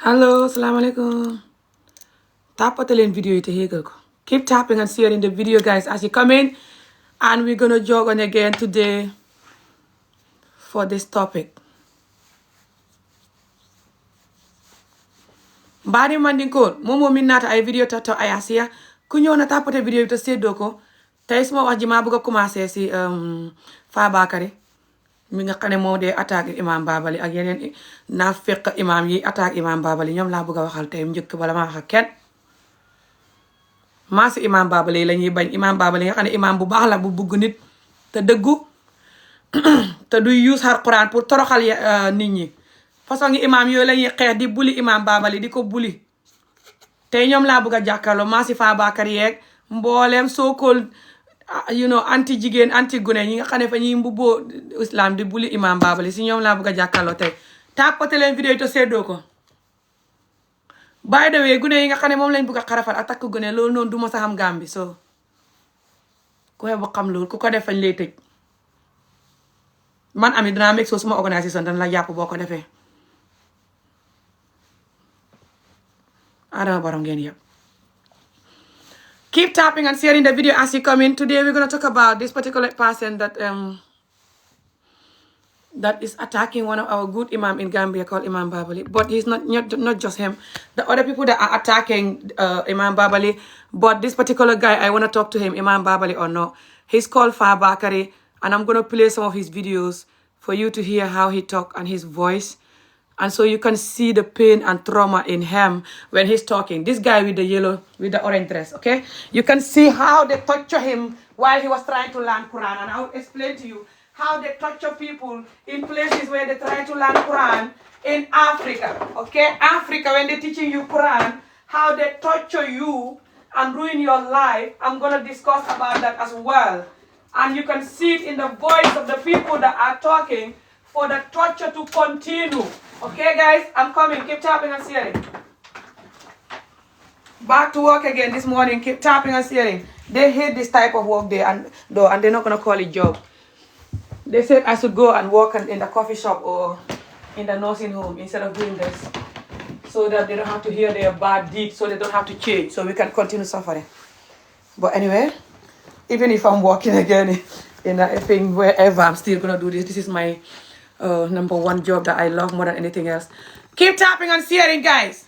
Hello, assalamu alaikum. Tappate leen video yi te yéegal ko. Keep tapping and sharing the video, guys, as you come in. And we're gonna jog on again today for this topic. Mbadi mandinkool momo min naata ay video tato ay asiya ku ñëw na tappate video yi te séddoo ko tey suma wax ji maa bëgg a commencé si Fabakary mi nga xam ne moo dee attaque imam Babali ak yeneen naafeq imam yi attaque imam Babali ñoom laa bëgg a waxal tey njëkk bala ma wax ak kenn maa si imam Babali la ñuy bañ imam Babali nga xam ne imam bu baax la bu bugg nit te dëggu te duy use Alxuraan pour toroxal nit ñi façon ngi imam yooyu la ñuy xeex di buli imam Babali di ko buli tey ñoom laa bëgg a jàkkaarloo maa si Fabakary yeeg mbooleem soo-called anti jigéen anti gune ñi nga xam ne fa ñuy mbubboo islam di buli imam Babali si ñoom laa bëgg a jàkkaarloo tey tàppate leen vidéo yi te seddoo ko by the way gune yi nga xam ne moom lañ bëgg a xarafal ak takk gune loolu noonu du ma sa xam Gambie so ku bu xam loolu ku ko def fañ lay tëj man ami dinaa meg soo suma organisation dana la jàpp boo ko defee Adama Barrow ngeen yëpp. Keep tapping and sharing the video as you come in. Today we're going to talk about this particular person that is attacking one of our good imam in Gambia called Imam Babali. But he's not just him. The other people that are attacking Imam Babali. But this particular guy, I want to talk to him, Imam Babali or no. He's called Fabakary. And I'm going to play some of his videos for you to hear how he talk and his voice. And so you can see the pain and trauma in him when he's talking. This guy with the orange dress, okay? You can see how they torture him while he was trying to learn Quran. And I'll explain to you how they torture people in places where they try to learn Quran in Africa, okay? Africa, when they're teaching you Quran, how they torture you and ruin your life. I'm going to discuss about that as well. And you can see it in the voice of the people that are talking for the torture to continue. Okay, guys, I'm coming. Keep tapping and sharing. Back to work again this morning. Keep tapping and sharing. They hate this type of work and they're not going to call it job. They said I should go and work in the coffee shop or in the nursing home instead of doing this. So that they don't have to hear their bad deeds, so they don't have to change, so we can continue suffering. But anyway, even if I'm working again in a thing wherever, I'm still going to do this. This is my number one job that I love more than anything else. Keep tapping and sharing, guys.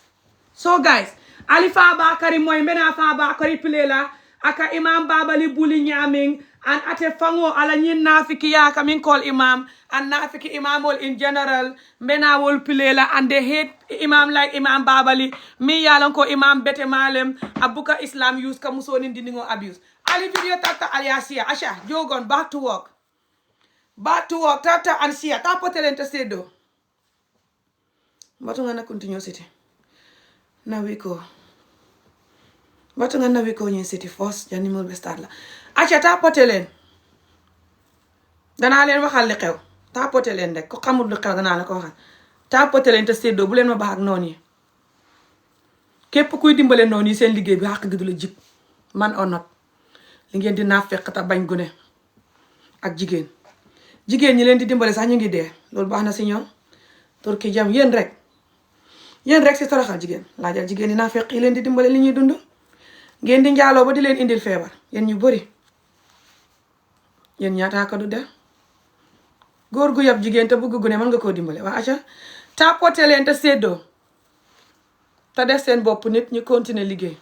So, guys, Ali Fabakary moy mena Fabakary pilela aka Imam Babali buli nyaming and ate fango ala nyin nafiki ya kamin call imam and nafiki imamol in general mena wol pilela and they hate imam like Imam Babali mi yalan ko imam bete malem abuka Islam use ka musonin diningo abuse. Ali video tata aliasia asha jogon back to work. Back to work, tata and sia. Tapote leen te seddo. Batu nga na continue city. Na wiko. Batu nga na wiko nyen city first. Jani mul be start la. Acha tapote leen. Danaa leen waxal li xew. Tapote leen rek. Ko xamul li xew danaa la ko waxal. Tapote leen te seddo. Bu leen ma baax ak noon yi. Képp kuy dimbale noon yi seen liggéey bi xàq gi du la jib. Man or not. Li ngeen di naafeq ta bañ gune. Ak jigéen. Jigéen ñi leen di dimbale sax ñu ngi dee loolu baax na si ñoom turki jam yéen rek si toroxal jigéen laajal jigéen ñi naa fekk yi leen di dimbale li ñuy dund ngeen di njaaloo ba di leen indil feebar yéen ñu bëri yéen ñaataa ko du def góor gu yab jigéen te bëgg gune mën nga koo dimbale waa aca tapote leen te seddoo te def seen bopp nit ñu continuer liggéey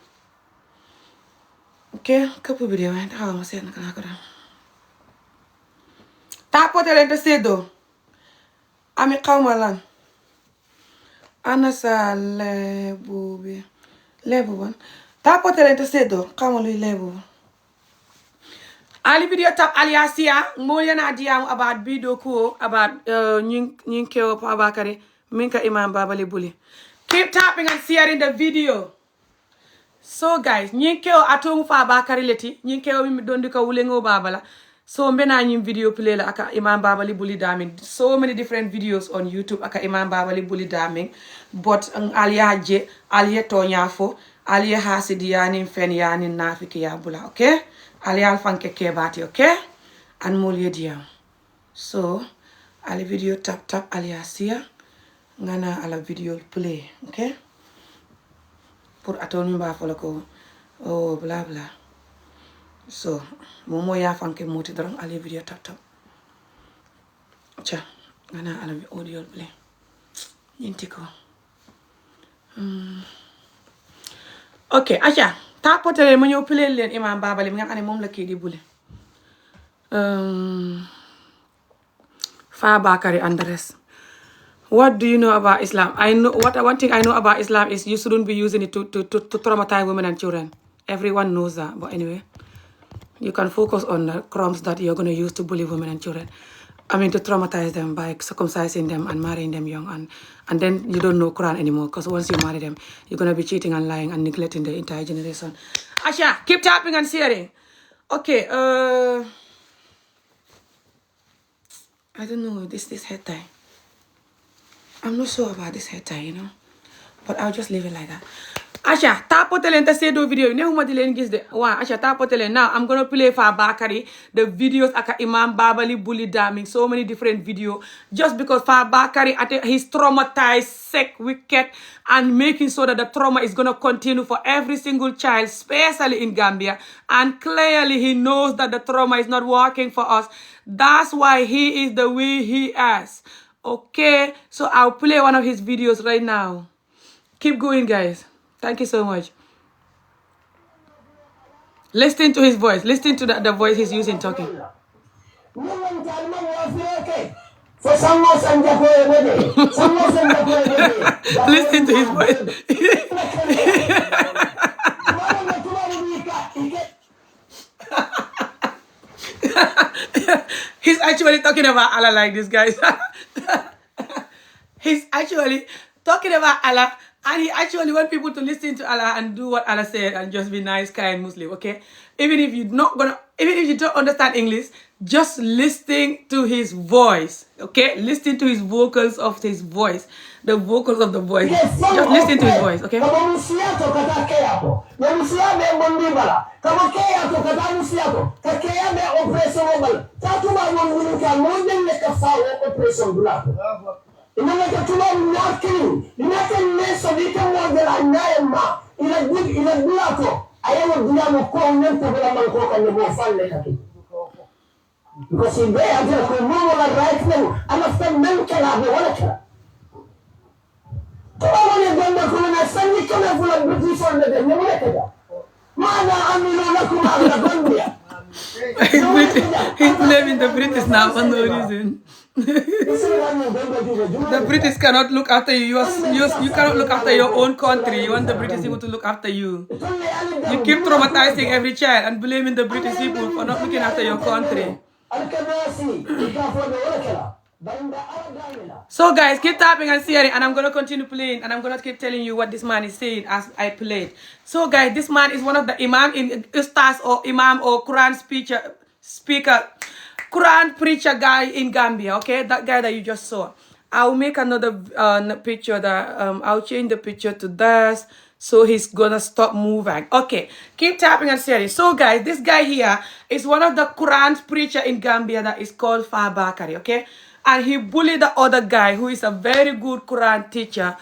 ok këpp bi dee waaye taxaw ma seet naka laa ko def tapote leen te seddoo ami xawma lan ana sa lebu bi lebu ban tapote leen te seddoo xawma luy lebu ban ali video tap aliasia mo yana diam about video ko about nyin kewo Fabakary minka Imam Babali buli. Keep tapping and sharing the video. So guys, nyin kewo atomu Fabakary leti nyin kewo mi dondi ko wulengo babala. So mbena nyim video play la aka Imam Babali bully daming. So many different videos on YouTube aka Imam Babali bully daming. But aliya je, aliya tonyafo, aliya hasidi yani fen yani nafiki ya bula, okay? Aliya alfanke kebati, okay? And mulye diam. So, ali video tap aliya siya. ngana ala video play, okay? Pour aton mba fola ko oh blah blah. So momo ya fanke moti drang ala video tap. Cha ngana ala audio play. Yinti ko. Okay, acha. Tapotele mo ñëw play leen Imam Babali mi nga xam ne moom la kii di bule. Fabakary and the rest. What do you know about Islam? One thing I know about Islam is you shouldn't be using it to traumatize women and children. Everyone knows that. But anyway, you can focus on the crumbs that you're going to use to bully women and children. I mean, to traumatize them by circumcising them and marrying them young. And then you don't know Quran anymore. Because once you marry them, you're going to be cheating and lying and neglecting the entire generation. Asha, keep tapping and sharing. Okay, I don't know, this head tie. I'm not sure about this head tie, you know. But I'll just leave it like that. Asha, tapotelen ta sedo video. Nehuma di len gis de. Wa, Asha, tapotelen. Now, I'm going to play Fabakary. The videos aka Imam Babali bully damning. So many different videos. Just because Fabakary, he's traumatized, sick, wicked, and making sure that the trauma is going to continue for every single child, especially in Gambia. And clearly, he knows that the trauma is not working for us. That's why he is the way he is. Okay? So, I'll play one of his videos right now. Keep going, guys. Thank you so much. Listen to his voice. Listen to the voice he's using talking. Listen to his voice. He's actually talking about Allah like this, guys. He's actually talking about Allah. And he actually wants people to listen to Allah and do what Allah said and just be nice, kind Muslim, okay? Even if you don't understand English, just listening to his voice, okay? Listen to his vocals of his voice, the vocals of the voice. Just listen to his voice, okay? Inaweza tuma mnakili inake neso vika mwagela nyema ila bulako ayawo bulamo ko nento bela man ko kan mo falle kaki because in there there ko mo la right now ama fa men kala be wala kala to wala ganda ko na sanni kala fula british on the ne wala kala mana amilo lakum ala Gambia. He's blaming the British now for no reason. The British cannot look after you. You cannot look after your own country. You want the British people to look after you. You keep traumatizing every child and blaming the British people for not looking after your country. So guys, keep tapping and sharing, and I'm going to continue playing, and I'm going to keep telling you what this man is saying as I played. So guys, this man is one of the imam in Ustaz or imam or Quran speaker, Quran preacher guy in Gambia, okay? That guy that you just saw. I'll make another picture that, I'll change the picture to this, so he's gonna stop moving. Okay, keep tapping and sharing. So guys, this guy here is one of the Quran preacher in Gambia that is called Fabakary, okay? And he bullied the other guy who is a very good Quran teacher,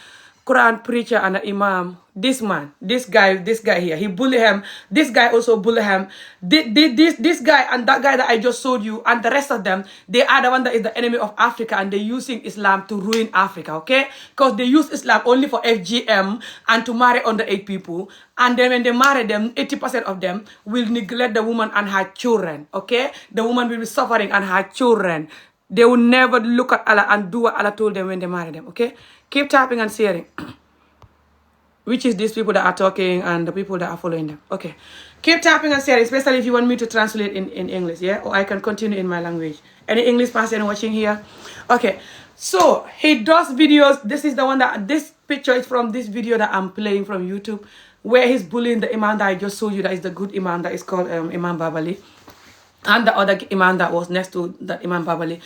Quran preacher and an imam. This man, this guy here, he bullied him. This guy also bullied him. This guy and that guy that I just showed you and the rest of them, they are the one that is the enemy of Africa, and they're using Islam to ruin Africa, okay? Because they use Islam only for FGM and to marry underage people. And then when they marry them, 80% of them will neglect the woman and her children, okay? The woman will be suffering and her children. They will never look at Allah and do what Allah told them when they marry them, okay? Keep tapping and sharing. Which is these people that are talking and the people that are following them. Okay. Keep tapping and sharing, especially if you want me to translate in English, yeah? Or I can continue in my language. Any English person watching here? Okay. So, he does videos. This is the one that, this picture is from this video that I'm playing from YouTube, where he's bullying the imam that I just showed you, that is the good imam that is called Imam Babali. And the other imam that was next to that Imam Babali,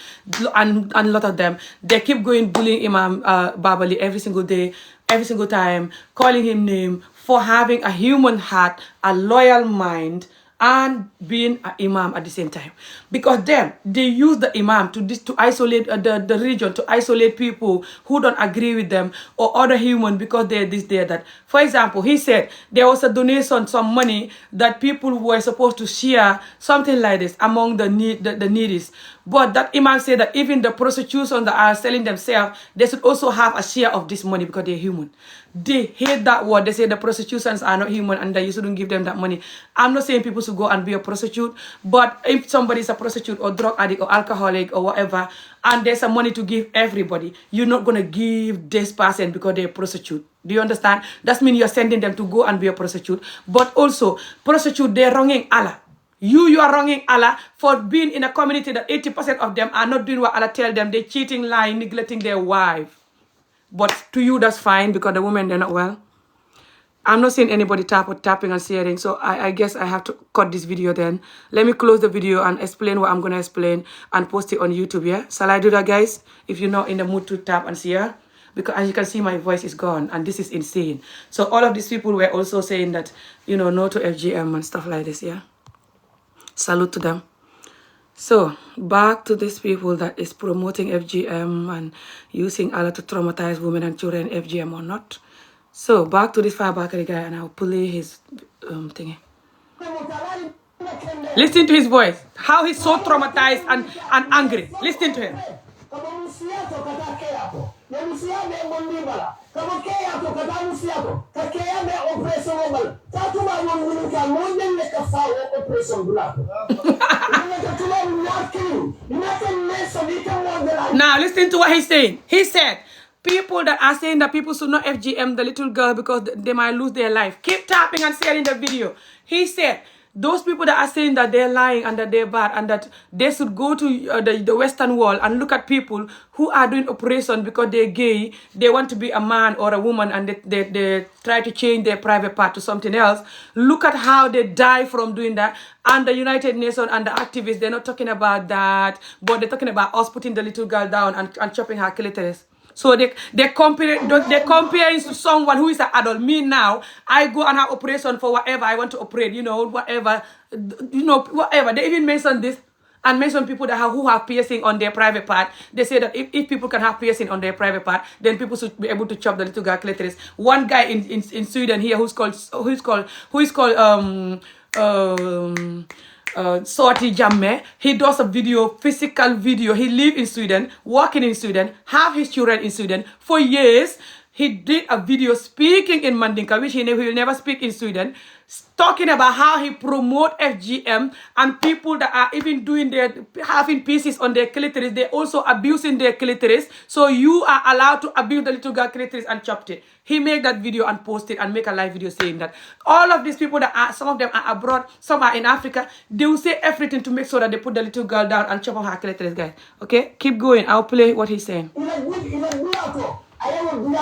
and a lot of them, they keep going bullying Imam Babali every single day, every single time, calling him name for having a human heart, a loyal mind, and being an imam at the same time. Because then they use the imam to isolate the religion, to isolate people who don't agree with them or other human because they're this, they're that. For example, he said there was a donation, some money that people were supposed to share, something like this, among the needies. But that imam said that even the prostitutes that are selling themselves, they should also have a share of this money because they're human. They hate that word. They say the prostitutions are not human and that you shouldn't give them that money. I'm not saying people should go and be a prostitute, but if somebody is a prostitute or drug addict or alcoholic or whatever, and there's some money to give everybody, you're not going to give this person because they're a prostitute. Do you understand? That means you're sending them to go and be a prostitute. But also, prostitute, they're wronging Allah. You are wronging Allah for being in a community that 80% of them are not doing what Allah tell them. They're cheating, lying, neglecting their wife. But to you, that's fine because the women, they're not well. I'm not seeing anybody tapping and sharing, so I guess I have to cut this video then. Let me close the video and explain what I'm going to explain and post it on YouTube, yeah? Shall I do that, guys? If you're not in the mood to tap and share? Because as you can see, my voice is gone and this is insane. So all of these people were also saying that, you know, no to FGM and stuff like this, yeah? Salute to them. So, back to these people that is promoting FGM and using Allah to traumatize women and children, FGM or not. So, back to this Fakeba guy and I'll play his thingy. Listen to his voice. How he's so traumatized and angry. Listen to him. Now listen to what he's saying. He said, people that are saying that people should not FGM the little girl because they might lose their life. Keep tapping and sharing the video. He said, those people that are saying that they're lying and that they're bad and that they should go to the Western world and look at people who are doing operation because they're gay, they want to be a man or a woman and they try to change their private part to something else. Look at how they die from doing that. And the United Nations and the activists, they're not talking about that, but they're talking about us putting the little girl down and chopping her clitoris. So they're comparing to someone who is an adult. Me now, I go and have operation for whatever I want to operate, whatever. They even mention this and mention people who have piercing on their private part. They say that if people can have piercing on their private part, then people should be able to chop the little girl clitoris. One guy in Sweden here who is called Sorty Jamme, he does a physical video. He lives in Sweden, working in Sweden, have his children in Sweden. For years, he did a video speaking in Mandinka, which he will never speak in Sweden, talking about how he promote FGM and people that are even having pieces on their clitoris, they're also abusing their clitoris. So you are allowed to abuse the little girl clitoris and chopped it. He made that video and posted and make a live video saying that all of these people some of them are abroad, some are in Africa, they will say everything to make sure that they put the little girl down and chop off her clitoris, guys. Okay, keep going. I'll play what he's saying.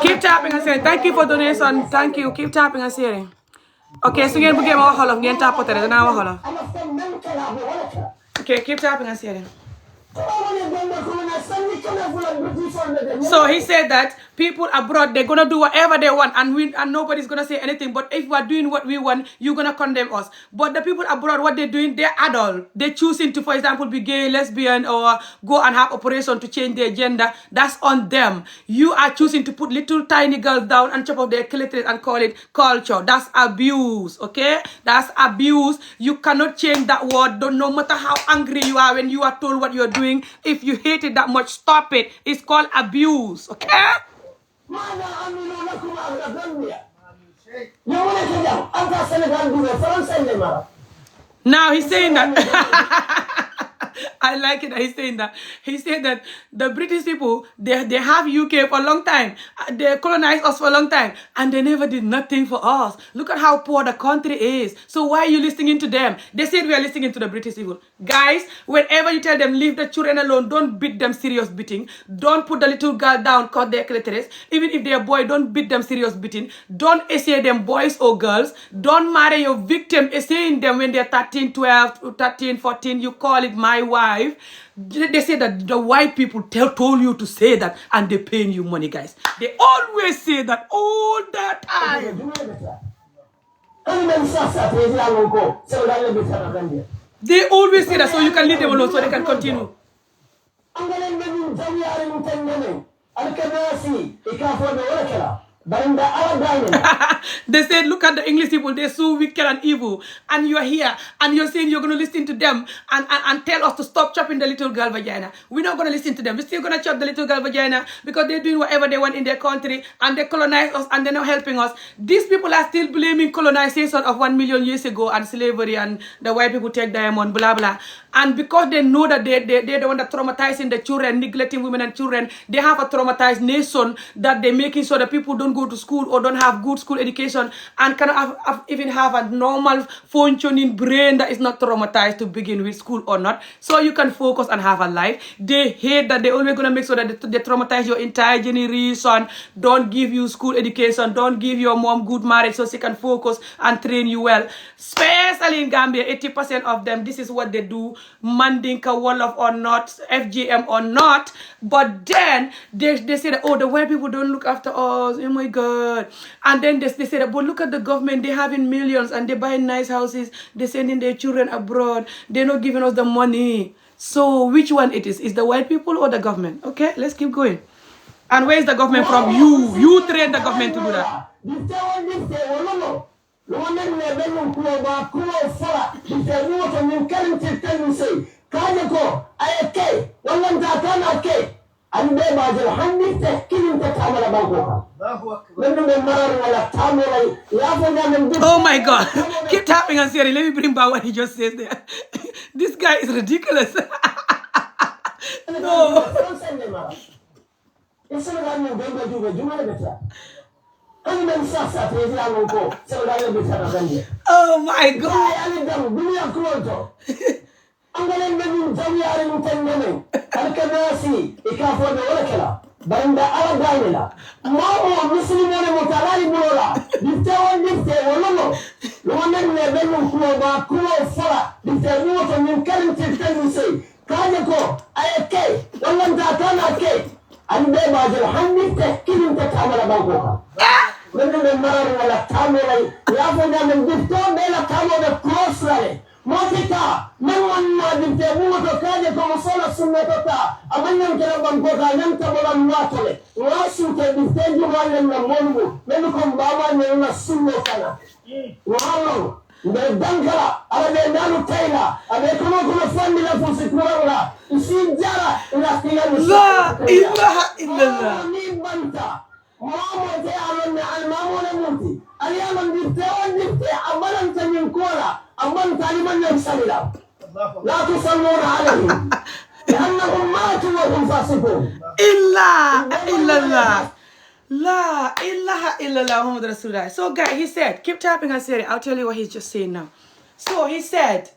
Keep tapping and sharing. Thank you for donation. Thank you. Keep tapping and sharing. Okay, so ngeen bëggee ma wax Wolof ngeen tapoter danaa wax Wolof. Okay, keep tapping and sharing. So he said that people abroad, they're gonna do whatever they want and nobody's gonna say anything. But if we're doing what we want, you're gonna condemn us. But the people abroad, what they're doing, they're adult. They're choosing to, for example, be gay, lesbian, or go and have operation to change their gender. That's on them. You are choosing to put little tiny girls down and chop off their clitoris and call it culture. That's abuse, okay? That's abuse. You cannot change that word. No matter how angry you are when you are told what you're doing. If you hate it that much, stop it. It's called abuse, okay? Now he's saying that. I like it that he's saying that. He said that the British people, they have UK for a long time. They colonized us for a long time. And they never did nothing for us. Look at how poor the country is. So why are you listening to them? They said we are listening to the British people. Guys, whenever you tell them, leave the children alone, don't beat them serious beating. Don't put the little girl down, cut their clitoris. Even if they're a boy, don't beat them serious beating. Don't essay them boys or girls. Don't marry your victim, essaying them when they're 13, 12, 13, 14. You call it my wife. They say that the white people told you to say that and they're paying you money, guys. They always say that all the time. They always say that so you can leave them alone so they can continue. They said, look at the English people, they're so wicked and evil. And you're here and you're saying you're going to listen to them and tell us to stop chopping the little girl vagina. We're not going to listen to them. We're still going to chop the little girl vagina because they're doing whatever they want in their country and they colonize us and they're not helping us. These people are still blaming colonization of 1 million years ago and slavery and the white people take diamond, blah, blah. And because they know that they're the one that traumatizing the children, neglecting women and children, they have a traumatized nation that they're making sure that people don't go to school or don't have good school education and cannot even have a normal functioning brain that is not traumatized to begin with, school or not. So you can focus and have a life. They hate that they're always going to make sure that they traumatize your entire generation, don't give you school education, don't give your mom good marriage so she can focus and train you well. Especially in Gambia, 80% of them, this is what they do. Mandinka, Wolof or not, FGM or not, but then they say that, oh, the white people don't look after us, oh my God. And then they say that, but look at the government, they're having millions and they're buying nice houses, they're sending their children abroad, they're not giving us the money. So which one it is? Is the white people or the government? Okay, let's keep going. And where is the government from? You train the government to do that. Oh my God. Keep tapping and saying, let me bring back what he just says there. This guy is ridiculous. No. Oh my God. Banda ala dalila mamo muslimone mutalali bulola ditewa dite wolono lone ne belu kuba kulo fala dite nuto min kalimti tanuse kaje ko ayake wallan ta kana ke ande bajal handi te kilimta kamala banko lene ne marar wala tamela ya fona men dito bela kamala crossrale Mafika, mwana dite buto kaje ko musala sunnata abanyan kala banko ka nyanta bola mwatole wasu ke dite jumale na mongo men ko baba ne na sunno kana walo nde dankala ala de nalu taila abe kono fandi la fusi kurala isinjara ila kila la ilaha illallah ni banta mama te alon al mamone muti aliyaman dite abalan tanin kola أمان تعليما يمسل لا تصلون عليهم لأنهم ماتوا وهم فاسقون إلا الله لا إله إلا الله محمد رسول الله. So guys, he said, keep tapping and saying, I'll tell you what he's just saying now. So he said,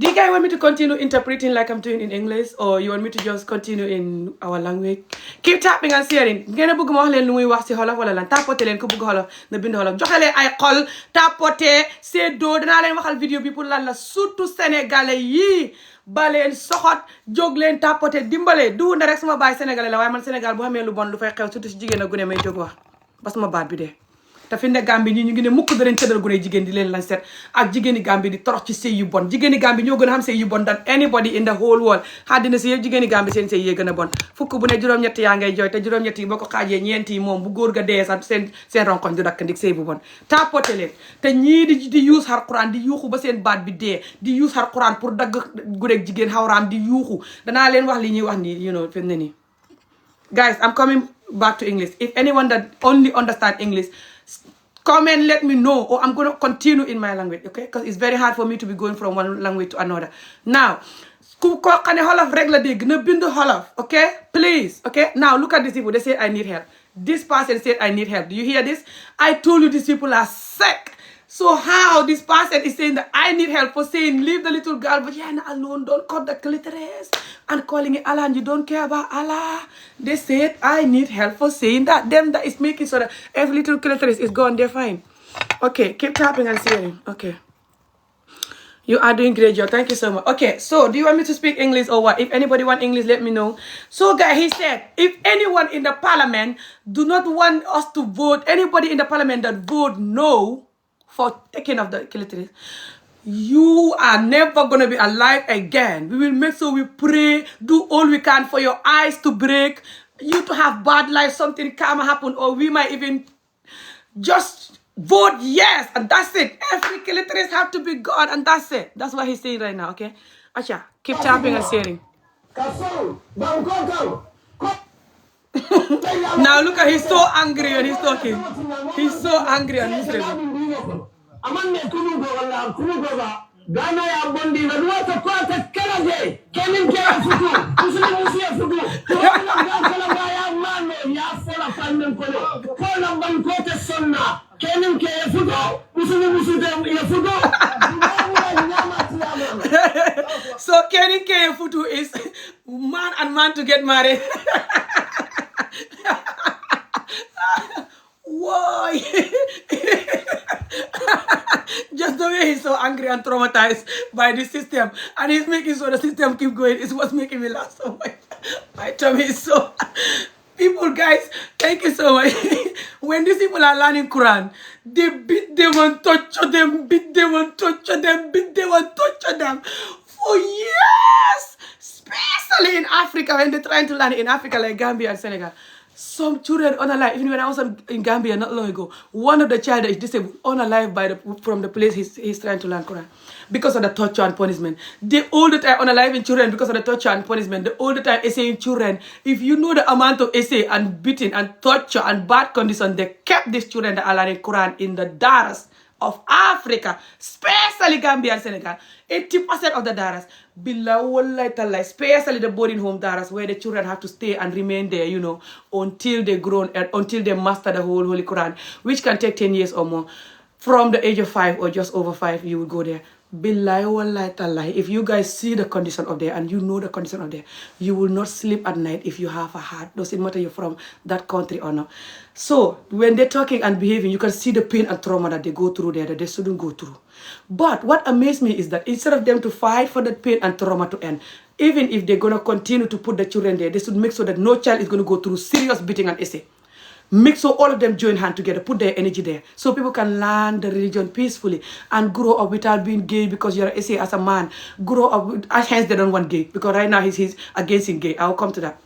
do you guys want me to continue interpreting like I'm doing in English, or you want me to just continue in our language? Keep tapping and sharing. Ngeen bëgg ma wax leen lu muy wax ci Wolof wala lan tapoter leen ko bëgg Wolof na bind Wolof joxe leen ay xol tapoter seddoo danaa leen waxal vidéo bi pour lan la surtout sénégalais yi ba leen soxot jóg leen tapoter dimbale du na rek sama baay sénégalais la waaye man Sénégal bu xamee lu bon lu fay xew surtout ci jigéen ak gune may jóg wax ba sama baat bi dee. te fi ne Gambie ñi ñu ngi ne mukk danañ tëddal gune jigéen di leen lañ set ak jigéeni Gambie di torox ci sëy yu bon jigéeni Gambie ñoo gën a xam sëy yu bon than anybody in the whole world xaddina si yëpp jigéeni Gambie seen sëy yee gën a bon fukk bu ne juróom-ñett yaa ngay jooy te juróom-ñett yi boo ko xaajee ñeent yi moom bu góor ga dee sax seen ronkoñ du dakk ndik sëy bu bon tapote leen te ñii di yuus xar Quran di yuuxu ba seen baat bi dee di yuus xar Quran pour dagg guneeg jigéen xawraam di yuuxu danaa leen wax li ñuy wax nii you know fi mu ne nii guys I'm coming back to English if anyone that only understand English comment, let me know, or I'm going to continue in my language, okay? Because it's very hard for me to be going from one language to another. Now, ku ko xane Wolof rek la dégg na bind Wolof, okay? Please, okay? Now, look at these people. They say, I need help. This person said, I need help. Do you hear this? I told you these people are sick. So how this person is saying that I need help for saying, leave the little girl vagina alone, don't cut the clitoris, and calling it Allah, and you don't care about Allah. They said, I need help for saying that. Them that is making sure that every little clitoris is gone, they're fine. Okay, keep tapping and saying, okay. You are doing great, job. Thank you so much. Okay, so do you want me to speak English or what? If anybody want English, let me know. So, guys, he said, if anyone in the parliament do not want us to vote, anybody in the parliament that vote no, for taking of the clitoris, you are never going to be alive again. We will make sure we pray, do all we can for your eyes to break, you to have bad life, something can happen, or we might even just vote yes, and that's it. Every clitoris have to be gone, and that's it. That's what he's saying right now, okay? Asha, keep tapping and sharing. Now look at, he's so angry when he's talking. He's so angry and miserable. Gana ya bondi na duwata kwa ta kalaje kenin ke futu usuli musiya futu ko na kala ya mano ya fola fannin ko la ban ko ta sonna kenin ke futu usuli musiya ya futu. So kenin ke futu is man and man to get married. Why? Just the way he's so angry and traumatized by the system, and he's making sure the system keep going, is what's making me laugh so much. My tummy is so... People, guys, thank you so much. When these people are learning Quran, they beat them and torture them, beat them and torture them, beat them and torture them for years. Especially in Africa, when they're trying to learn in Africa, like Gambia and Senegal. Some children unalive. Even when I was in Gambia not long ago, one of the child is disabled, unalive from the place he's trying to learn Quran because of the torture and punishment. They all the time unaliving children because of the torture and punishment. They all the time essaying children. If you know the amount of essay and beating and torture and bad conditions, they kept these children that are learning Quran in the daras of Africa, especially Gambia and Senegal. 80% of the daras, especially the boarding home daras, where the children have to stay and remain there, you know, until they grown and until they master the whole Holy Quran, which can take 10 years or more. From the age of 5 or just over 5, you will go there. If you guys see the condition of there and you know the condition of there, you will not sleep at night if you have a heart. Doesn't matter you're from that country or not. So when they're talking and behaving, you can see the pain and trauma that they go through there that they shouldn't go through. But what amazed me is that instead of them to fight for that pain and trauma to end, even if they're going to continue to put the children there, they should make sure that no child is going to go through serious beating and essay. Make sure all of them join hands together, put their energy there, so people can learn the religion peacefully and grow up without being gay because you're as a man. Grow up with, hence they don't want gay, because right now he's against gay. I'll come to that.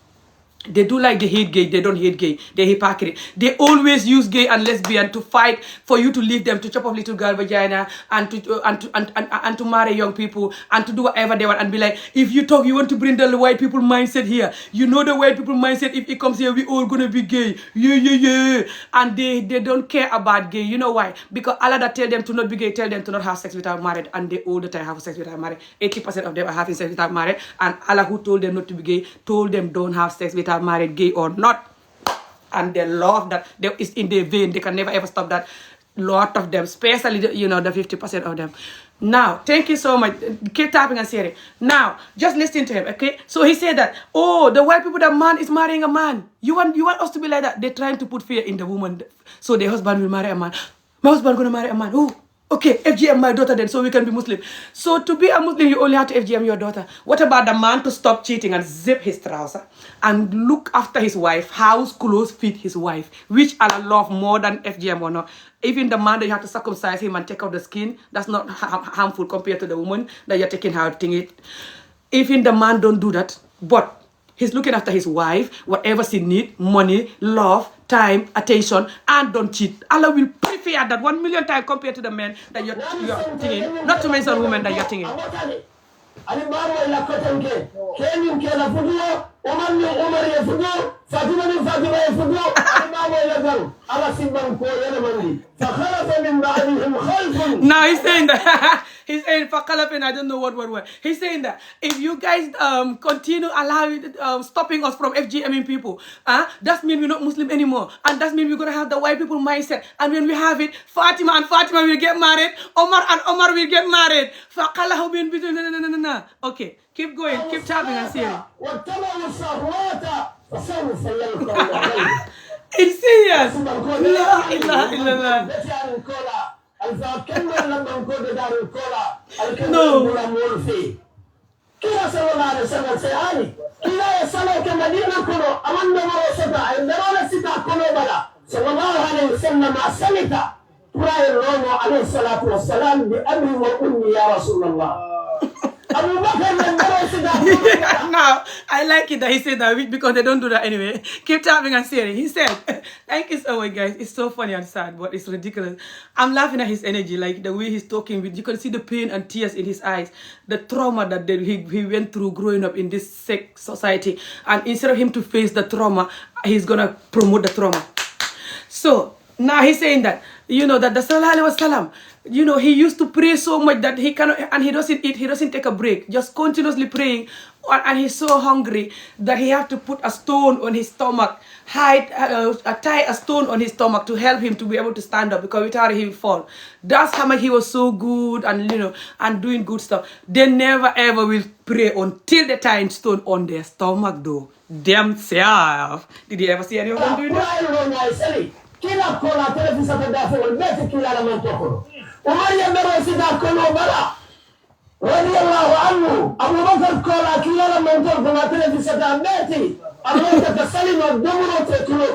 They do like they hate gay, they don't hate gay. They're hypocrite. They always use gay and lesbian to fight for you to leave them, to chop off little girl vagina and to marry young people and to do whatever they want and be like, if you talk, you want to bring the white people mindset here. You know the white people mindset, if it comes here, we all gonna be gay. Yeah. And they don't care about gay. You know why? Because Allah that tell them to not be gay, tell them to not have sex without married, and they all the time have sex without married. 80% of them are having sex without married, and Allah who told them not to be gay, told them don't have sex without married, gay or not. And they love that. It's in their vein. They can never ever stop that. Lot of them, especially the 50% of them. Now, thank you so much. Keep tapping and sharing. Now, just listen to him, okay? So he said that, oh, the white people, that man is marrying a man. You want us to be like that? They're trying to put fear in the woman, so their husband will marry a man. My husband gonna marry a man. Oh, okay, FGM my daughter then, so we can be Muslim. So to be a Muslim, you only have to FGM your daughter. What about the man to stop cheating and zip his trouser and look after his wife, house clothes fit his wife, which Allah love more than FGM or not? Even the man that you have to circumcise him and take out the skin, that's not harmful compared to the woman that you're taking her thing it. Even the man don't do that, but he's looking after his wife, whatever she need, money, love, time, attention, and don't cheat. Allah will prefer that 1,000,000 times compared to the men that you're thinking, not to mention women that you're thinking. Now he's saying that he's saying Fakalapin, I don't know what. He's saying that if you guys continue allowing stopping us from FGMing people, that means we're not Muslim anymore, and that means we're gonna have the white people mindset. And when we have it, Fatima and Fatima will get married, Omar and Omar will get married. No. Okay, keep going, keep tapping and saying. It's serious. La ilaha illallah. No. prayer Rono alayhi salatu wassalam bi abi wa ummi ya Rasulullah. Now, I like it that he said that because they don't do that anyway. Keep tapping and sharing. He said, thank you so much, guys. It's so funny and sad, but it's ridiculous. I'm laughing at his energy, like the way he's talking. You can see the pain and tears in his eyes, the trauma that he went through growing up in this sick society. And instead of him to face the trauma, he's going to promote the trauma. So, now he's saying that, you know, that the Sallallahu Alaihi Wasallam, you know, he used to pray so much that he cannot, and he doesn't eat, he doesn't take a break, just continuously praying, and he's so hungry that he have to put a stone on his stomach, tie a stone on his stomach to help him to be able to stand up, because without it he will fall. That's how much he was so good and, you know, and doing good stuff. They never ever will pray until they tie a stone on their stomach though. Themselves. Did you ever see any of them doing that? Kila kola televisa tadafu walbeti kila la mantokoro. Umari mbero sida kono bala. Radiyallahu anhu. Abu Bakar kola kila la mantokoro na televisa tabeti. Amanta tasalima domuro te kono.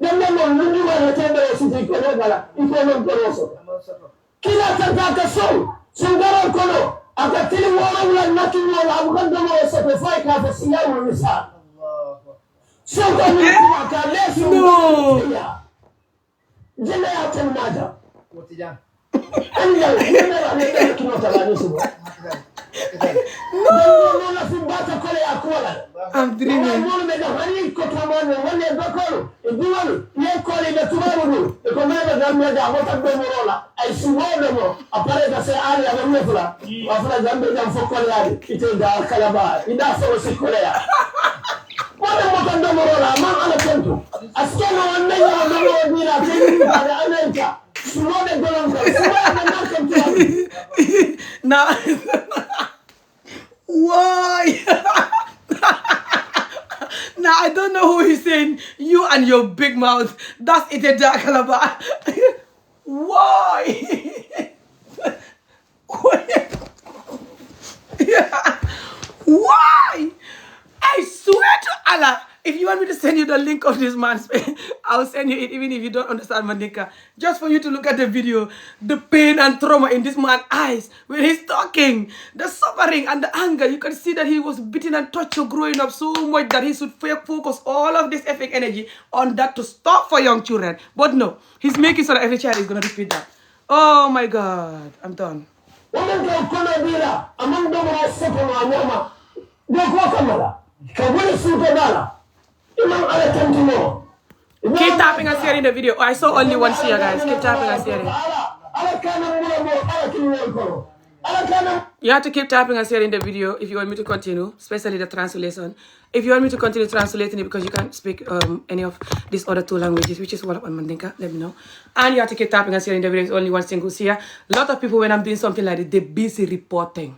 Demne mo nundu wa tembero sida kono bala. Ikono koroso. Kila tata so. Sungaro kono. Akatili wala wala natu wala Abu Bakar domuro se fai ka fa siyawu nisa. So no. Jina ya tumaja. Wotija. Anga nina kinota la nusu. No na fumbata kole ya kola. I'm dreaming. Mo me da hani ko tamano wone bakolo. Eduwalo ye kole da tumaru. E ko mena da me da wota do morola. Ai suwole mo. Apare da se ali ya me fula. Wa fula zambe da fo kole ya. Ite da kalaba. Ida fo se kole ya. Wala mo kan do morola ma ala tonto. Askeno wanne ya do mira tin da America. Suwole dolon ko. Suwole na kan now why? Now I don't know who he's saying. You and your big mouth. That's it, Dakalaba. Why? Why? I swear to Allah, if you want me to send you the link of this man's face, I'll send you it, even if you don't understand Mandinka. Just for you to look at the video, the pain and trauma in this man's eyes when he's talking, the suffering and the anger. You can see that he was beaten and tortured growing up so much that he should focus all of this epic energy on that to stop for young children. But no, he's making sure that every child is going to repeat that. Oh my God, I'm done. Keep tapping and sharing the video. I saw only one share, guys. Keep tapping and sharing. You have to keep tapping and sharing the video if you want me to continue, especially the translation. If you want me to continue translating it because you can't speak any of these other two languages, which is Wolof and Mandinka, let me know. And you have to keep tapping and sharing the video. It's only one single share. A lot of people, when I'm doing something like this, they're busy reporting.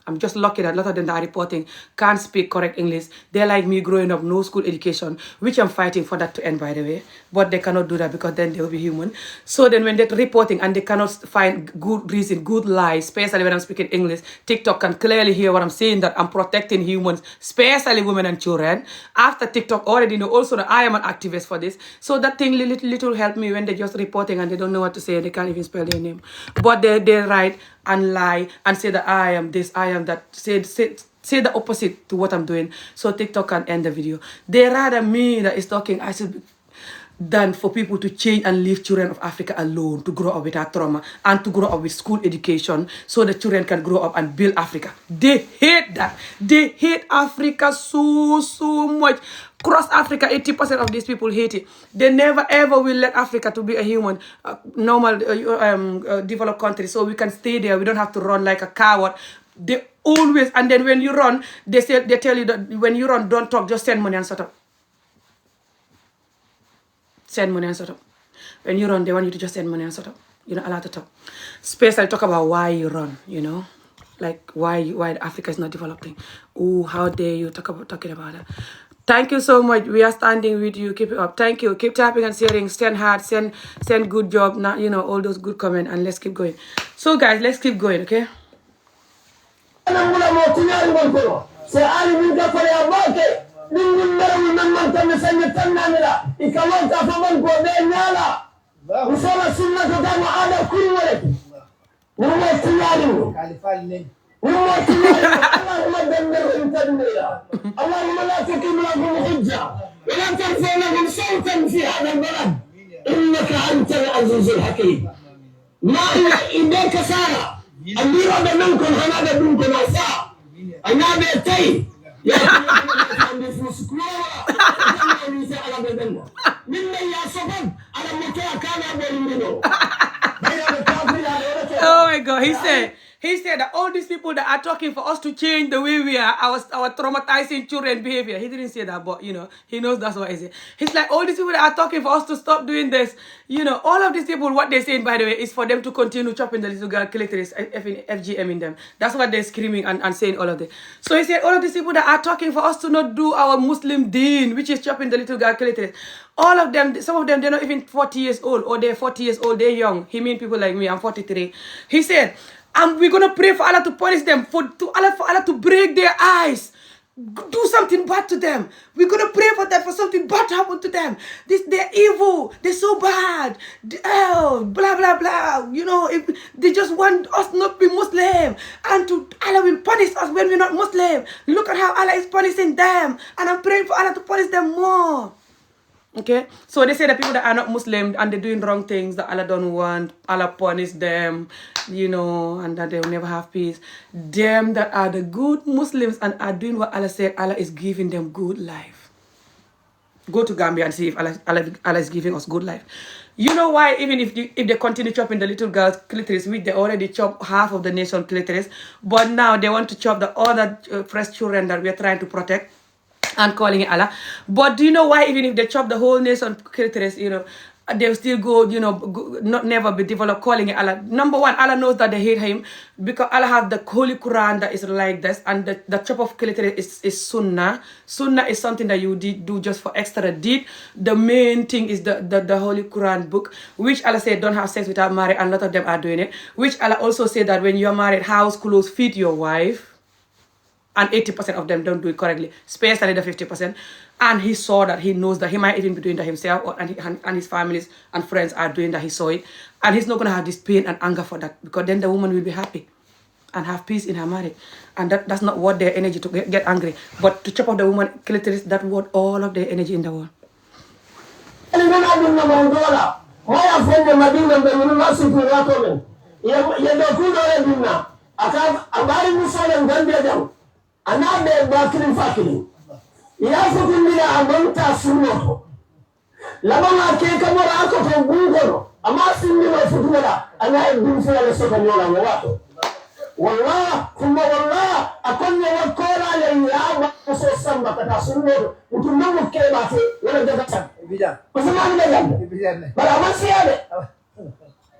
I'm just lucky that a lot of them that are reporting can't speak correct English. They're like me growing up, no school education, which I'm fighting for that to end, by the way. But they cannot do that because then they'll be human. So then when they're reporting and they cannot find good reason, good lies, especially when I'm speaking English, TikTok can clearly hear what I'm saying, that I'm protecting humans, especially women and children. After TikTok already know also that I am an activist for this. So that thing little helped me when they're just reporting and they don't know what to say. They can't even spell their name. But they write and lie and say that I am this, I am that, say the opposite to what I'm doing, so TikTok can end the video. They rather me that is talking, I should be than for people to change and leave children of Africa alone to grow up without trauma and to grow up with school education so the children can grow up and build Africa. They hate that. They hate Africa so much. Across Africa, 80% of these people hate it. They never ever will let Africa to be a human, normal, developed country, so we can stay there. We don't have to run like a coward. They always, and then when you run, they tell you that when you run, don't talk, just send money and shut up. Send money and shut up. When you run, they want you to just send money and shut up. You're not allowed to talk. Especially talk about why you run, you know? Like why Africa is not developing. Oh, how dare you talking about that. Thank you so much. We are standing with you. Keep it up. Thank you. Keep tapping and sharing. Send heart. Send good job. Now, you know, all those good comments. And let's keep going. So, guys, let's keep going, okay? وصل سنة دم على كل ولد نمو تيارين نمو تيارين اللهم دمرهم تدميرا اللهم لا تقم لهم حجة ولا ترفع لهم صوتا في هذا البلد إنك أنت العزيز الحكيم ما إيديك سارة أميرا بمنكم هناك بمنكم أساء أنا بيتي يا Oh my God, he said that all these people that are talking for us to change the way we are, our traumatizing children behavior. He didn't say that, but he knows that's what I say. He's like, all these people that are talking for us to stop doing this, all of these people, what they're saying, by the way, is for them to continue chopping the little girl clitoris, FGM in them. That's what they're screaming and saying all of this. So he said, all of these people that are talking for us to not do our Muslim deen, which is chopping the little girl clitoris, all of them, some of them, they're not even 40 years old, or they're 40 years old, they're young. He mean people like me, I'm 43. He said, and we're going to pray for Allah to punish them, for Allah to break their eyes, do something bad to them. We're going to pray for them, for something bad to happen to them. They're evil, they're so bad, blah, blah, blah. If they just want us not to be Muslim, and Allah will punish us when we're not Muslim. Look at how Allah is punishing them, and I'm praying for Allah to punish them more. Okay, so they say that people that are not Muslim and they're doing wrong things that Allah don't want, Allah punish them, and that they'll never have peace. Them that are the good Muslims and are doing what Allah said, Allah is giving them good life. Go to Gambia and see if Allah is giving us good life. You know why? Even if they continue chopping the little girls' clitoris, which they already chop half of the nation clitoris, but now they want to chop the other fresh children that we are trying to protect and calling it Allah. But do you know why? Even if they chop the whole nation clitoris, they'll still go, not never be developed calling it Allah. Number one, Allah knows that they hate him because Allah have the Holy Quran that is like this, and the chop of clitoris is Sunnah. Sunnah is something that you do just for extra deed. The main thing is the Holy Quran book, which Allah said don't have sex without marriage, and a lot of them are doing it. Which Allah also said that when you're married, house, clothes, feed your wife. And 80% of them don't do it correctly, especially the 50%. And he saw that, he knows that he might even be doing that himself, and his families and friends are doing that, he saw it. And he's not going to have this pain and anger for that, because then the woman will be happy and have peace in her marriage. And that's not what their energy to get angry. But to chop off the woman clitoris, that's what all of their energy in the world. Another bathroom factory. Yafuku bila amonta sunoto. Labama keka mora ako to Google. Amasi mila futuela. Anaye bumfula le soka nyola mwato. Wallah, kuma wallah, akonye wakola le yaba so samba kata sunoto. Utumungu keba te wala jagata. Bija. Kusamani jagata. Bija. Bara amasi yale.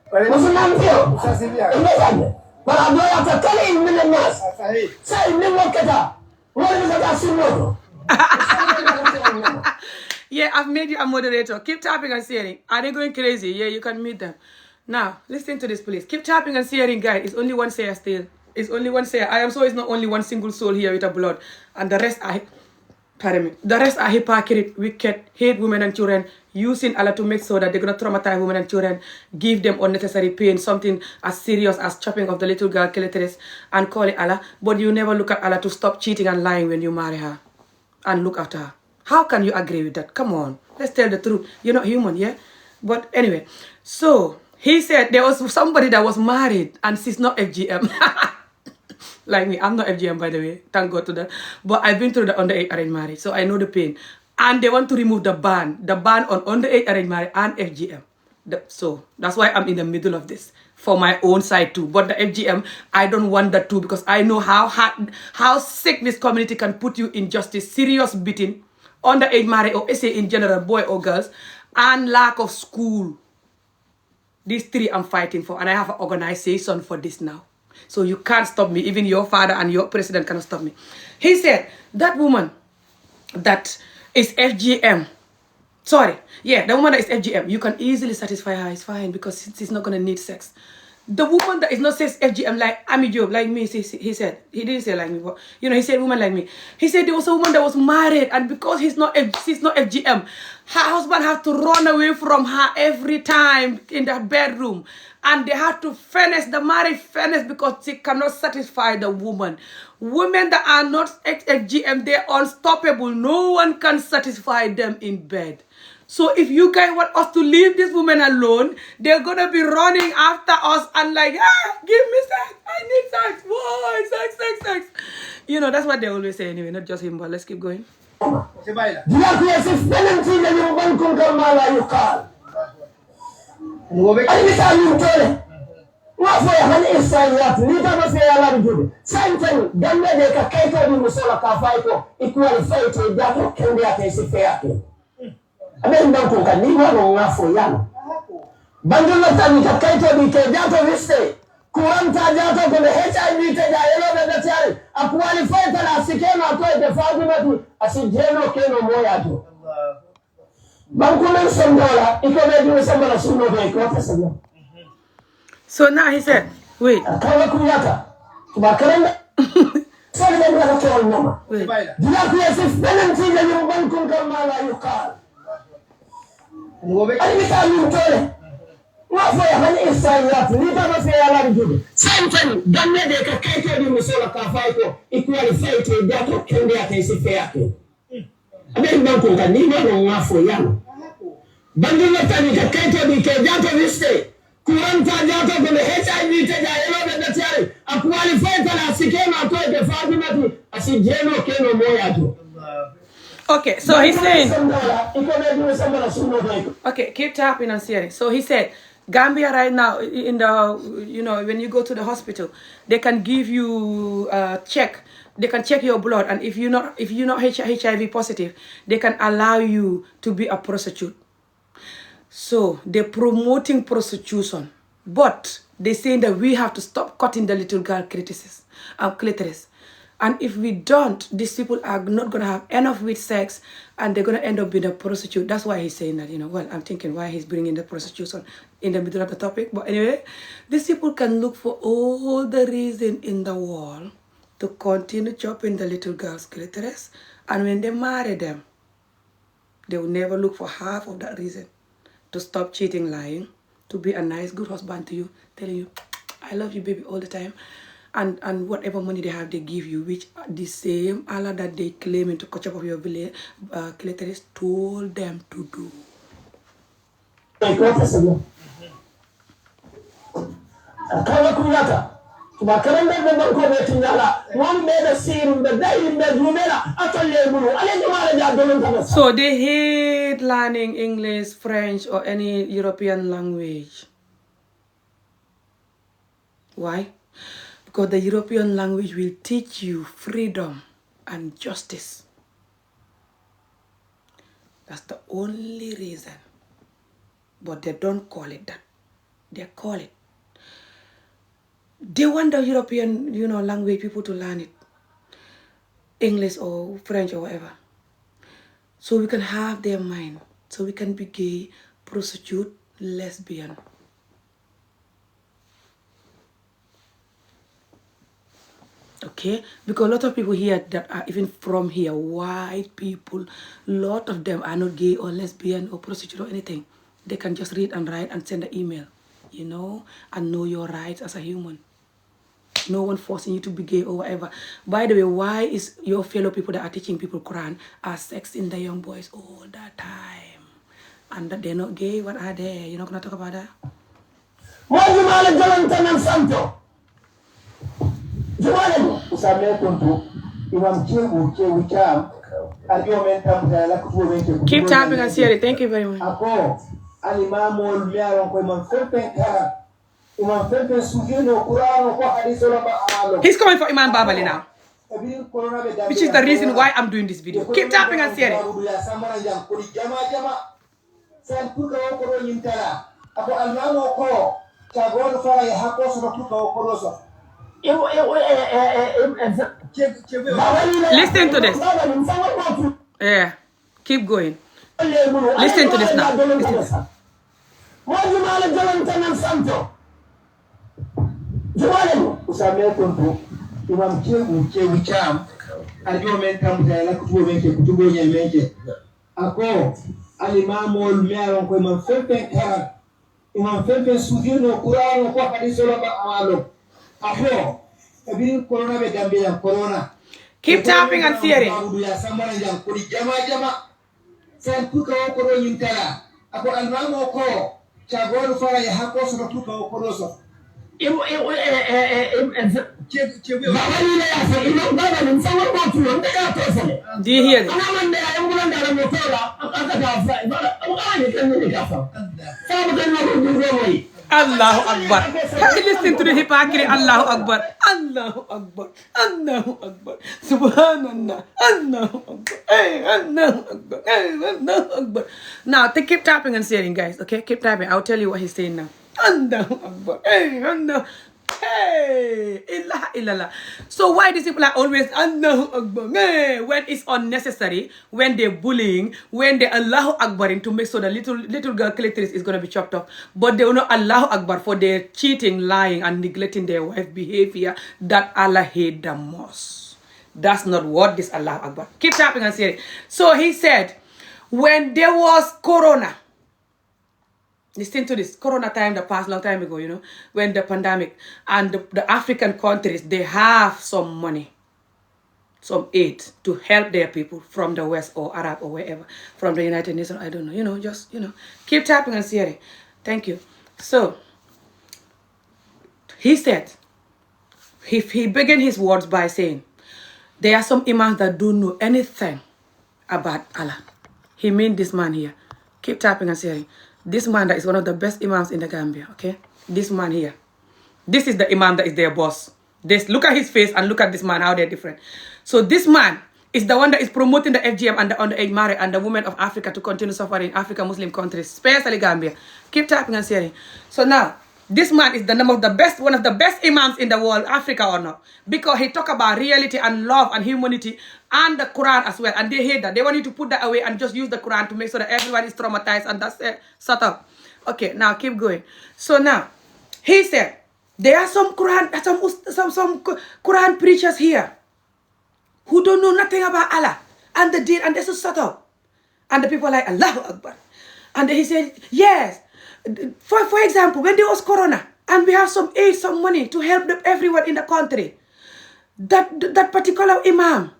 Kusamani tio. Sasibia. Imezane. But I'm not telling you in mass. Say, what is that? Yeah, I've made you a moderator. Keep tapping and sharing. Are they going crazy? Yeah, you can meet them. Now, listen to this, please. Keep tapping and sharing, guys. It's only one share still. It's only one share. I am so it's not only one single soul here with a blood. And the rest are, pardon me, the rest are hypocrite, wicked, hate women and children, using Allah to make sure that they're going to traumatize women and children, give them unnecessary pain, something as serious as chopping of the little girl clitoris, and call it Allah. But you never look at Allah to stop cheating and lying when you marry her and look after her. How can you agree with that? Come on, let's tell the truth. You're not human, yeah? But anyway, so he said there was somebody that was married and she's not FGM. Like me, I'm not FGM, by the way. Thank God to that. But I've been through the underage arranged marriage, so I know the pain. And they want to remove the ban on underage arranged marriage and FGM. So that's why I'm in the middle of this for my own side too. But the FGM, I don't want that too, because I know how sick this community can put you in justice, serious beating, underage marriage, or say in general, boy or girls, and lack of school. These three I'm fighting for, and I have an organization for this now. So you can't stop me. Even your father and your president cannot stop me. He said that woman that is FGM. Sorry. Yeah, the woman that is FGM, you can easily satisfy her. It's fine because she's not going to need sex. the woman that is not says FGM like Ami Job, like me, he said. He didn't say like me, but he said woman like me. He said there was a woman that was married, and because she's not FGM, her husband had to run away from her every time in the bedroom. And they had to furnace the marriage furnace because she cannot satisfy the woman. Women that are not FGM, they're unstoppable. No one can satisfy them in bed. So if you guys want us to leave this woman alone, they're gonna be running after us and like, give me sex, I need sex, boy, sex. That's what they always say anyway, not just him, but let's keep going. Aben banko ka ni wa no ngafo yana bandolo tani ka kaito bi ke jato viste kuranta jato ko HIV te ja yelo be datari a qualify ta la sikema ko de fagumatu asijeno keno moya to banko men sondola iko be du sambala suno be ko tasabla. So now he said, wait. Kala kuyata tubakaranga so le ngara ko noma dina ku yesif penalty le banko ka mala yuqal Okay, so he's saying, okay, keep tapping and sharing. So he said, Gambia right now, in the, when you go to the hospital, they can give you a check. They can check your blood, and if you're not HIV positive, they can allow you to be a prostitute. So they're promoting prostitution, but they're saying that we have to stop cutting the little girl clitoris. And if we don't, these people are not going to have enough with sex, and they're going to end up being a prostitute. That's why he's saying that, well, I'm thinking why he's bringing the prostitution in the middle of the topic. But anyway, these people can look for all the reason in the world to continue chopping the little girl's clitoris. And when they marry them, they will never look for half of that reason to stop cheating, lying, to be a nice, good husband to you, telling you, I love you, baby, all the time. And whatever money they have, they give you, which the same Allah that they claiming to catch up of your village, clitoris told them to do. So they hate learning English, French, or any European language. Why? Because the European language will teach you freedom and justice. That's the only reason. But they don't call it that. They call it. They want the European, language people to learn it. English or French or whatever. So we can have their mind. So we can be gay, prostitute, lesbian. Okay, because a lot of people here that are even from here, white people, a lot of them are not gay or lesbian or prostitute or anything. They can just read and write and send an email, and know your rights as a human. No one forcing you to be gay or whatever. By the way, why is your fellow people that are teaching people Quran are sexing the young boys all the time? And that they're not gay? What are they? You're not going to talk about that? Keep tapping and sharing. Thank you very much. He's coming for Imam Babali now, which is the reason why I'm doing this video. Keep tapping and sharing. Listen to this. Yeah, keep going. Listen to this now. Listen to this. Jumale usame kontu imam chewu cham ajo men tamta la kutubo menke kutubo nye menke ako alimamol mealon ko imam fefe kara imam fefe sujino qur'an ko hadith lo ba amalo ako tabi corona be Gambia corona Keep tapping and sharing. ya samara jam ko jama sen kuka ko ro nyintala ako almamo ko chagol fara ya hako so kuka ko ro so Do you hear it? Allahu Akbar. Have you listened to the hypocrisy? Allahu Akbar. Allahu Akbar. Allahu Akbar. Subhanallah. Allahu Akbar. Hey, Allahu Akbar. Hey, Allahu Akbar. Now, keep tapping and sharing, guys. Okay, keep tapping. I'll tell you what he's saying now. Allahu Akbar. Hey, Allah. Hey, ilaha illallah. So why these people are always Allahu Akbar? Hey, when it's unnecessary, when they're bullying, when they Allahu Akbar to make sure the little girl clitoris is gonna be chopped off, but they will not Allahu Akbar for their cheating, lying, and neglecting their wife behavior that Allah hate the most. That's not what this Allahu Akbar. Keep tapping and saying it. So he said, when there was Corona. Listen to this. Corona time that passed long time ago, you know, when the pandemic and the African countries, they have some money, some aid to help their people from the West or Arab or wherever, from the United Nations, I don't know, you know, just, you know, keep tapping and sharing. Thank you. So, he said, he began his words by saying, there are some imams that don't know anything about Allah. He means this man here. Keep tapping and sharing. This man that is one of the best imams in the Gambia, okay? This man here. This is the imam that is their boss. Look at his face and look at this man, how they're different. So this man is the one that is promoting the FGM and the underage marriage and the women of Africa to continue suffering in African Muslim countries, especially Gambia. Keep tapping and sharing. So now, this man is one of the best imams in the world, Africa or not, because he talk about reality and love and humanity and the Quran as well. And they hate that. They want you to put that away and just use the Quran to make sure that everyone is traumatized, and that's it. Shut up. Okay, now keep going. So now, he said, there are some Quran preachers here who don't know nothing about Allah and the deen, and they should shut up. And the people are like, Allahu Akbar. And he said, yes. For example, when there was Corona and we have some aid, some money to help everyone in the country, that particular imam,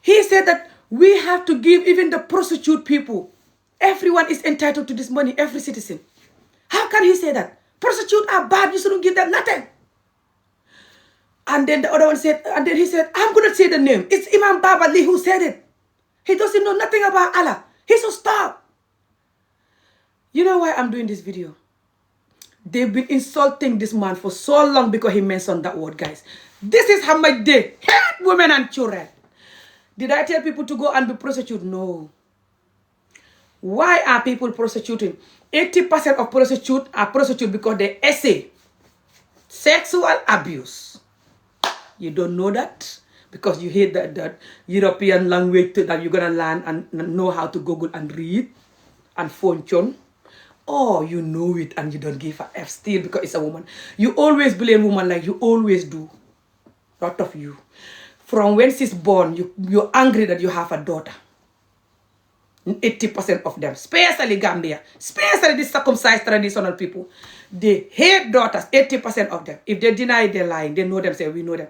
he said that we have to give even the prostitute people. Everyone is entitled to this money, every citizen. How can he say that? Prostitutes are bad, you shouldn't give them nothing. And then the other one said, and then he said, I'm going to say the name. It's Imam Babali who said it. He doesn't know nothing about Allah. He should stop. You know why I'm doing this video? They've been insulting this man for so long because he mentioned that word, guys. This is how much they hate women and children. Did I tell people to go and be prostitute? No. Why are people prostituting? 80% of prostitutes are prostitute because they essay sexual abuse. You don't know that because you hate that European language that you're going to learn and know how to Google and read and function. Or you know it and you don't give a F still because it's a woman. You always blame woman like you always do. Lot of you. From when she's born, you're angry that you have a daughter. 80% of them, especially Gambia, especially the circumcised traditional people, they hate daughters, 80% of them. If they deny they're lying, they know themselves, we know them.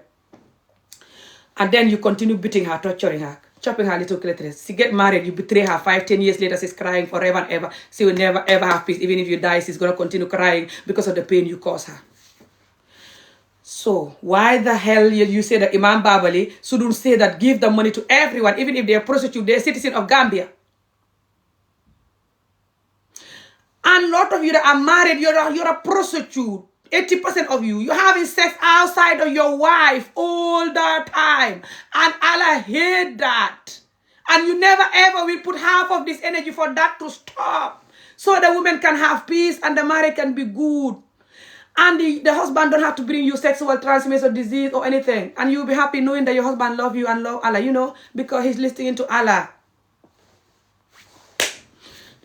And then you continue beating her, torturing her, chopping her little clitoris. She get married, you betray her, 5-10 years later, she's crying forever and ever. She will never ever have peace. Even if you die, she's going to continue crying because of the pain you cause her. So, why the hell you say that Imam Babali shouldn't say that give the money to everyone, even if they're prostitute, they're a citizen of Gambia? And a lot of you that are married, you're a prostitute. 80% of you're having sex outside of your wife all the time. And Allah hate that. And you never ever will put half of this energy for that to stop. So the women can have peace and the marriage can be good. And the husband don't have to bring you sexual transmission disease or anything. And you'll be happy knowing that your husband love you and love Allah, you know, because he's listening to Allah.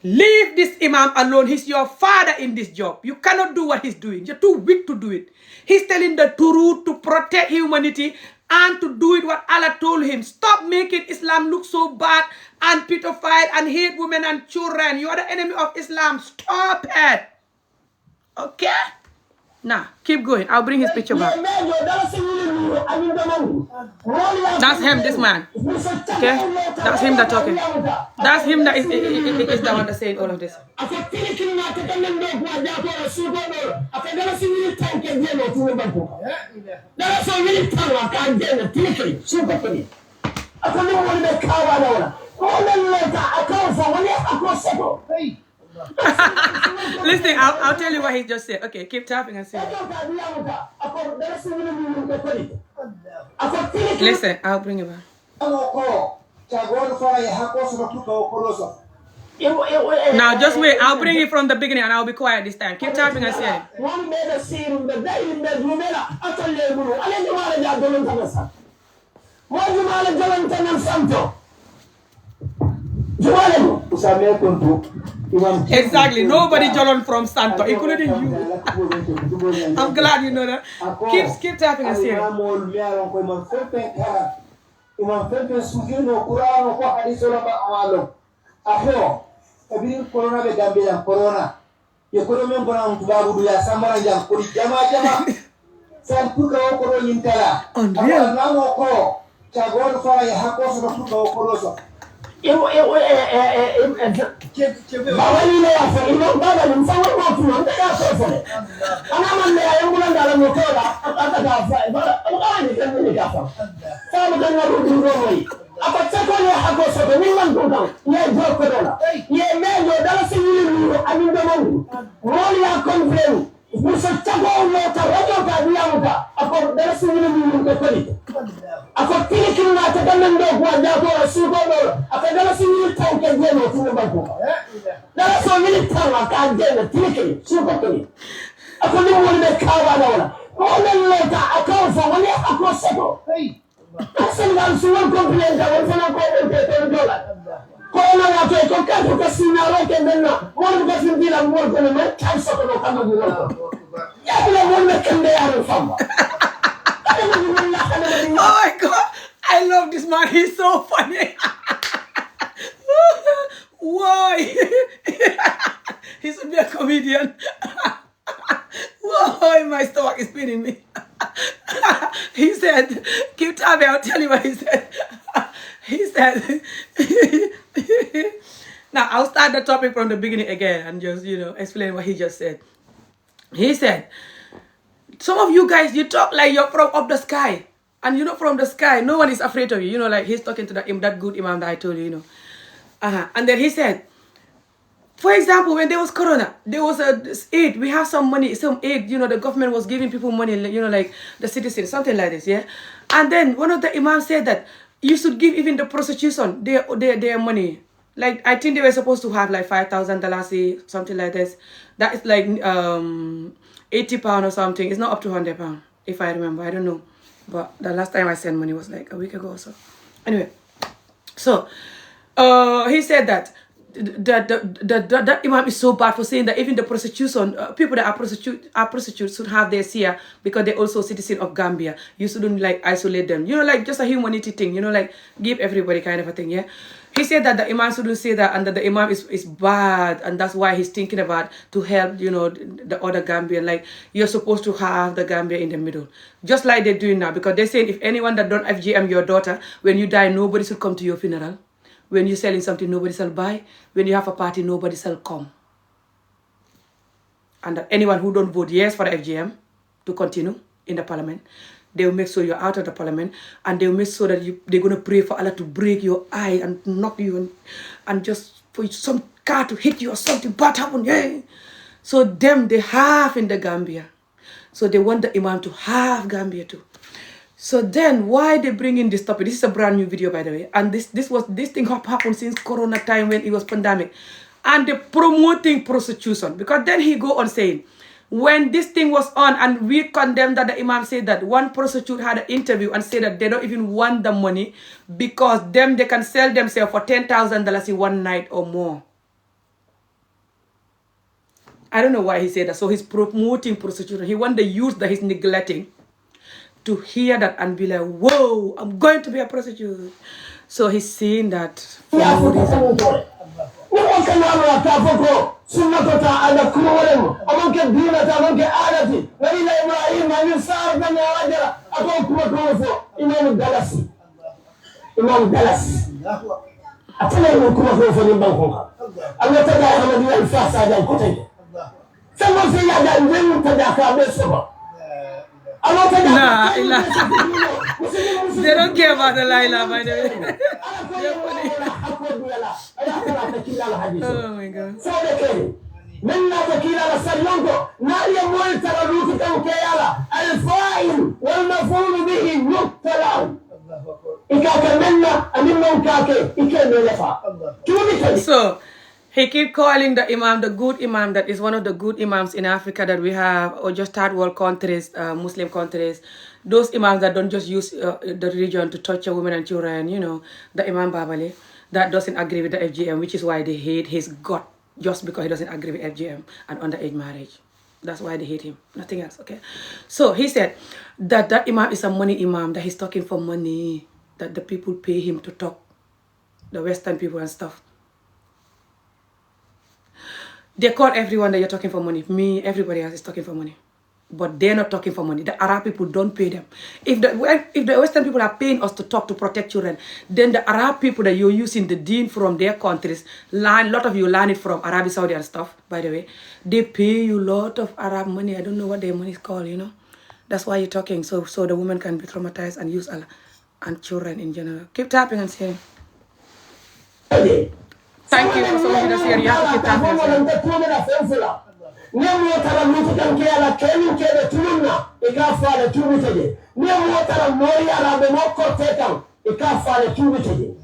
Leave this imam alone. He's your father in this job. You cannot do what he's doing. You're too weak to do it. He's telling the truth to protect humanity and to do it what Allah told him. Stop making Islam look so bad and pedophile and hate women and children. You are the enemy of Islam. Stop it. Okay? Nah, keep going. I'll bring his picture back. That's him, this man. Okay? That's him that talking. That's him that is the one that saying all of this. Listen, I'll tell you what he just said. Okay, keep tapping and see. Listen, I'll bring it back. Now, just wait. I'll bring it from the beginning and I'll be quiet this time. Keep tapping and saying. Exactly. Nobody Jolon from Santo, including you. I'm glad you know that. Keep tapping and saying. Oh my God, I love this man. He's so funny. Why? He should be a comedian. Whoa, my stomach is spinning me. He said, keep tapping, I'll tell you what he said. He said, now I'll start the topic from the beginning again and just, explain what he just said. He said, some of you guys, you talk like you're from up the sky. And you're not from the sky. No one is afraid of you. Like he's talking to that good imam that I told you, And then he said, for example, when there was Corona, there was aid. We have some money, some aid. The government was giving people money, like the citizens, something like this, yeah? And then one of the imams said that you should give even the prostitution their money. Like, I think they were supposed to have like $5,000, something like this. That is like £80 or something. It's not up to £100, if I remember. I don't know. But the last time I sent money was like a week ago or so. Anyway, so he said that that imam is so bad for saying that even the prostitution, people that are prostitutes should have their share because they're also citizens of Gambia. You shouldn't like isolate them. Like just a humanity thing, like give everybody kind of a thing, yeah? He said that the imam shouldn't say that and that the imam is bad and that's why he's thinking about to help, the other Gambian. Like, you're supposed to have the Gambia in the middle. Just like they're doing now because they're saying if anyone that don't FGM your daughter, when you die, nobody should come to your funeral. When you're selling something, nobody shall buy. When you have a party, nobody shall come. And that anyone who don't vote yes for the FGM to continue in the parliament, they will make sure you're out of the parliament and they will make sure that they're going to pray for Allah to break your eye and knock you and just for some car to hit you or something bad happen. Yeah. So them, they have in the Gambia. So they want the imam to have Gambia too. So then why they bring in this topic? This is a brand new video, by the way. And this thing happened since Corona time when it was pandemic. And they're promoting prostitution. Because then he go on saying, when this thing was on and we condemned that the imam said that one prostitute had an interview and said that they don't even want the money because they can sell themselves for $10,000 in one night or more. I don't know why he said that. So he's promoting prostitution. He wants the youth that he's neglecting to hear that and be like, whoa, I'm going to be a prostitute. So he's saying that for no reason. Nah, they don't care about the Laila, by the way. They're funny. Oh my God. So he keep calling the imam the good imam, that is one of the good imams in Africa that we have, or just third world countries, Muslim countries. Those imams that don't just use the religion to torture women and children, you know, the Imam Babali, that doesn't agree with the FGM, which is why they hate his God, just because he doesn't agree with FGM and underage marriage. That's why they hate him, nothing else, okay? So he said that that imam is a money imam, that he's talking for money, that the people pay him to talk, the Western people and stuff. They call everyone that you're talking for money. Me, everybody else is talking for money. But they're not talking for money. The Arab people don't pay them. If the Western people are paying us to talk to protect children, then the Arab people that you're using the deen from their countries, a lot of you learn it from Arabia Saudi and stuff, by the way. They pay you a lot of Arab money. I don't know what their money is called, you know. That's why you're talking, so the woman can be traumatized and use Allah and children in general. Keep tapping and saying. Thank you for so much here. You have to keep tapping and saying. Nemo tara mutu kan ke ala kenu ke de tulunna e ka faale tumiteje nemo tara mori ala be mokko tekan e ka faale tumiteje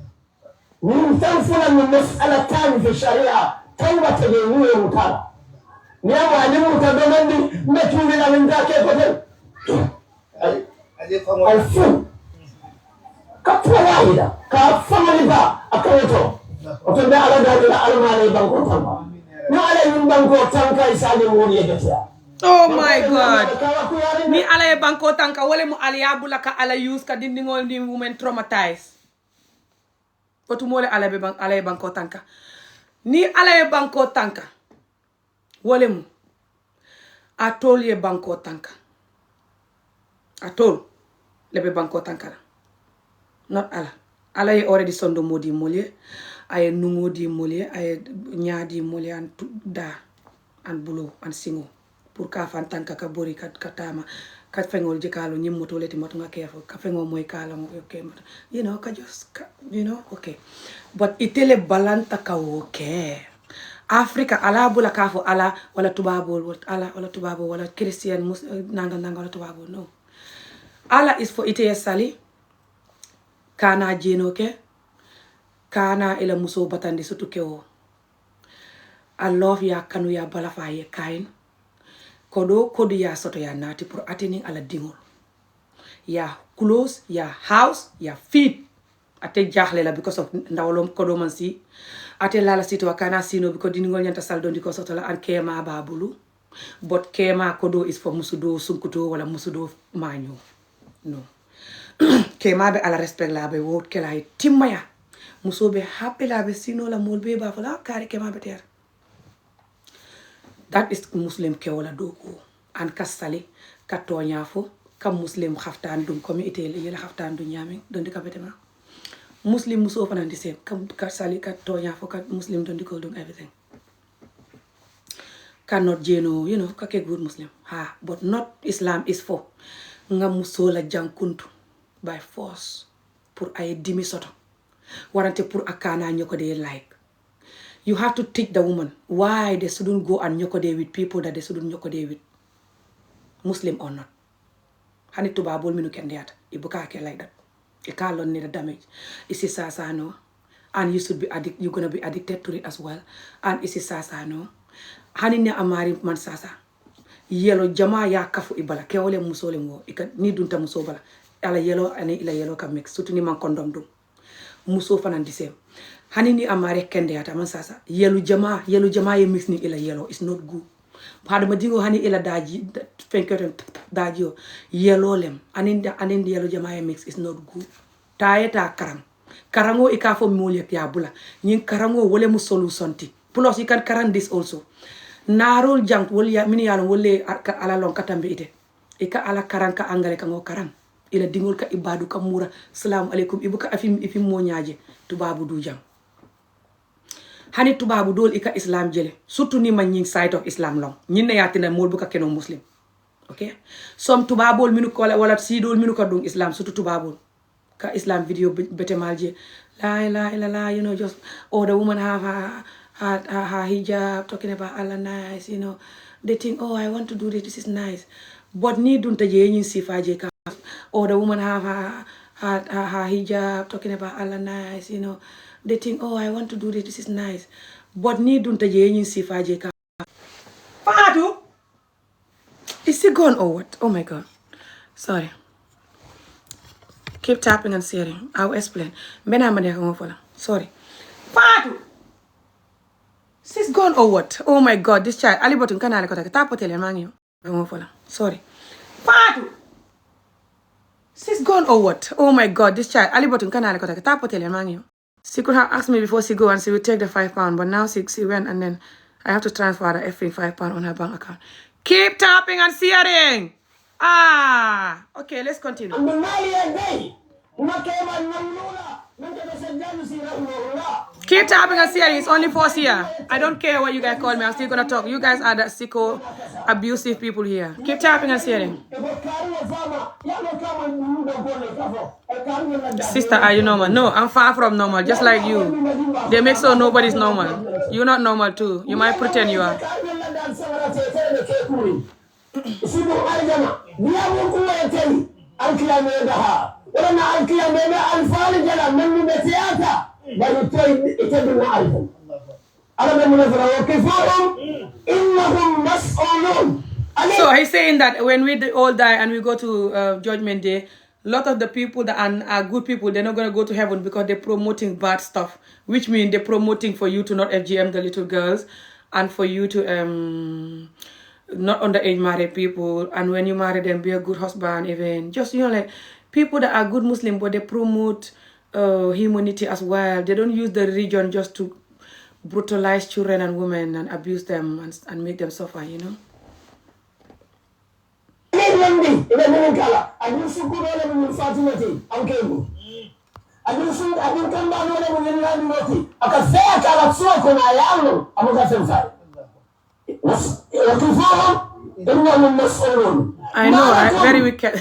min tan fula min mas'ala tan fi sharia tawba teje ni e mutala nemo ani muta do mandi me tumila min da ke ko den al fu ka wahida ka famali ba akawoto o to be ala da almane banko tamba. Oh my God. Ni ala ye banko tanka wale mu ala ya bulaka ala use ka dindingol ni women traumatized. Otu mole ala ye banko tanka. Ni ala ye banko tanka. Wale mu atol ye banko tanka. Atol lebe banko tanka. Not ala. Ala ye already sondo modi molye. Aye nungo di molye, aye nyadi molye and da and bulo and singo. Pour ka fan tanka ka bori ka tama ka fengol jikalo nyimoto leti moto nga careful ka fengol moy kala mo okay you know ka just you know okay but itele balanta ka okay Africa ala bula ka fo ala wala tubabo wala Christian nanga wala tubabo no ala is for ite sali kana jeno ke kana ila muso batandi sutu kewo I love ya kanu ya balafa ye kain kodo ya soto ya nati pour attaining ala dingol ya close ya house ya feet ate jaxle la because of ndawlom kodo man si ate lala sito kana sino because dingol nyanta saldo ndiko soto la an kema babulu but kema kodo is for musudo sunkuto wala musudo manyo no kema be ala respect la be wot kala timaya musobe happy la be sino la molbe ba fala kare kema be ter. That is Muslim keola doko and kasali katonyafo ka Muslim khaftan dum comme itele yela khaftan du nyami dondi ka betema Muslim muso fanan di same kam kasali katonyafo ka Muslim dondi ko dum everything cannot jeno you know ka ke good Muslim ha but not Islam is for nga muso la jankuntu by force pour ay dimi soto warante pour akana ñoko de like you have to teach the woman why they shouldn't go and nyokode with people that they shouldn't nyokode with, Muslim or not. Hani tuba bol minu kendiata. Ibuka ke like that. You can't learn the damage. Isi sasa no, and you should be you're gonna be addicted to it as well. And isi sasa no, hani ne amari man sasa. Yellow jama ya kafu ibala ke ole musole mo. Ika ni dunta musobala. Ala yellow ane ila yellow ka mix. Sutu ni man condom dum. Muso fanan di same. Hani ni amare kende ata man sasa yellow jama ye mix ni ila yellow is not good hada madingo hani ila daji fenketo daji o yellow lem anin yellow jama mix is not good ta karango ikafo mole ya bula nyin karango wole mu solution ti plus you can karan this also narol jang wol ya min yalon wolle ala lon katambe ite ika ala karanka angale ka ngo karan ila dingol ka ibadu ka mura assalamu alaikum ibuka ifim mo nyaaje tubabu du jang hani tubabu dol ika islam jele surtout ni man ñing side of islam long ñin na yatina mol buka keno muslim okay som tubabol minu ko wala sidol minu ko dum islam surtout tubabol ka islam video bete malje la ilaha illallah you know just the woman have her hijab talking about Allah nice you know they think I want to do this is nice but ni dunta je ñin sifaje ka the woman have her hijab talking about Allah nice you know they think I want to do this is nice but ni dunta je ñin sifaje ka Fatou is he gone or what? Oh my god sorry keep tapping and sharing I'll explain mena ma nekk nga sorry Fatou she's gone or what? Oh my god this child ali botun kanale ko tak tapotele ma ngi nga sorry Fatou she's gone or what? Oh my god this child ali botun kanale ko tak tapotele ma ngi she could have asked me before she go and she would take the £5 but now she went and then I have to transfer the effing £5 on her bank account. Keep tapping and sharing. Okay, let's continue. Keep tapping and sharing. It's only for here. I don't care what you guys call me. I'm still gonna talk. You guys are the sicko, abusive people here. Keep tapping and sharing. Sister, are you normal? No, I'm far from normal, just like you. They make so nobody's normal. You're not normal too. You might pretend you are. So he's saying that when we all die and we go to Judgment Day, a lot of the people that are good people, they're not going to go to heaven because they're promoting bad stuff, which means they're promoting for you to not FGM the little girls and for you to not underage marry people, and when you marry them, be a good husband, even just, you know, like people that are good Muslim, but they promote humanity as well. They don't use the religion just to brutalize children and women and abuse them and make them suffer, you know. I know, right? Very wicked.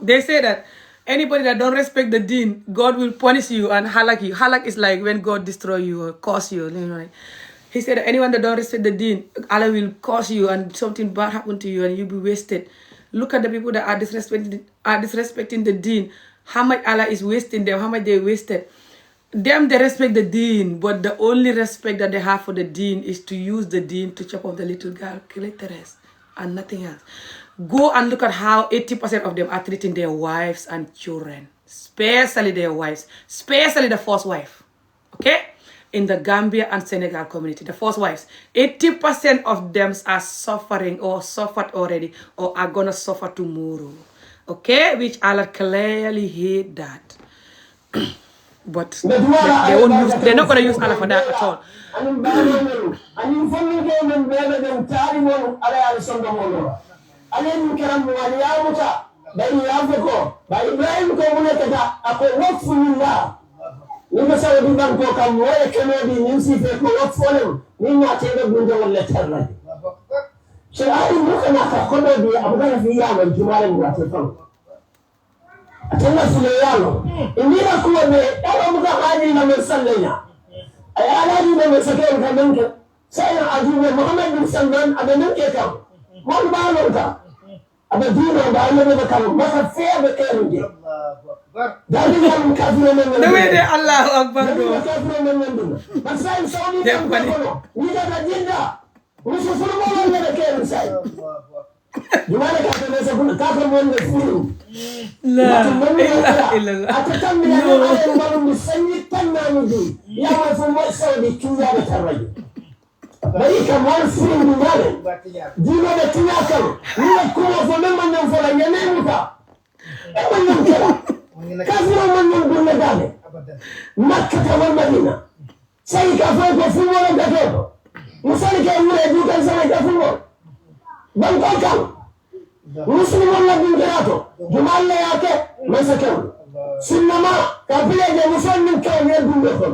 They say that anybody that don't respect the deen, God will punish you and halak you. Halak is like when God destroy you or curse you. You know, like, he said that anyone that don't respect the deen, Allah will curse you and something bad happen to you and you'll be wasted. Look at the people that are disrespecting the deen. How much Allah is wasting them, how much they wasted. Them, they respect the deen, but the only respect that they have for the deen is to use the deen to chop off the little girl clitoris and nothing else. Go and look at how 80% of them are treating their wives and children, especially their wives, especially the first wife, okay? In the Gambia and Senegal community, the first wives, 80% of them are suffering or suffered already or are gonna suffer tomorrow, okay? Which Allah clearly hate that. But they're not gonna use Allah for that at all. Atenda fuleyalo indira kuone kama muka haji na msallaya ayala ni na msakere kamenke saya ajuwe Muhammad bin Salman amenke kam mon balonka أبا دينا وبعلم بكلم ما خفيا بكيرنج داري يا مكافر من The way they Allah Akbar do. مكافر من بس سايم سوني بكلم نيجا بجندا وشوفوا ما ولا بكيرن سايم جماعة كافر ناس يقول كافر من الفيلم لا إلا الله. أتكلم يا جماعة يوم مسني تنامي يا ما في سعودي كذا بترجع bari ka mal firin du male dino de tinakal ni ko fo men man nyam fo la nyame muta e man nyam kala kafiro man nyam dunna dale makka ta wal madina sai ka fo ko fu mo da to musali ka wure du kan sai ka fu mo ban ko kan muslim wala bin garato jumal la yake masakan sunnama ka bile de musallin ka ne dunna ko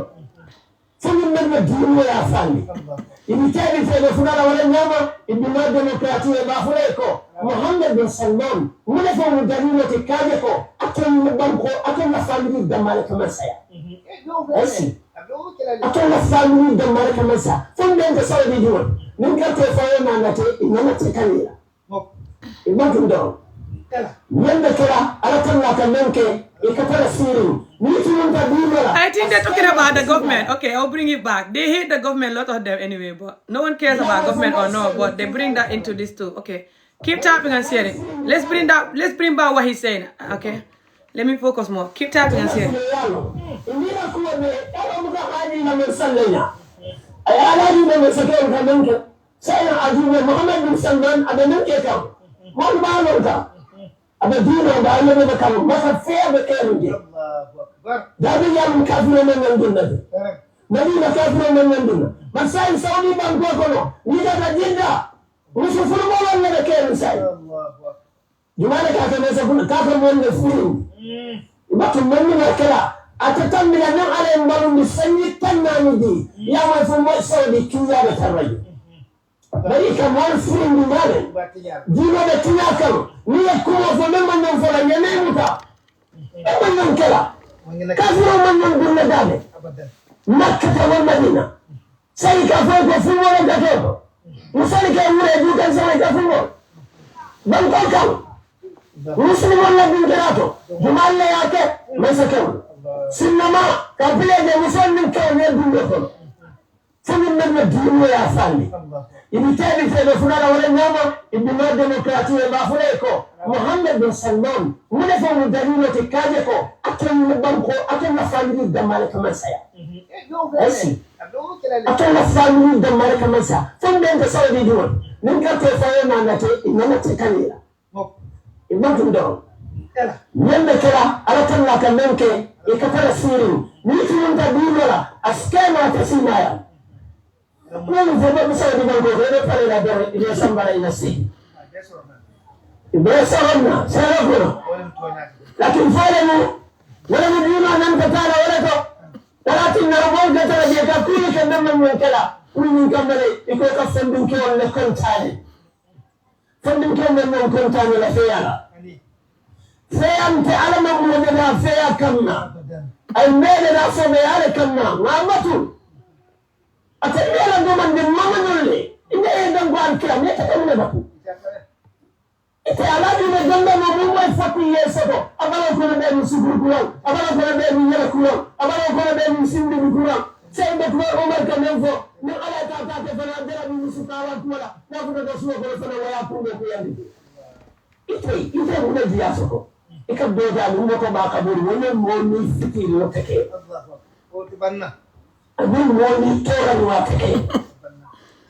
فمن من الدين ولا فاني يبتدي في الفنان ولا نعمة ابن الديمقراطية ما فريقه محمد بن سلمان من فهم الدليل تكاجكو أكل بنكو أكل نفامي دمالك مسايا أسي أكل نفامي دمالك مسايا فمن من تسوي بيجون من كتر فاهم أنا إنما تكليلا إبن كندون من بكرة على كنا كمنك يكتر سيرين I think they're talking about the government. Okay, I'll bring it back. They hate the government, a lot of them anyway, but no one cares about government or no, but they bring that into this too. Okay, keep tapping and sharing. Let's bring back what he's saying. Okay, let me focus more. Keep tapping and sharing. أبا دينا وبعلم بكلم ما خفيا بكيرنج دابي يا مكافر من يندنا مدينة كافر من يندنا بس سايم سوني بانكو كنو نيجا بجندا وشوفوا ما ولا بكيرن سايم جماعة كافر ناس يقول كافر من الفيلم بكم من الكلا أتتم لنا على المرء مسني تنامي يا ما في سعودي كذا بترجع bari ka mal firin du male dino de tinakal ni ko fo men man non fo la nyame muta e man non kala kafiro man non dunna dale makka ta wal madina sai ka fo ko fu wala da to musali ka wure du kan sai ka fu ban ko kan muslim wala bin garato jumal la yake masakan sinama ka bile de muslimin ka ne dunna ko فمن من الدين ولا فاني يبتدي في الفنان ولا نعمة ابن الديمقراطية ما فريقه محمد بن سلمان من فهم الدليل تكاجكو أكل بنكو أكل نفامي دمالك مسايا أسي أكل نفامي دمالك مسايا فمن من تسوي دون من كتير فاهم أنا إنما تكليلا إبن كندون من بكرة على كنا كمنك يكتر سيرين نيجي من تبين ولا أسكان وتسيمايا Nani fo ba sa di bango re pare la dere ile sambara ina si Ibrahim sarana sarako lakini fale mu wala mu dina nan ka tala wala to talatin na ro ga tala je ka kuli kan nan mun kala kuli min kamare iko ka fandin ke wala kon tale fandin ke nan mun kon tale la feyala feyam te alama mu da feya kanna ay mele da so me ale kanna ngamatu أتريلا دوما دمما نولي إنه يدن قوان كلام يتكلم بكو إتي علاجي مجندا مبوما يفتي يسدو أبالا كنا بأمي سبور كلام أبالا كنا بأمي يلا كلام أبالا كنا بأمي سندي كلام سيد بكوار عمر كمنفو من على تاتاك فنادر من سكاوان كولا ناكونا دسوا كولا فنا ويأكونا كياندي إتي هنا جياسكو إكب دوجا لنوكو باكبور ونم مولي فتي لوتكي أقول مولي تورا نواتكي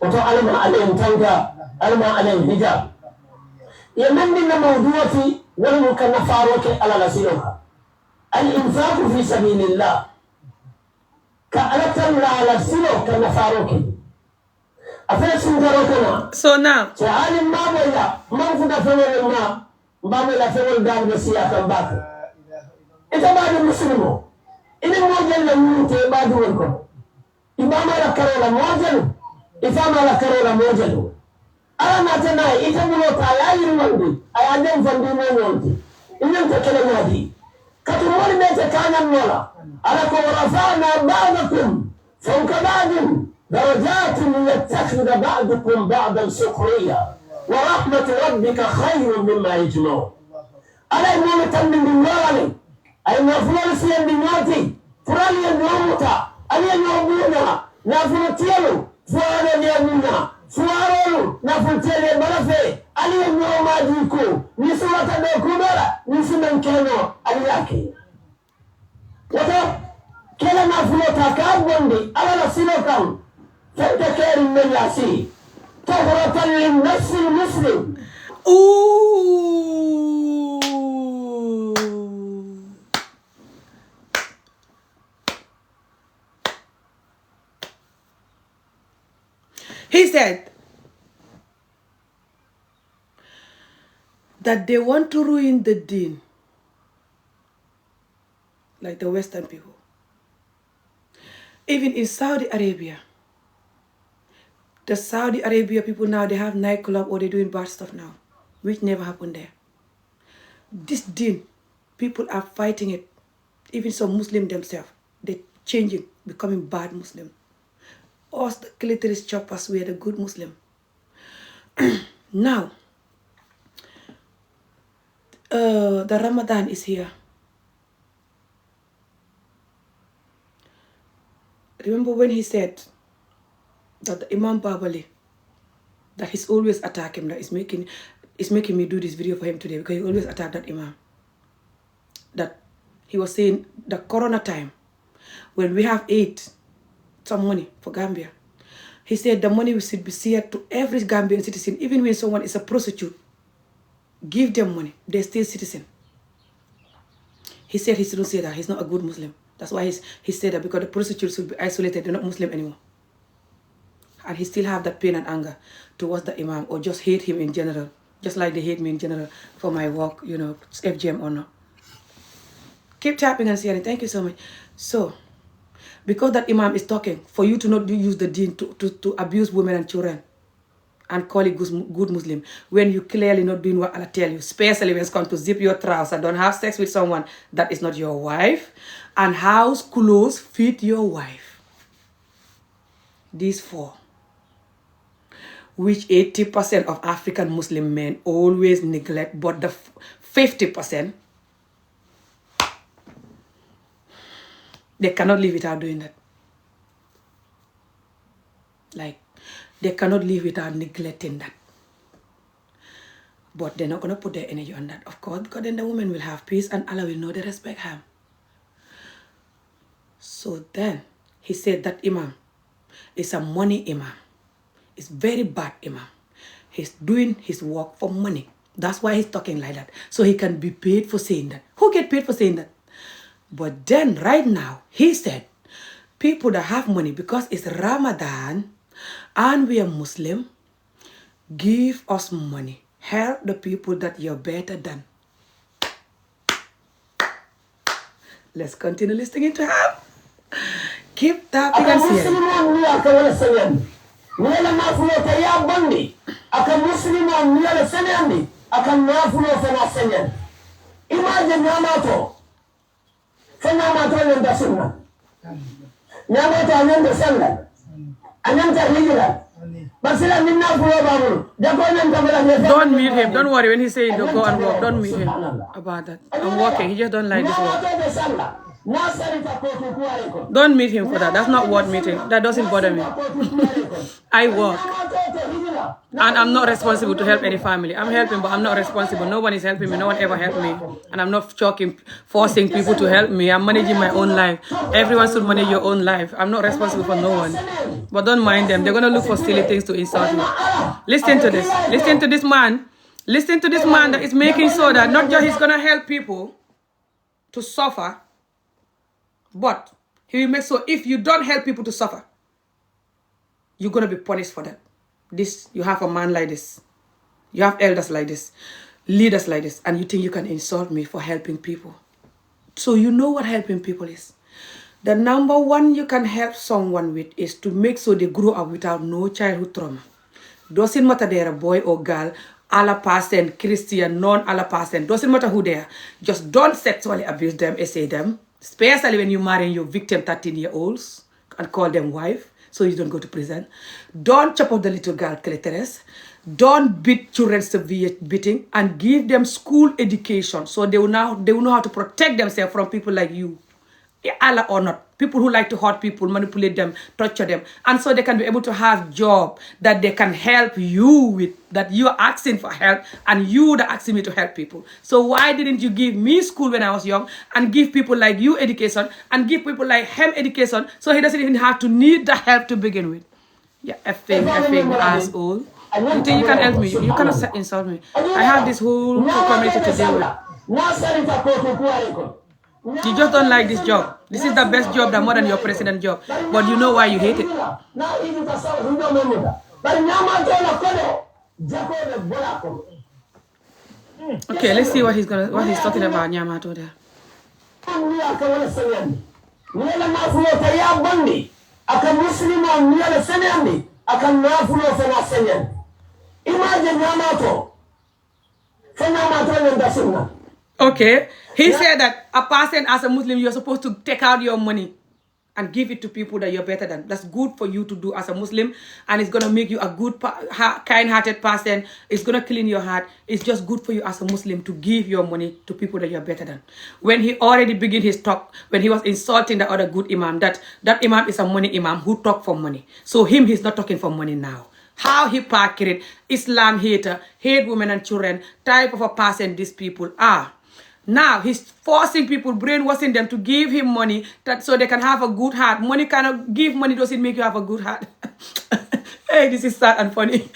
وتو علم عليهم تنقى علم عليهم هجاب يمننا موضوعتي ولم كان فاروك على لسينها الإنفاق في سبيل الله كألتم على لسينه كان فاروك أفلا سنجروكنا So now تعالي ما بيلا ما فدا فول ما بيلا فول دان بسياق باك إذا بعد المسلمون إذا موجل لم بعد ولكم إمام على كرولا موجل إفام على كرولا موجل أنا ما تناي إذا ملوك على يرمندي أيادم فندي موجودي إنهم تكلم هذه كتمول بيت كان النولا على كورفانا بعضكم فوق بعض درجات ليتخذ بعضكم بعضا سخريا ورحمة ربك خير مما يجمعون ألا يمون تنبين بالنوالي أي نافلة سيان بالنوتي فرالي النومتا ألي النومونا نافلة تيلو فوانا نيامونا فوارولو نافلة تيلي بلفي ألي النوما ديكو نسوة دوكوبرا نسوة كينو ألياكي وطا كلا نافلة تاكابوندي ألا نسيلو كام فانتكير من ياسي طهرة للنفس المسلم. He said that they want to ruin the deen, like the Western people. Even in Saudi Arabia, the Saudi Arabia people now, they have nightclub or they're doing bad stuff now, which never happened there. This deen, people are fighting it. Even some Muslims themselves, they're changing, becoming bad Muslim. Us, the clitoris choppers, we are the good Muslim. Now, the Ramadan is here. Remember when he said that the Imam Babali, that he's always attack him, that is making me do this video for him today because he always attacked that Imam. That he was saying the Corona time, when we have some money for Gambia, he said the money should be shared to every Gambian citizen, even when someone is a prostitute. Give them money, they're still citizen. He said he shouldn't say that, he's not a good Muslim. That's why he said that, because the prostitutes should be isolated, they're not Muslim anymore. And he still have that pain and anger towards the Imam, or just hate him in general, just like they hate me in general for my work, you know, FGM or not. Keep tapping and sharing. Thank you so much. So, because that Imam is talking, for you to not use the deen to abuse women and children and call it good Muslim, when you clearly not doing what Allah tell you, especially when it's come to zip your trousers, don't have sex with someone that is not your wife, and house clothes fit your wife. These four, which 80% of African Muslim men always neglect, but the 50%, they cannot live without doing that. Like, they cannot live without neglecting that. But they're not going to put their energy on that, of course, because then the woman will have peace and Allah will know they respect him. So then, he said that Imam is a money Imam. It's very bad Imam. He's doing his work for money. That's why he's talking like that. So he can be paid for saying that. Who get paid for saying that? But then, right now, he said, people that have money, because it's Ramadan, and we are Muslim, give us money. Help the people that you're better than. Let's continue listening to him. Keep tapping and sharing. Imagine Yamato. Yamato and the Sunnah. Yamato and the Sunnah. Ananta Hijra. Don't meet him. Don't worry when he says to go and walk. Don't meet him about that. I'm walking. He just don't like this walk. Don't meet him for that. That's not worth meeting. That doesn't bother me. I work. And I'm not responsible to help any family. I'm helping, but I'm not responsible. No one is helping me. No one ever helped me. And I'm not forcing people to help me. I'm managing my own life. Everyone should manage your own life. I'm not responsible for no one. But don't mind them. They're going to look for silly things to insult me. Listen to this. Listen to this man. Listen to this man that is making sure that not just he's going to help people to suffer, but he will make sure if you don't help people to suffer, you're going to be punished for that. This, you have a man like this. You have elders like this. Leaders like this. And you think you can insult me for helping people. So you know what helping people is. The number one you can help someone with is to make sure they grow up without no childhood trauma. Doesn't matter they're a boy or girl, Allah person, Christian, non-Allah person, doesn't matter who they are. Just don't sexually abuse them, essay them. Especially when you're marrying your victim 13-year-olds and call them wife. so you don't go to prison. Don't chop off the little girl clitoris. Don't beat children severe beating, and give them school education so they will know how to protect themselves from people like you. Allah or not, people who like to hurt people, manipulate them, torture them, and so they can be able to have job that they can help you with, that you're asking for help and you that asking me to help people. So why didn't you give me school when I was young and give people like you education and give people like him education so he doesn't even have to need the help to begin with? Yeah, effing asshole. You think you can help me? You cannot insult me. I have this whole community to deal with. You just don't like this job. This is the best job, more than your president job. But you know why you hate it. Okay, let's see what he's talking about, Nyamato there. Okay, he said that a person as a Muslim, you're supposed to take out your money and give it to people that you're better than. That's good for you to do as a Muslim, and it's going to make you a good, kind-hearted person. It's going to clean your heart. It's just good for you as a Muslim to give your money to people that you're better than. When he already began his talk, when he was insulting the other good imam, that imam is a money imam who talk for money. So he's not talking for money now. How hypocrite, Islam hater, hate women and children, type of a person these people are. Now he's forcing people, brainwashing them to give him money so they can have a good heart. Money cannot give money doesn't make you have a good heart. Hey, this is sad and funny.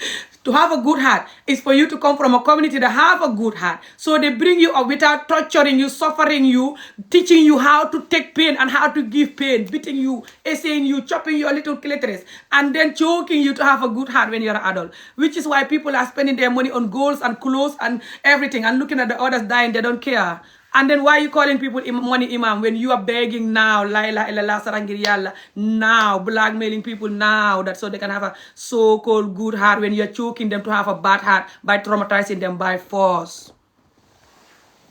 To have a good heart is for you to come from a community that have a good heart. So they bring you up without torturing you, suffering you, teaching you how to take pain and how to give pain, beating you, essaying you, chopping your little clitoris, and then choking you to have a good heart when you're an adult. Which is why people are spending their money on goals and clothes and everything and looking at the others dying, they don't care. And then why are you calling people money imam when you are begging now, la ilaha illallah sarangir yalla, now, blackmailing people now, that so they can have a so-called good heart when you're choking them to have a bad heart by traumatizing them by force.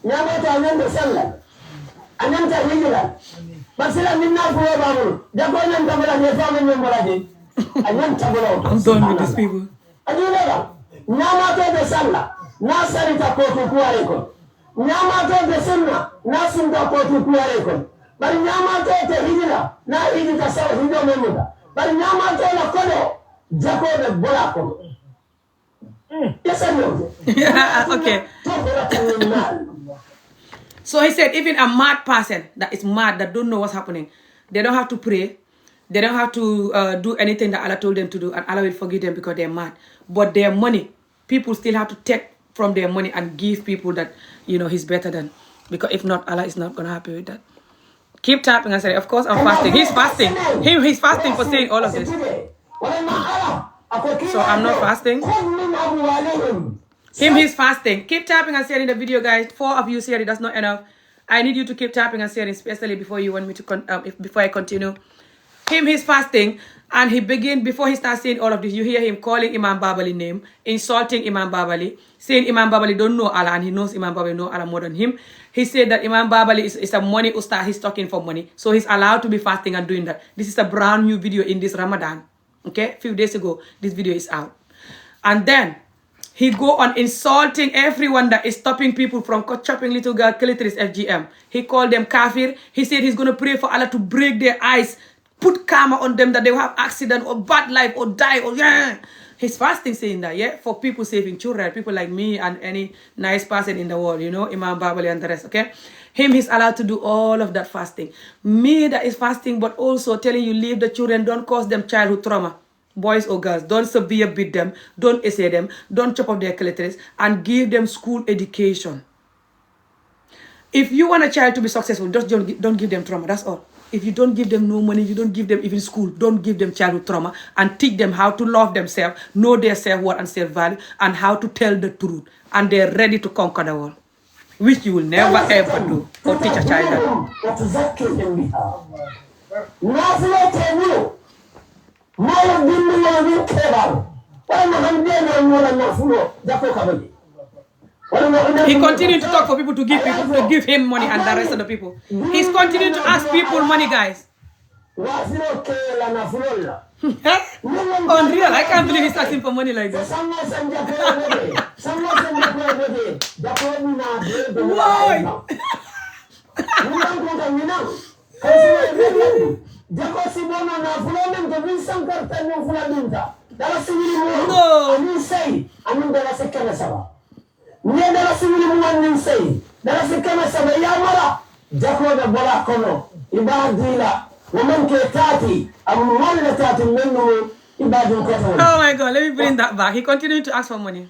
I'm done with these people. Nyamato de sunna na sunta ko tu kuare ko bari nyamato te hijira na hijita saw hijo memuda bari nyamato la kodo jako de bola ko yes I know. Yeah, okay. So he said even a mad person that is mad, that don't know what's happening, they don't have to pray, they don't have to do anything that Allah told them to do, and Allah will forgive them because they're mad. But their money, people still have to take from their money and give people that, you know, he's better than, because if not, Allah is not gonna happy with that. Keep tapping and say, of course I'm fasting. He's fasting. He's fasting for saying all of this. So I'm not fasting. He's fasting. Keep tapping and sharing the video, guys. 4 of you sharing, that's not enough. I need you to keep tapping and sharing, especially before you want me to before I continue. He's fasting, and he begin, before he starts saying all of this, you hear him calling Imam Babali name, insulting Imam Babali, saying Imam Babali don't know Allah, and he knows Imam Babali know Allah more than him. He said that Imam Babali is a money ustad, he's talking for money, so he's allowed to be fasting and doing that. This is a brand new video in this Ramadan, okay? A few days ago, this video is out. And then, he go on insulting everyone that is stopping people from chopping little girl clitoris FGM. He called them kafir. He said he's going to pray for Allah to break their eyes, put karma on them that they will have accident or bad life or die or yeah. He's fasting saying that, yeah, for people saving children, people like me and any nice person in the world, you know, Imam Babali and the rest, okay? He's allowed to do all of that fasting. Me that is fasting, but also telling you leave the children, don't cause them childhood trauma. Boys or girls, don't severe beat them, don't essay them, don't chop off their clitoris, and give them school education. If you want a child to be successful, just don't give them trauma, that's all. If you don't give them no money, you don't give them even school, don't give them childhood trauma, and teach them how to love themselves, know their self-worth and self-value, and how to tell the truth, and they're ready to conquer the world, which you will never ever do, or teach a child that. He continued to talk for people to give him money and the rest of the people. He's continuing to ask people money, guys. Unreal. I can't believe he's asking for money like this. Why? Oh my God, let me bring that back. He continued to ask for money.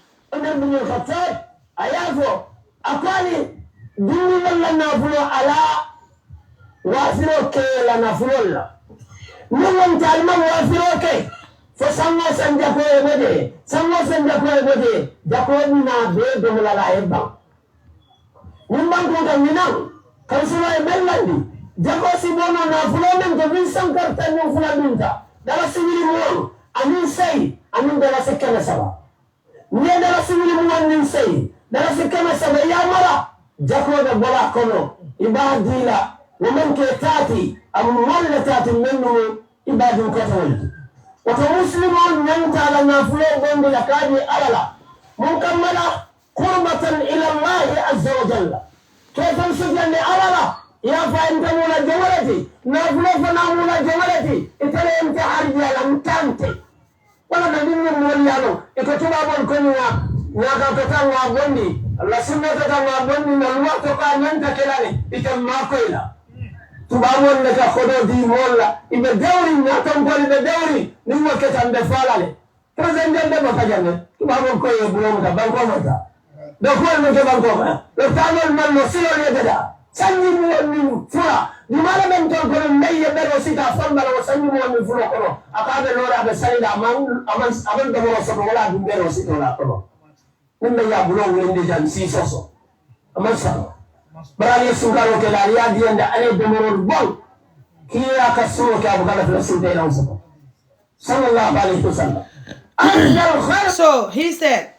So he said,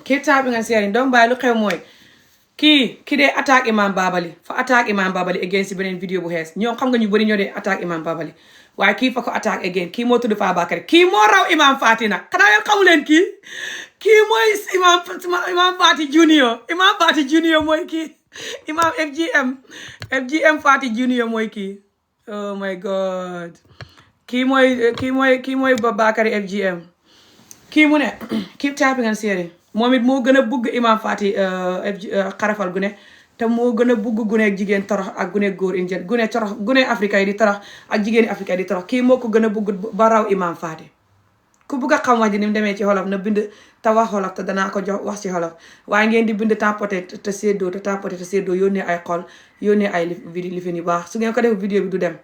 keep typing and sharing. Don't buy lu xew mooy kii dee attaque Imam Babali fa attaque Imam Babali again si beneen vidéo bu xees ñoom xam nga ñu bëri ñoo dee attaque Imam Babali waaye kii fa ko attaque again kii moo tudd Fabakary kii moo raw Imam Fati nag xanaa yéen xamu leen kii mooy Imam Fati Junior Imam Fati Junior mooy kii Imam FGM Fati Junior mooy kii oh my God kii mooy Babakary FGM kii mu ne keep typing and sharing moom it moo gën a bugg Imam Fati xarafal gune te moo gën a bugg gune ak jigéen torox ak gune góor indien gune Afrique yi di torox ak jigéeni Afrique yi di torox kii moo ko gën a bugg ba raw Imam Fati ku bugg a xam wax ji ni mu demee ci xolof na bind te wax xolof te danaa ko jox wax ci xolof waaye ngeen di bind tapoté te séddoo yónnee ay xol yónnee ay lifin yu baax su ngeen ko def vidéo bi du dem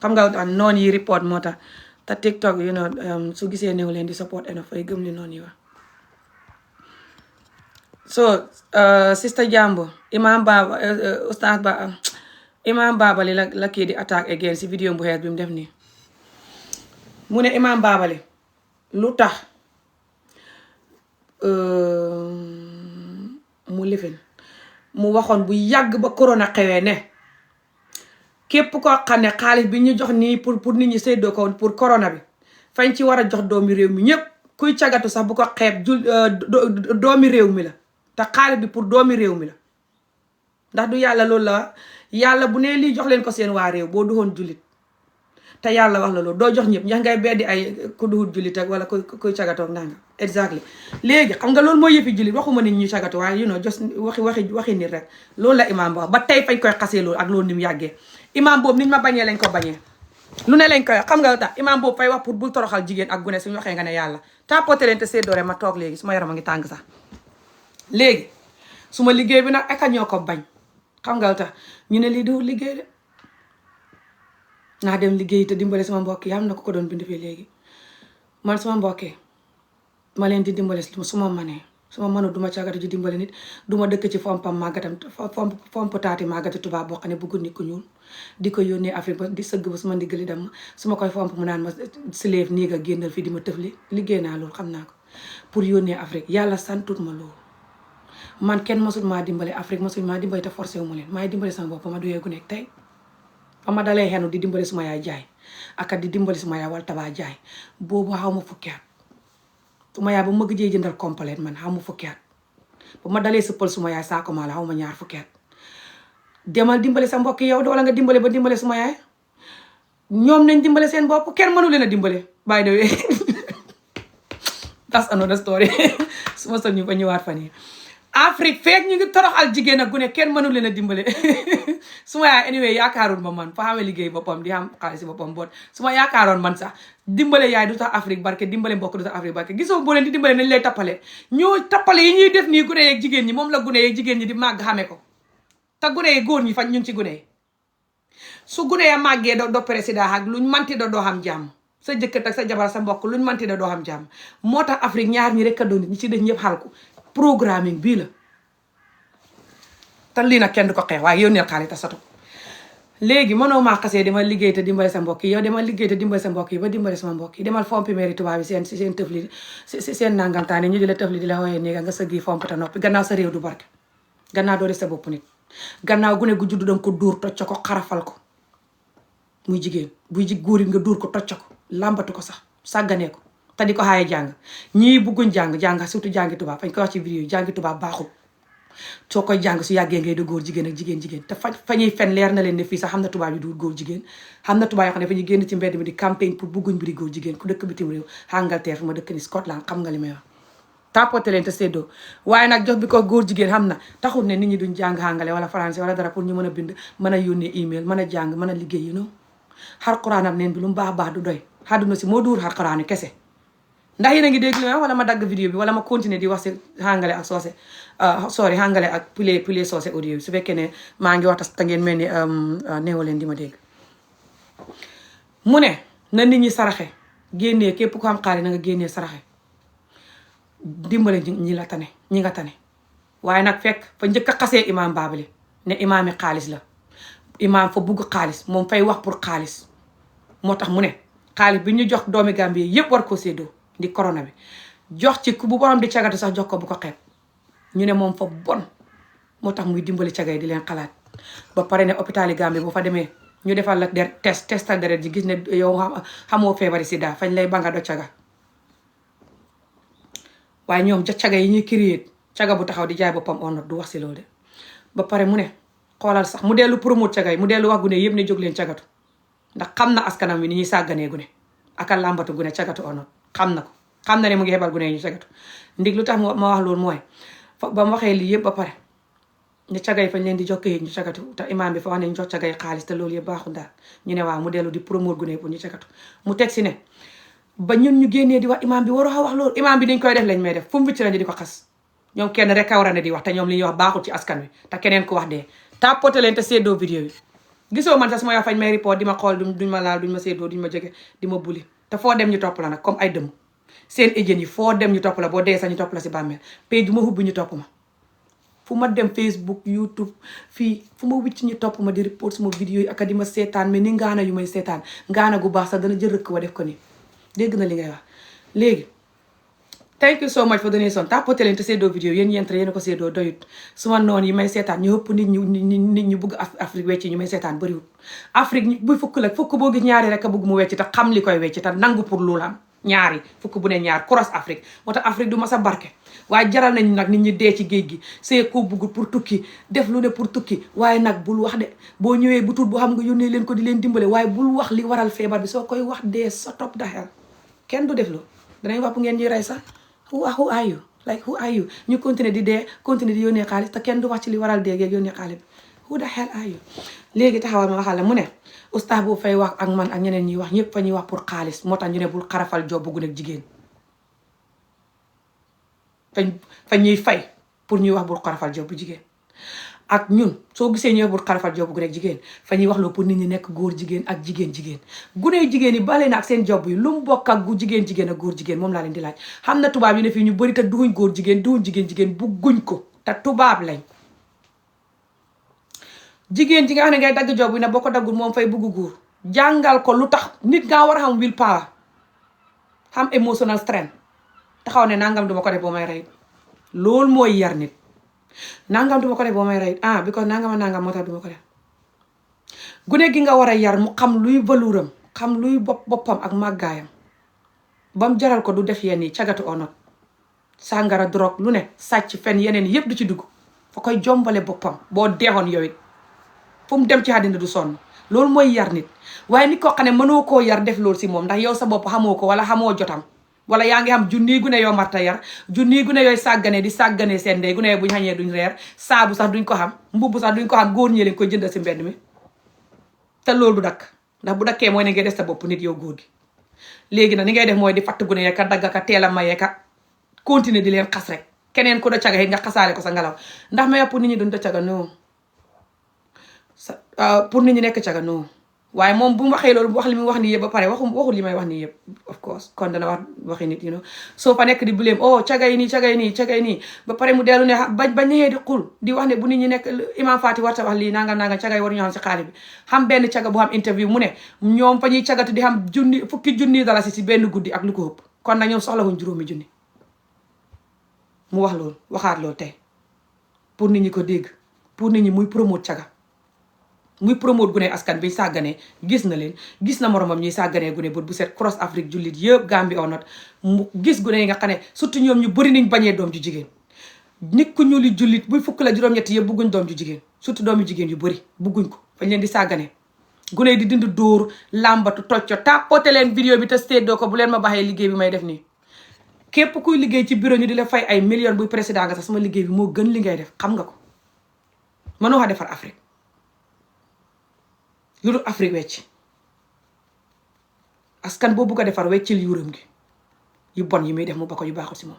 xam nga noon yi report moo tax te TikTok su gisee néew leen di support enough fay gëm li noonu yi wax so sister Jambo Imam Baba Oustaz Ba Imam Babali la kii di attaque again si vidéo bu xees bi mu def nii mu ne Imam Babali lu tax mu lifin mu waxoon bu yàgg ba corona xewee ne képp koo xam ne xaalis bi ñu jox nii pour nit ñi séddoo ko pour corona bi fañ ci war a jox doomi réew mi ñëpp kuy cagatu sax bu ko xeeb doomi réew mi la te xaalis bi pour doomi réew mi la ndax du yàlla loolu la yàlla bu nee lii jox leen ko seen waa réew boo duxoon jullit te yàlla wax la loolu doo jox ñëpp ñax ngay beddi ay ku duxul jullit ak wala kuy cagatoog nanga exactly léegi xam nga loolu mooy yëfi jullit waxuma nit ñu cagatu waaye just waxi nit rek loolu la imam ba tey fañ koy xasee loolu ak loolu ni mu yàggee imam boobu niñ ma bañee lañ ko bañee lu ne lañ koy xam nga tax imam boobu fay wax pour bul toroxal jigéen ak gune suñu waxee nga ne yàlla tapoté leen te séddoore ma toog léegi su ma yaram a ngi tàng sax léegi su ma liggéey bi nag aka ñoo ko bañ xam nga tax ñu ne lii du liggéey de naa dem liggéey te dimbale sama mbokk yi am na ko doon bind fii léegi man sama mbokkee ma leen di dimbale su ma manee su ma mënu duma cagatu ji dimbale nit duma dëkk ci fompam màggatam fomp taati màggati tubaab boo xam ne bëggul nit ku ñuul di ko yónnee Afrique ba di sëgg ba su ma ndiggali dem su ma koy fomp mu naan ma sileef nii nga génnal fii di ma tëfli liggéey naa loolu xam naa ko pour yónnee Afrique yàlla santut ma loolu man kenn mosul maa dimbale Afrique mosul maa dimbale te forcé wu ma leen maay dimbale sama bopp ma duyee gu nekk tey ba ma dalee xenu di dimbale suma yaay jaay aka di dimbale suma yaay wal tabaa jaay boobu xaw ma fukki at suma yaay ba ma gëjee jëndal complet man xaw ma fukki at ba ma dalee sëppal suma yaay saako maa la xaw ma ñaar fukki at demal dimbale sa mbokk yow wala nga dimbale ba dimbale suma yaay ñoom nañ dimbale seen bopp kenn mënu leen a dimbale by the way that's another story suma sol ñu fa ñëwaat fan yi Afrique feek ñu ngi toroxal jigéen ak gune kenn mënu leen a dimbale su ma yaay anyway yaakaaroon ma man fa xamee liggéey boppam di am xaalis boppam boot su ma yaakaaroon man sax dimbale yaay du tax Afrique barke dimbale mbokk du tax Afrique barke gisoo boo leen di dimbale nañ lay tappale ñoo tappale yi ñuy def nii gune yeeg jigéen ñi moom la gune yeeg jigéen ñi di màgg xamee ko te gune yi góor ñi fa ñu ngi ci gune yi su gune ya màggee do président ak luñ manti doo xam jàmm sa jëkkër ak sa jabar sa mbokk luñ manti doo xam jàmm moo tax Afrique ñaar ñi rek a doon ñi ci def ñëpp xal ko programming bii la te lii nag kenn du ko xeex waaye yónneel xaalis te soto léegi mënoo maa xasee dama liggéey te dimbale sa mbokk yi yow dama liggéey te dimbale sa mbokk yi ba dimbale sama mbokk yi demal fompi mairie tubaab bi seen tëfli seen nangamtaane ñu di la tëfli di la xooyee néega nga sëggi fomp te noppi gannaaw sa réew du barke gannaaw doo def sa bopp nit gannaaw gune gu juddu danga ko dóor tocc ko xarafal ko muy jigéen buy góor it nga dóor ko tocc ko làmbatu ko sax sàgganee ko te di ko xaaye jàng ñii bugguñ jàng surtout jàngi tubaab fañ ko wax ci vidéo yi jàngi tubaab baaxul soo koy jàng su yàggee ngay di góor jigéen ak jigéen te fa ñuy fen leer na leen ne fii sax xam na tubaab yi du góor jigéen xam na tubaab yoo xam ne fa ñuy génn ci mbedd mi di campagne pour bugguñ bi di góor jigéen ku dëkk bitim réew Angleterre fu ma dëkk ni Scotland xam nga li may wax tapote leen te séddoo waaye nag jox bi ko góor jigéen xam na taxul ne nit ñi duñ jàng àngale wala français wala dara pour ñu mën a bind mën a yónnee email mën a jàng mën a liggéey you know xar quraanam neen bi lu mu baax du doy xadduna si moo duur xar quraan kese ndax yéen a ngi dégg li wala ma dagg vidéo bi wala ma continuer di wax si hàngale ak soose sorry hàngale ak pile soose audio bi su fekkee ne maa ngi wax te ngeen mel ni neew leen di ma dégg mu ne na nit ñi saraxe génnee képp ko xam xaalis na nga génnee saraxe dimbale ñi la tane ñi nga tane waaye nag fekk fa njëkk a xasee imaam baabali ne imaami xaalis la imaam fa bugg xaalis moom fay wax pour xaalis moo tax mu ne xaalis bi ñu jox doomi Gambie yépp war ko séddoo di corona bi jox ci bu borom di cagatu sax jox ko bu ko xeeb ñu ne moom fa bon moo tax muy dimbali cagay di leen xalaat ba pare ne hôpital yi Gambie boo fa demee ñu defal la testal deret ji gis ne yow xamoo feebari sida fañ lay banga do caga waaye ñoom caga yi ñuy créer caga bu taxaw di jaay boppam on du wax si loolu de ba pare mu ne xoolal sax mu dellu promote caga yi mu dellu wax gune yëpp ne jóg leen cagatu ndax xam na askanam wi ni ñuy sàgganee gune aka làmbatu gune cagatu on xam na ko xam na ne mu ngi xebal gune yi ñu cagatu ndig lu tax ma wax loolu mooy ba mu waxee lii yëpp ba pare ne caga yi fañ leen di jox këyit ñu cagatu te imaam bi fa wax ne ñu jox caga yi xaalis te loolu yëpp baaxul daal ñu ne waaw mu dellu di promote gune yi pour ñu cagatu mu teg si ne ba ñun ñu génnee di wax imaam bi waroo wax loolu imaam bi dañ koy def lañ may def fu mu wicc lañu di ko xas ñoom kenn rek a war a ne di wax te ñoom li ñuy wax baaxul ci askan wi te keneen ko wax dee tapote leen te séddoo vidéo yi gisoo man sax su ma wax fañ may report di ma xool duñ ma laal duñ ma séddoo duñ ma jege di ma buli te foo dem ñu topp la nag comme ay dëmm seen agent yi foo dem ñu topp la boo dee sax ñu topp la si bàmmeel page bu ma hubbi ñu topp ma fu ma dem Facebook YouTube fii fu ma wicc ñu topp ma di report suma vidéo yi ak di ma seetaan mais ni ngaana yu may seetaan ngaana gu baax sax dana jël rëkk wa def ko nii dégg na li ngay wax léegi thank you so much for donation tapote leen te séddoo vidéo yéen yentre yéen a ko séddoo doyut suma noon yi may seetaan ñu ëpp nit ñu bëgg Afrique wecci ñu may seetaan bëriwut Afrique bu fukk la fukk boo gis ñaari rek a bëgg mu wecci te xam li koy wecci te nangu pour loolu am ñaari fukk bu ne ñaar cross Afrique moo tax Afrique du ma sa barke waaye jaral nañu nag nit ñi dee ci géej gi see ko bëggul pour tukki def lu ne pour tukki waaye nag bul wax de boo ñëwee bu tuut bu xam nga yónnee leen ko di leen dimbale waaye bul wax li waral feebar bi soo koy wax dee sa top daxel kenn du def loolu danañ wax bu ngeen ñuy rey sax who are you like who are you ñu continuer di dee continuer di yónnee xaalis te kenn du wax ci li waral dee geeg yónnee xaalis bi who the hell are you léegi taxawal ma waxal la mu ne oustaz boobu fay wax ak man ak ñeneen ñuy wax ñëpp fa ñuy wax pour xaalis moo tax ñu ne bul xarafal job bu gu nekk jigéen fa ñuy fay pour ñuy wax bul xarafal job bu jigéen ak ñun soo gisee ñëw bul xarafal job bu gu nekk jigéen fa ñuy wax loo pour nit ñi nekk góor jigéen ak jigéen gune jigéen yi bale na ak seen job yi lu mu bokk ak gu jigéen ak góor jigéen moom laa leen di laaj xam na tubaab yi ne fii ñu bëri te duguñ góor jigéen duguñ jigéen bugguñ ko te tubaab lañ jigéen ji nga xam ne ngay dagg job bi ne boo ko daggul moom fay bugg góor jàngal ko lu tax nit nga war a xam will power xam emotional strength taxaw ne nangam duma ko def boo may rey loolu mooy yar nit nangam duma ko def boo may rey because nangam moo tax duma ko def gune gi nga war a yar mu xam luy valuram xam luy boppam ak màggaayam bam jaral ko du def yenn yi cagatu onot sàngara drogue lu ne sàcc fen yeneen yépp du ci dugg fa koy jombale boppam boo deexoon yow it fu mu dem ci àddina du sonn loolu mooy yar nit waaye nit koo xam ne mënoo koo yar def loolu si moom ndax yow sa bopp xamoo ko wala xamoo jotam wala yaa ngi xam junniy gune yoo marta yar junniy gune yooyu sàggane di sàggane seen ndey gune buñ xañee duñ reer saabu sax duñ ko xam mbubb sax duñ ko xam góor ñi leen koy jënd si mbedd mi te loolu du dakk ndax bu dakkee mooy ne ngay def sa bopp nit yow góor gi léegi nag ni ngay def mooy di fatt gune yee ka dagg ka teel a mayee ka continuer di leen xas rek keneen ku da caga yi nga xasaale ko sa ngelaw ndax mais pour nit ñi duñ da caga non pour nit ñi nekk caga non waaye moom bu mu waxee loolu bu wax li muy wax nii yëpp ba pare waxul li may wax nii yëpp of course kon dana wax waxi nit soo fa nekk di buleem oh caga yi nii ba pare mu dellu ne bañ nexee di xul di wax ne bu nit ñi nekk imam Fati warta wax lii nanga caga yi waruñu xam si xaali bi xam benn caga bu xam interview mu ne ñoom fa ñuy cagatu di xam fukki junni dalasi si benn guddi ak lu ko ëpp kon nag ñoom soxlawuñ juróomi junni mu wax loolu waxaat loolu tey pour nit ñi ko dégg pour nit ñi muy promote caga muy promote gune askan bi sàgganee gis na leen gis na moromam ñuy sàgganee gune bët bu set cross Afrique jullit yëpp Gambie or not mu gis gune yi nga xam ne surtout ñoom ñu bëri niñ bañee doom ju jigéen nit ku ñuuli jullit buy fukk la juróom-ñett yëpp bugguñ doom ju jigéen surtout doomu jigéen yu bëri bugguñ ko fañ leen di sàgganee gune yi di dind dóor làmbatu tocco tàppote leen vidéo bi te séddoo ko bu leen ma baxee liggéey bi may def nii képp kuy liggéey ci bureau ñu di la fay ay millions buy président nga sax sama liggéey bi moo gën li ngay def xam nga ko mënoo xa defar Afrique lu dul Afrique wecc askan boo bugg a defar weccil yuuram gi yu bon yi muy def mu ba ko yu baaxul si moom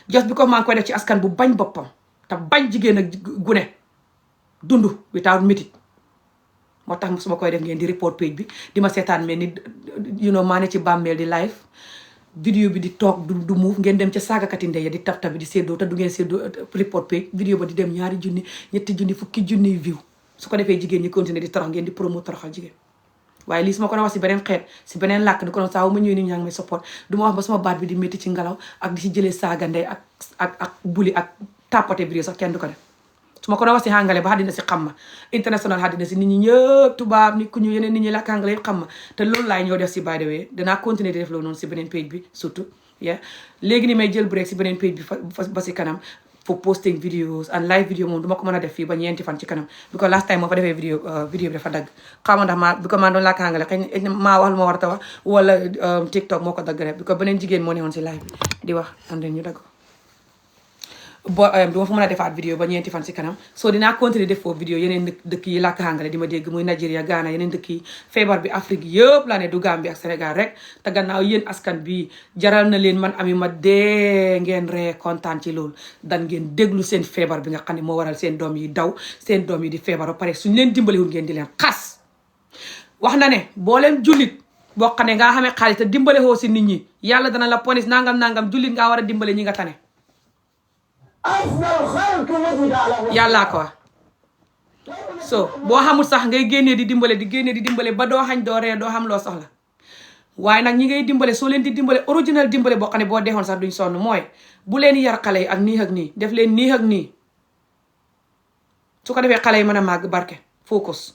jos bi ko maa ngi koy def ci askan bu bañ boppam te bañ jigéen ak gune dund without métit moo tax su ma koy def ngeen di report page bi di ma seetaan mel ni maa ne ci bàmmeel di live vidéo bi di toog du move ngeen dem ca saagakati ndey ya di tab tabi di séddoo te du ngeen séddoo report page vidéo ba di dem 2 junni 3 junni fukki junni view su ko defee jigéen ñi continuer di torox ngeen di promo toroxal jigéen waaye lii su ma ko wax si beneen xeet si beneen làkk ni ko noon saa wu ma ñëwee nit ñaa ngi may support du ma wax ba sama baat bi di métti ci ngelaw ak di si jëlee saaga ndey ak buli ak tapoté vidéo sax kenn du ko def su ma ko wax si hàngale ba àddina si xam ma international àddina si nit ñi ñëpp tubaab nit ku ñu yeneen nit ñi làkk hàngale yëpp xam ma te loolu laay ñëw def si by the way danaa continuer di def loolu noonu si beneen page bi surtout léegi ni may jël break si beneen page bi ba si kanam for posting videos and live video moom duma ko mën a def fii ba ñeenti fan ci kanam because last time moo fa defee vidéo bi dafa dagg xaw ma ndax bi ko maa doon làkk hàngale xëy maa wax lu ma war a wax wala TikTok moo ko dagg rek because beneen jigéen moo newoon si live bi di wax and then ñu dagg duma fa mën a defaat vidéo ba ñeenti fan si kanam so dinaa continuer def foofu vidéo yeneen dëkk yi làkk hàngale di ma dégg muy Nigeria Ghana yeneen dëkk yi feebar bi Afrique yëpp laa ne du Gambie ak Sénégal rek te gannaaw yéen askan bi jaral na leen man ami ma dee ngeen ree kontaan ci loolu dan ngeen déglu seen feebar bi nga xam ne moo waral seen doom yi daw seen doom yi di feebar ba pare suñ leen dimbaliwul ngeen di leen xas wax na ne boo leen jullit boo xam ne ngaa xamee xaalis te dimbale woo si nit ñi yàlla dana la ponis nangam jullit ngaa war a dimbale ñi nga tane yàllaa ko wax so boo xamul sax ngay génnee di dimbale ba doo xañ doo ree doo xam loo soxla waaye nag ñi ngay dimbale soo leen di dimbale original dimbale boo xam ne boo deexoon sax duñ sonn mooy bu leen yar xale yi ak nii ak nii def leen nii ak nii su ko defee xale yi mën a màgg barke focus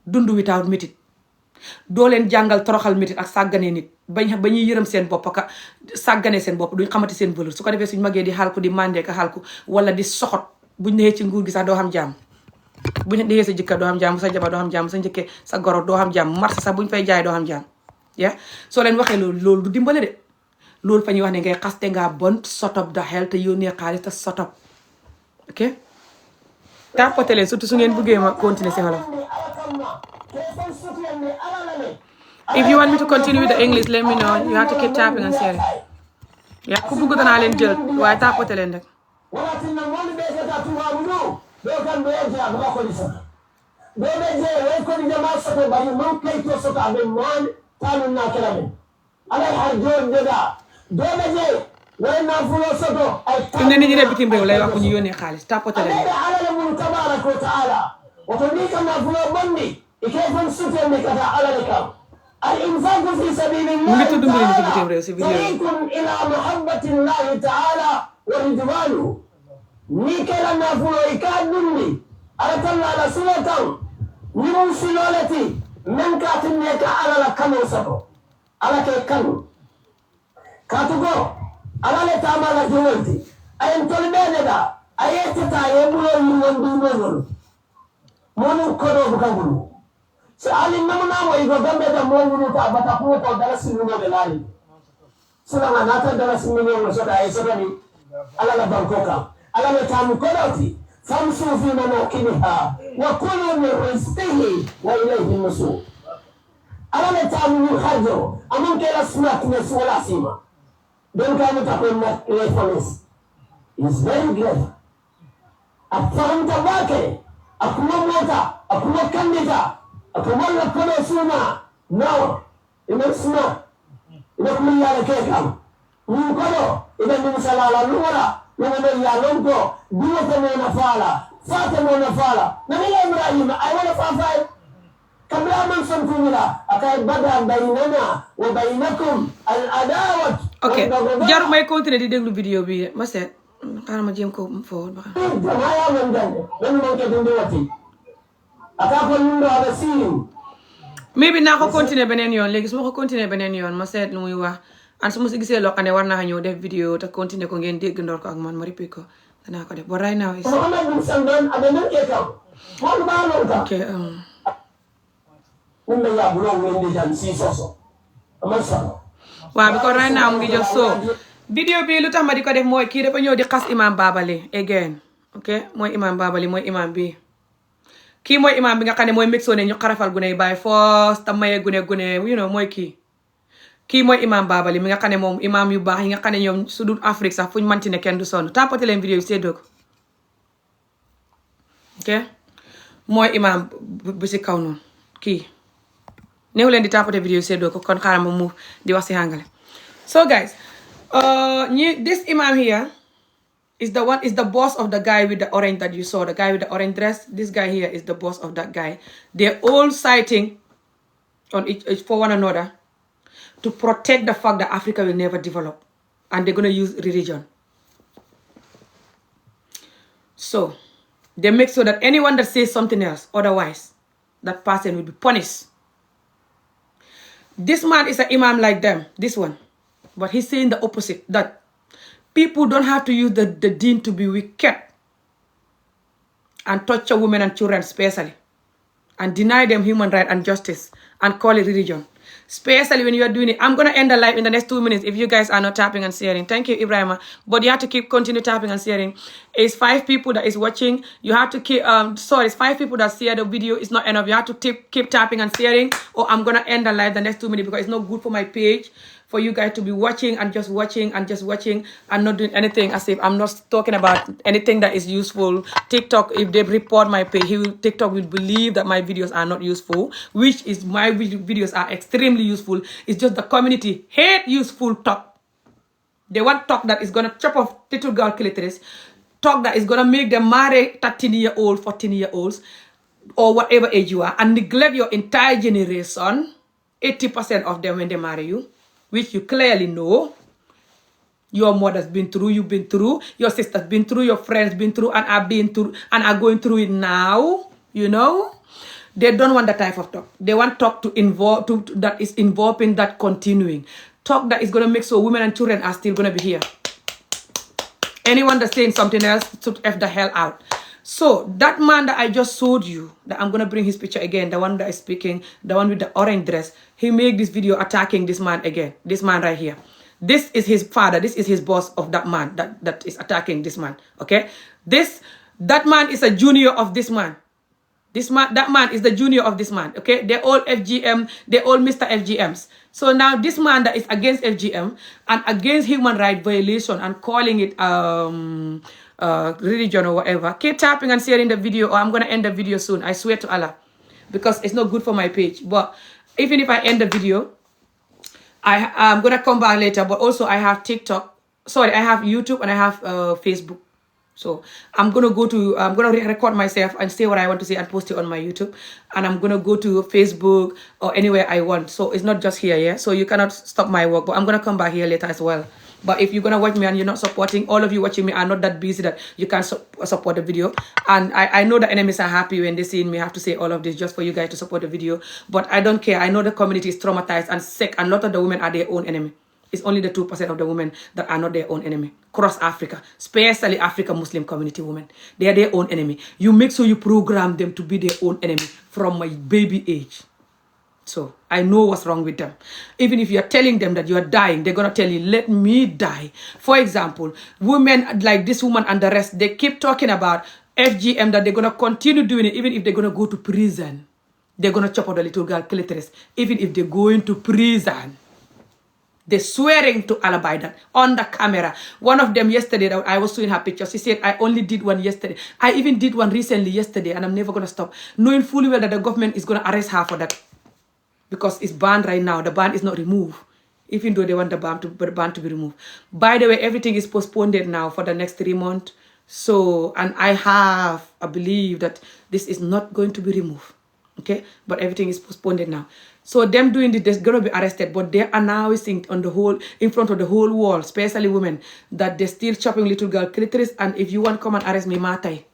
dund without métit doo leen jàngal toroxal métit ak sàggane nit ba ñuy yërëm seen bopp ka sàggane seen bopp duñ xamati seen valeur su ko defee suñ magee di xalku di mandee ka xalku wala di soxot buñ nexee ci nguur gi sax doo xam jàmm buñ nexee sa jëkkër doo xam jàmm sa jabar doo xam jàmm sa njëkkee sa goro doo xam jàmm marché sax buñ fay jaay doo xam jàmm soo leen waxee loolu du dimbale de loolu fa ñuy wax ne ngay xas te ngaa bon sotop da xel te yónnee xaalis te sotop ok tàppate leen surtout su ngeen bëggee ma continuer si xolof. If you want me to continue with the English, let me know. You have to keep tapping and sharing. Yeah, ku bëgg danaa leen jël waaye tàppate leen rek. Fi mu ne nit ñi ne bitim réew lay wax bu ñu yónnee xaalis tàppate leen rek. الإنفاق في سبيل الله طريق إلى محبة الله تعالى ورضوانه نيكلا نافلو إكاد دني أرتنا على سنة ñimum silolati men katinne ka alala kano sato ala ke kanu katugo alale tamala jowolti ayen tolɓene da ayeteta yeɓulol yimondumolol monum koɗo bukangulu so ali namunamo igo gambeta mogunuta bata kuwoto dala sinunoɓe laali silanga nata dala sinunoɓe soɗa ay sotani alala banko kam alale tamu koɗoti famsu fi manakiniha wa kulu min rizqihi wa ilayhi nusur alale tamu min harjo amon kela smartness wala sima don kamu takon na reference is very great afahanta bake akuma mota akuma kandida akuma la kono suma no ina suma ina kuma yara ke kam mun kono ina min salala lura nana ya lonko duwa ta na fala fata na fala na mila ibrahim ay wala fa kabla man santumila akay bada bainana wa bainakum al adawat ok jaru may continuer di déglu vidéo bi ma seet xaaral ma jéem ko forward ba xam jamaya man jande man man ke dindi wati aka ko ñu do sin maybe naa ko continuer beneen yoon léegi su ma ko continuer beneen yoon ma seet lu muy wax an su ma si gisee loo xam ne war naa ñëw def vidéo te continuer ko ngeen dégg ndoor ko ak man ma repeat ko danaa ko def but right now is ok waaw because right now mu ngi jox so vidéo bi lu tax ma di ko def mooy kii dafa ñëw di xas imam Babali again ok mooy imam Babali mooy imam bi kii mooy imam bi nga xam ne mooy mixo ne ñu xarafal gune yi bàyyi foos te maye gune you know mooy kii mooy imam Babali mi nga xam ne moom imam yu baax yi nga xam ne ñoom su dul Afrique sax fuñ manti ne kenn du sonn tapoté leen vidéo yi séddoo ko ok mooy imam bu si kaw noonu kii neew leen di tapoté vidéo yi séddoo ko kon xaaral ma mu di wax si hàngale so guys this imam here is the boss of the guy with the orange that you saw, the guy with the orange dress. This guy here is the boss of that guy. They're all siding on each for one another to protect the fact that Africa will never develop, and they're going to use religion. So they make sure that anyone that says something else otherwise, that person will be punished. This man is an imam like them, this one, but he's saying the opposite, that people don't have to use the deen to be wicked and torture women and children especially, and deny them human rights and justice and call it religion. Especially when you are doing it. I'm going to end the live in the next 2 minutes if you guys are not tapping and sharing. Thank you, Ibrahima. But you have to continue tapping and sharing. It's 5 people that is watching. You have to keep, it's 5 people that share the video. It's not enough. You have to keep tapping and sharing, or I'm going to end the live the next 2 minutes because it's not good for my page for you guys to be watching and just watching and not doing anything as if I'm not talking about anything that is useful. TikTok, if they report my page, TikTok will believe that my videos are not useful, which is my videos are extremely useful. It's just the community hate useful talk. They want talk that is going to chop off little girl clitoris, talk that is going to make them marry 13-year-old, 14-year-olds, or whatever age you are, and neglect your entire generation, 80% of them when they marry you, which you clearly know your mother's been through, you've been through, your sister's been through, your friends been through, and are been through, and are going through it now, you know. They don't want that type of talk. They want talk that is involving, that continuing. Talk that is going to make so women and children are still going to be here. Anyone that's saying something else should F the hell out. So that man that I just showed you, that I'm going to bring his picture again, the one that is speaking, the one with the orange dress, he made this video attacking this man again, this man right here. This is his father, this is his boss of that man that is attacking this man, okay? That man is a junior of this man. That man is the junior of this man, okay? They're all FGM, they're all Mr. FGMs. So now this man that is against FGM and against human rights violation and calling it religion or whatever, keep tapping and sharing the video, or I'm going to end the video soon. I swear to Allah, because it's not good for my page. But even if I end the video, I'm going to come back later. But also I have TikTok, I have YouTube, and I have Facebook. So I'm going to record myself and say what I want to say and post it on my YouTube. And I'm going to go to Facebook or anywhere I want. So it's not just here, yeah? So you cannot stop my work. But I'm going to come back here later as well. But if you're gonna watch me and you're not supporting, all of you watching me are not that busy that you can't support the video. And I know the enemies are happy when they see me have to say all of this just for you guys to support the video. But I don't care. I know the community is traumatized and sick, and a lot of the women are their own enemy. It's only the 2% of the women that are not their own enemy. Cross Africa, especially African Muslim community women. They are their own enemy. You make sure you program them to be their own enemy from my baby age. So I know what's wrong with them. Even if you're telling them that you're dying, they're going to tell you, let me die. For example, women like this woman and the rest, they keep talking about FGM, that they're going to continue doing it even if they're going to go to prison. They're going to chop out the little girl clitoris, even if they're going to prison. They're swearing to alibi that on the camera. One of them yesterday, I was showing her pictures. She said, I only did one yesterday. I even did one recently yesterday, and I'm never going to stop. Knowing fully well that the government is going to arrest her for that. Because it's banned right now. The ban is not removed. Even though they want the ban to be removed. By the way, everything is postponed now for the next 3 months. So, and I believe that this is not going to be removed. Okay? But everything is postponed now. So them doing this, they're going to be arrested, but they're announcing in front of the whole world, especially women, that they're still chopping little girl clitoris, and if you want to come and arrest me, Matai.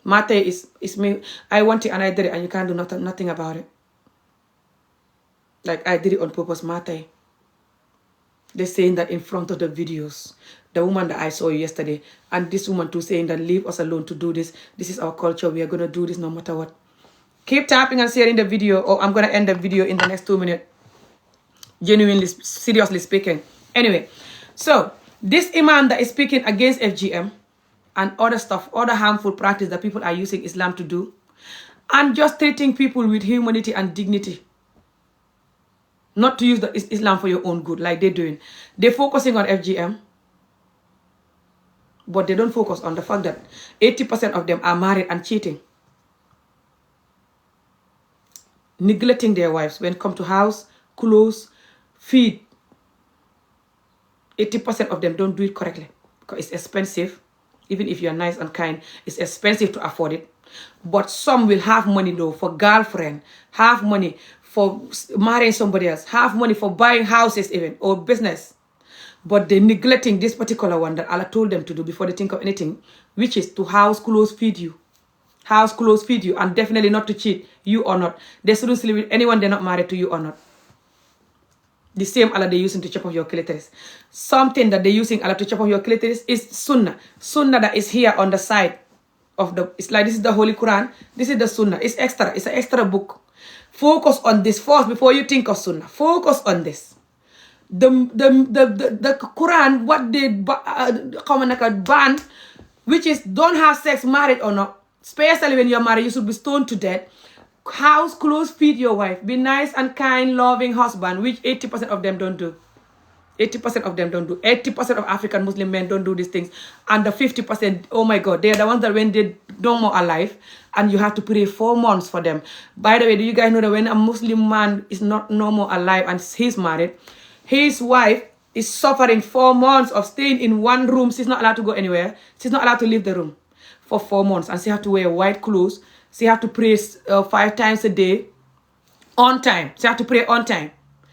Matai is me. I want it and I did it, and you can't do nothing about it. Like I did it on purpose, Matai. They're saying that in front of the videos. The woman that I saw yesterday, and this woman too saying that leave us alone to do this. This is our culture. We are going to do this no matter what. Keep tapping and sharing the video, or I'm going to end the video in the next 2 minutes. Genuinely, seriously speaking. Anyway, so this imam that is speaking against FGM and other stuff, other harmful practice that people are using Islam to do, and just treating people with humanity and dignity. Not to use the Islam for your own good, like they're doing. They're focusing on FGM, but they don't focus on the fact that 80% of them are married and cheating. Neglecting their wives when it comes to house, clothes, feed. 80% of them don't do it correctly because it's expensive. Even if you're nice and kind, it's expensive to afford it. But some will have money though for girlfriend, have money for marrying somebody else, have money for buying houses even, or business. But they're neglecting this particular one that Allah told them to do before they think of anything, which is to house, clothes, feed you. House, clothes, feed you, and definitely not to cheat, you or not. They shouldn't sleep with anyone they're not married to, you or not. The same Allah they're using to chop off your clitoris. Something that they're using Allah to chop off your clitoris is sunnah. Sunnah that is here on the side of the, it's like this is the Holy Quran, this is the sunnah. It's extra, it's an extra book. Focus on this first before you think of sunnah. Focus on this. The Quran, what they ban, which is don't have sex, married or not. Especially when you're married, you should be stoned to death. House, clothes, feed your wife. Be nice and kind, loving husband, which 80% of them don't do. 80% of them don't do. 80% of African Muslim men don't do these things. And the 50%, oh my God, they're the ones that when they're no more alive, and you have to pray 4 months for them. By the way, do you guys know that when a Muslim man is not no more alive and he's married, his wife is suffering 4 months of staying in one room. She's not allowed to go anywhere. She's not allowed to leave the room for 4 months, and she have to wear white clothes. She have to pray 5 times a day on time. She have to pray on time.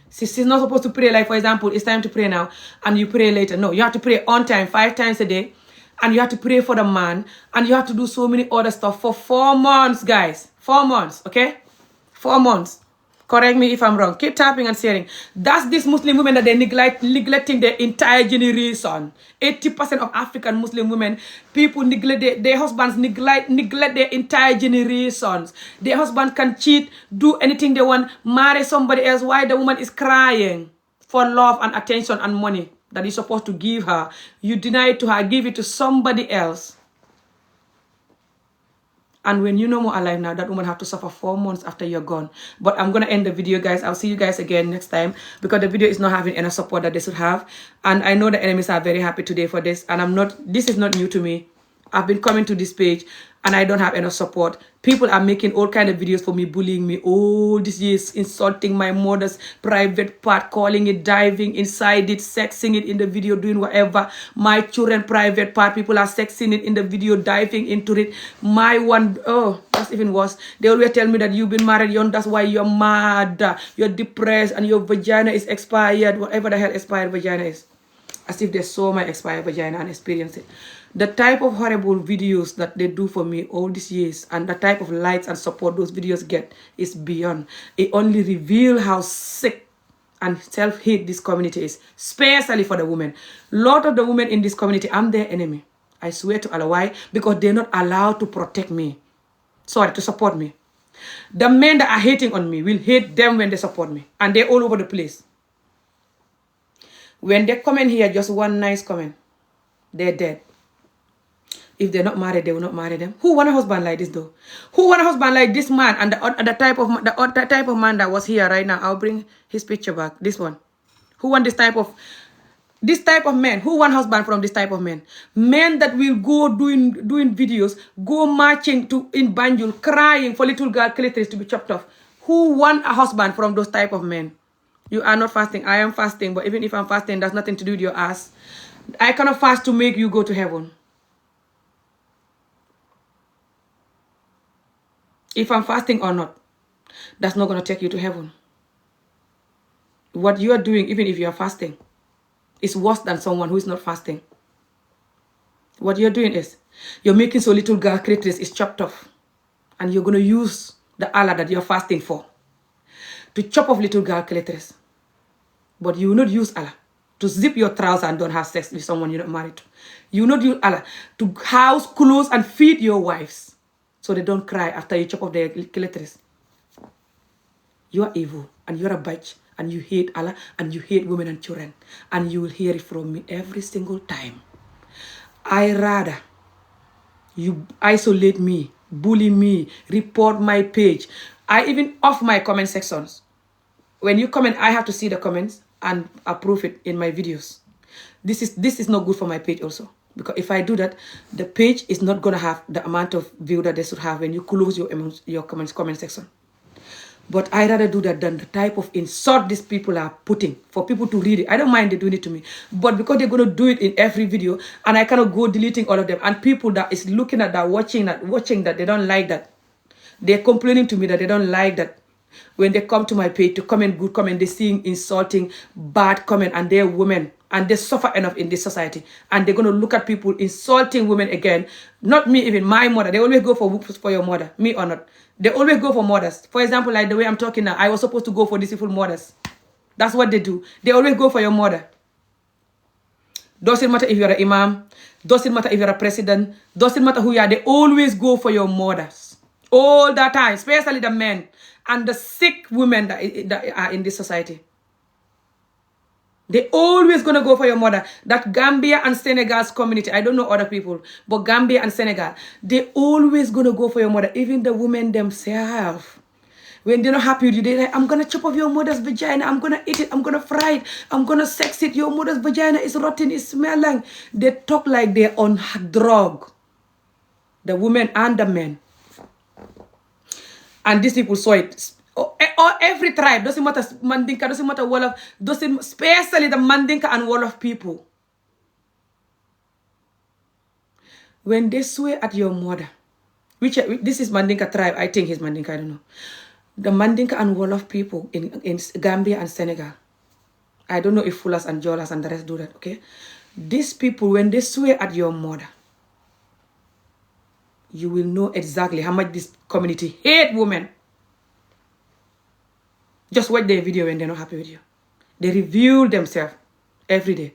She's not supposed to pray like, for example, it's time to pray now and you pray later. No, you have to pray on time 5 times a day, and you have to pray for the man, and you have to do so many other stuff for 4 months, guys. 4 months, okay? 4 months. Correct me if I'm wrong. Keep tapping and sharing. That's these Muslim women that they're neglecting their entire generation. 80% of African Muslim women, people neglect their husbands, neglect their entire generations. Their husband can cheat, do anything they want, marry somebody else while the woman is crying for love and attention and money that you're supposed to give her. You deny it to her, give it to somebody else. And when you're no more alive now, that woman have to suffer 4 months after you're gone. But I'm going to end the video, guys. I'll see you guys again next time, because the video is not having enough support that they should have. And I know the enemies are very happy today for this. And this is not new to me. I've been coming to this page and I don't have enough support. People are making all kind of videos for me, bullying me all these years, insulting my mother's private part, calling it, diving inside it, sexing it in the video, doing whatever. My children private part, people are sexing it in the video, diving into it. My one, oh, that's even worse. They always tell me that you've been married, that's why you're mad, you're depressed, and your vagina is expired, whatever the hell expired vagina is. as if they saw my expired vagina and experienced it. The type of horrible videos that they do for me all these years and the type of likes and support those videos get is beyond. It only reveals how sick and self-hate this community is, especially for the women. A lot of the women in this community, I'm their enemy. I swear to Allah. Why? Because they're not allowed to protect me. Sorry, to support me. The men that are hating on me will hate them when they support me. And they're all over the place. When they comment here, just one nice comment, they're dead. If they're not married, they will not marry them. Who want a husband like this though? Who want a husband like this man and the type of man that was here right now? I'll bring his picture back. This one. Who want this type of men? Who want husband from this type of men? Men that will go doing videos, go marching in Banjul, crying for little girl clitoris to be chopped off. Who want a husband from those type of men? You are not fasting. I am fasting, but even if I'm fasting, that's nothing to do with your ass. I cannot fast to make you go to heaven. If I'm fasting or not, that's not going to take you to heaven. What you are doing, even if you are fasting, is worse than someone who is not fasting. What you're doing is, you're making so little girl clitoris is chopped off. And you're going to use the Allah that you're fasting for to chop off little girl clitoris. But you will not use Allah to zip your trousers and don't have sex with someone you're not married to. You will not use Allah to house, clothes, and feed your wives so they don't cry after you chop off their clitoris. You are evil and you're a bitch and you hate Allah and you hate women and children. And you will hear it from me every single time. I rather you isolate me, bully me, report my page. I even off my comment sections. When you comment, I have to see the comments and approve it in my videos. This is not good for my page also. Because if I do that, the page is not going to have the amount of view that they should have when you close your comment section. But I rather do that than the type of insult these people are putting for people to read it. I don't mind they doing it to me. But because they're going to do it in every video, and I cannot go deleting all of them. And people that is looking at that, watching that, they don't like that. They're complaining to me that they don't like that. When they come to my page to comment good comment, they're seeing insulting, bad comment, and they're women. And they suffer enough in this society. And they're going to look at people insulting women again. Not me, even my mother. They always go for your mother, me or not. They always go for mothers. For example, like the way I'm talking now, I was supposed to go for deceitful mothers. That's what they do. They always go for your mother. Doesn't matter if you're an imam. Doesn't matter if you're a president. Doesn't matter who you are. They always go for your mothers. All the time. Especially the men. And the sick women that are in this society. They always gonna go for your mother. That Gambia and Senegal's community, I don't know other people, but Gambia and Senegal, they always gonna go for your mother. Even the women themselves. When they're not happy with you, they're like, I'm gonna chop off your mother's vagina, I'm gonna eat it, I'm gonna fry it, I'm gonna sex it, your mother's vagina is rotten, it smells like. They talk like they're on drug. The women and the men. And these people saw it. Or every tribe, doesn't matter Mandinka, doesn't matter Wolof, especially the Mandinka and Wolof people. When they swear at your mother, this is Mandinka tribe, I think he's Mandinka, I don't know. The Mandinka and Wolof people in Gambia and Senegal. I don't know if Fulas and Jolas and the rest do that, okay? These people, when they swear at your mother, you will know exactly how much this community hate women. Just watch their video when they're not happy with you. They reveal themselves every day.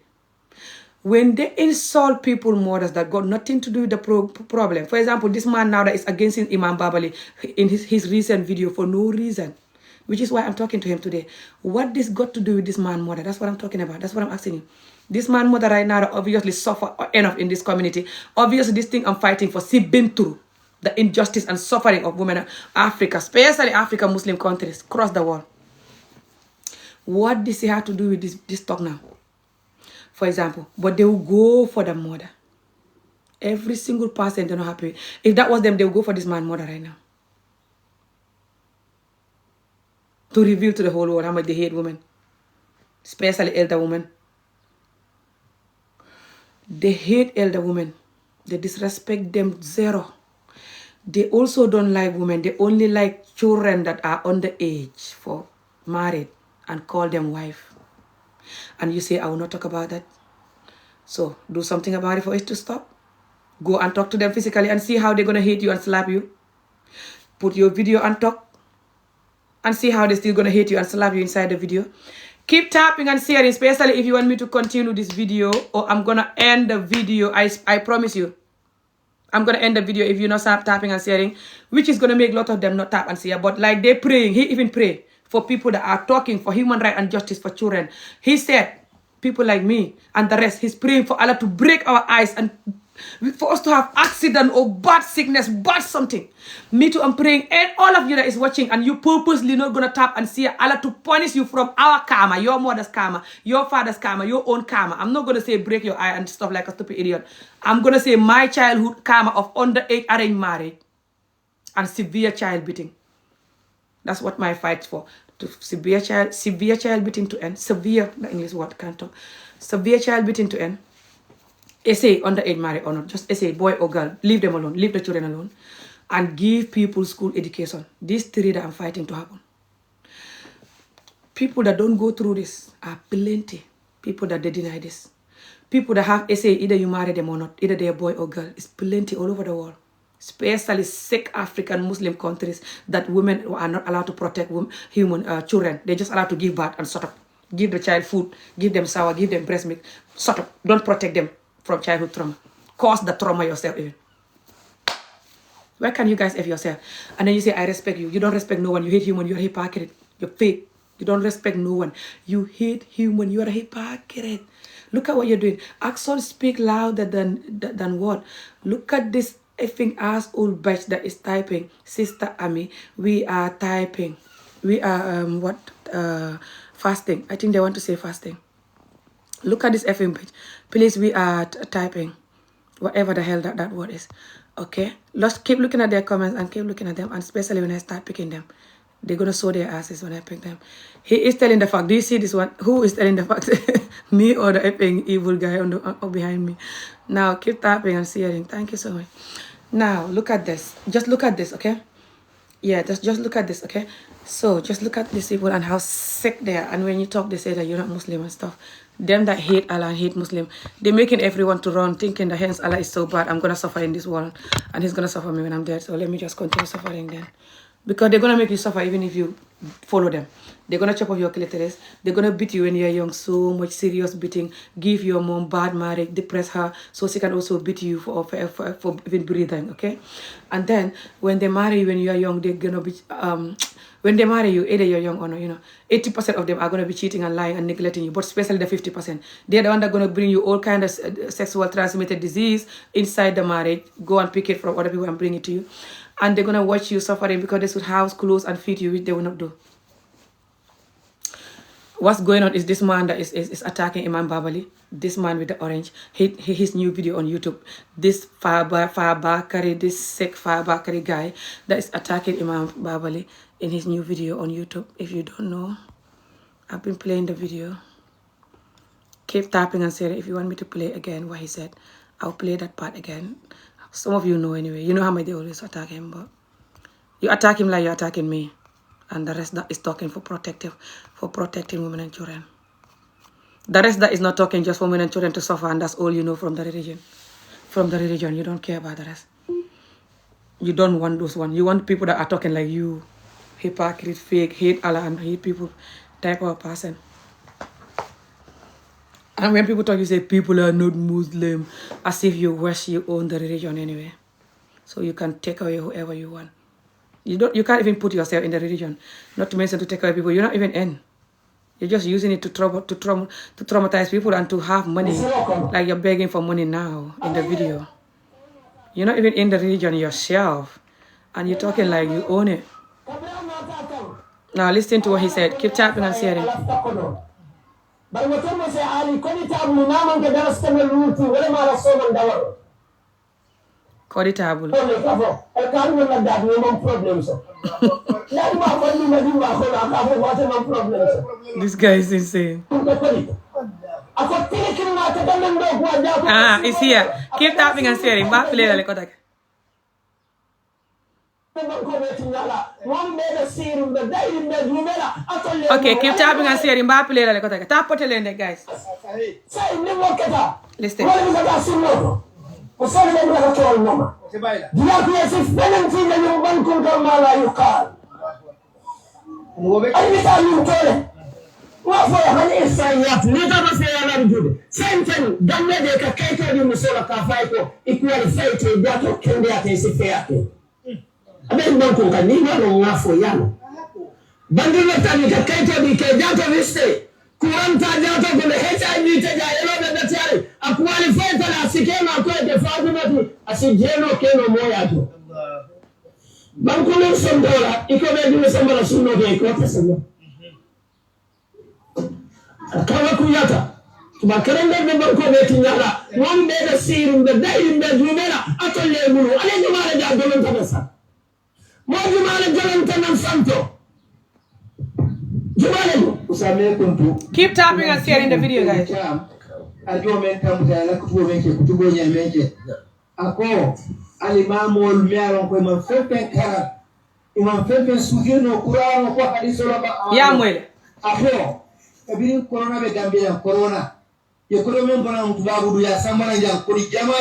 When they insult people, mothers that got nothing to do with the problem. For example, this man now that is against Imam Babali in his recent video for no reason. Which is why I'm talking to him today. What this got to do with this man mother? That's what I'm talking about. That's what I'm asking you. This man mother right now that obviously suffer enough in this community. Obviously this thing I'm fighting for, see been through the injustice and suffering of women in Africa, especially African Muslim countries across the world. What does it have to do with this talk now? For example, but they will go for the mother. Every single person they're not happy. If that was them, they will go for this man mother right now. To reveal to the whole world how much they hate women. Especially elder women. They hate elder women. They disrespect them zero. They also don't like women. They only like children that are underage for married. And call them wife. And you say, I will not talk about that. So do something about it for it to stop. Go and talk to them physically and see how they're gonna hate you and slap you. Put your video and talk and see how they're still gonna hate you and slap you inside the video. Keep tapping and sharing, especially if you want me to continue this video, or I'm gonna end the video. I promise you. I'm gonna end the video if you not stop tapping and sharing, which is gonna make a lot of them not tap and share. But like they're praying, he even pray for people that are talking for human rights and justice for children. He said, people like me and the rest, he's praying for Allah to break our eyes and for us to have accident or bad sickness, bad something. Me too, I'm praying, and all of you that is watching and you purposely not gonna tap and see Allah to punish you from our karma, your mother's karma, your father's karma, your own karma. I'm not gonna say break your eye and stuff like a stupid idiot. I'm gonna say my childhood karma of underage arranged marriage and severe child beating. That's what my fight for. To severe child beating to end. Severe, the English word can't talk. Severe child beating to end. Essay underage marriage or not. Just essay boy or girl. Leave them alone. Leave the children alone. And give people school education. These three that I'm fighting to happen. People that don't go through this are plenty. People that they deny this. People that have essay, either you marry them or not. Either they're boy or girl. It's plenty all over the world. Especially sick African Muslim countries that women are not allowed to protect human children. They're just allowed to give birth and sort of give the child food, give them sour, give them breast milk, sort of don't protect them from childhood trauma. Cause the trauma yourself even. Where can you guys have yourself? And then you say, I respect you. You don't respect no one. You hate human. You're a hypocrite. You're fake. You don't respect no one. You hate human. You're a hypocrite. Look at what you're doing. Actions speak louder than what. Look at this effing ass old bitch that is typing. Sister Ami, we are typing. We are fasting. I think they want to say fasting. Look at this effing bitch. Please, we are typing. Whatever the hell that word is. Okay? Let's keep looking at their comments and keep looking at them. And especially when I start picking them. They're going to show their asses when I pick them. He is telling the fact. Do you see this one? Who is telling the fact? Me or the effing evil guy on behind me? Now, keep tapping and sharing. Thank you so much. Now, look at this. Just look at this, okay? Yeah, just look at this, okay? So, just look at these people and how sick they are. And when you talk, they say that you're not Muslim and stuff. Them that hate Allah and hate Muslim, they're making everyone to run, thinking that hence Allah is so bad. I'm going to suffer in this world. And he's going to suffer me when I'm dead. So, let me just continue suffering then. Because they're going to make you suffer even if you follow them. They're going to chop off your clitoris. They're going to beat you when you're young. So much serious beating. Give your mom bad marriage. Depress her. So she can also beat you for even breathing. Okay? And then when they marry you when you're young, they're going to be... when they marry you, either you're young or not, 80% of them are going to be cheating and lying and neglecting you. But especially the 50%. They're the one that are going to bring you all kind of sexual transmitted disease inside the marriage. Go and pick it from other people and bring it to you. And they're going to watch you suffering because they should house, clothes, and feed you, which they will not do. What's going on is this man that is attacking Imam Babali. This man with the orange. His new video on YouTube. This Fabakari, this sick Fabakari guy that is attacking Imam Babali in his new video on YouTube. If you don't know, I've been playing the video. Keep tapping and saying if you want me to play again what he said. I'll play that part again. Some of you know anyway. You know how much they always attack him, but you attack him like you're attacking me. And the rest that is talking for protecting women and children. The rest that is not talking just for women and children to suffer, and that's all you know from the religion. From the religion, you don't care about the rest. You don't want those ones. You want people that are talking like you. Hypocrite, fake, hate Allah and hate people type of person. And when people talk, you say people are not Muslim, as if you wish you own the religion anyway. So you can take away whoever you want. You can't even put yourself in the religion. Not to mention to take away people. You're not even in. You're just using it to traumatize people and to have money. Like you're begging for money now in the video. You're not even in the religion yourself. And you're talking like you own it. Now listen to what he said. Keep tapping and sharing. Kodi table. This guy is insane. It's here. Keep tapping and sharing. Okay, keep tapping and sharing. Tap guys. Listen. Wala bisa ta sunnoto. Ko sala be ngala ko noma. Dina ko yesif benen ti la ñu ban ko ko mala yuqal. Ay bisa ñu tole. Wa fo ya hani isayat ni ta ba se ya na jude. Senten damme de ka kaito ni musola ka fay ko equal fight da to kende ate se fe ate. Abe ndon ko ka ni no ngafo yana. Bandino tani ka kaito di ke jato viste. Kuranta jato ko le HIV te ja elo be datari a qualify ko la sikema ko de fadumatu asijeno keno moya to. Bankulo sondola iko be di sambala sunno de ko tasalla. Kawa kuyata tuba kerende be banko be tinyala won be da sirum be dayim be jumela atolle mulu ale jumala ja dolon tabasa mo jumala dolon tanam santo jumala usame kuntu Keep tapping and sharing the video, guys. ajo men kam ta la ko men ke kutugo nya men ke ako alimamu ol miaron ko man fefe kara imam fefe sugeno qur'an ko hadiso la ba Ya mwele. ako kabiri corona be Gambia corona ye ko men bona tubabu du ya samara jang ko jama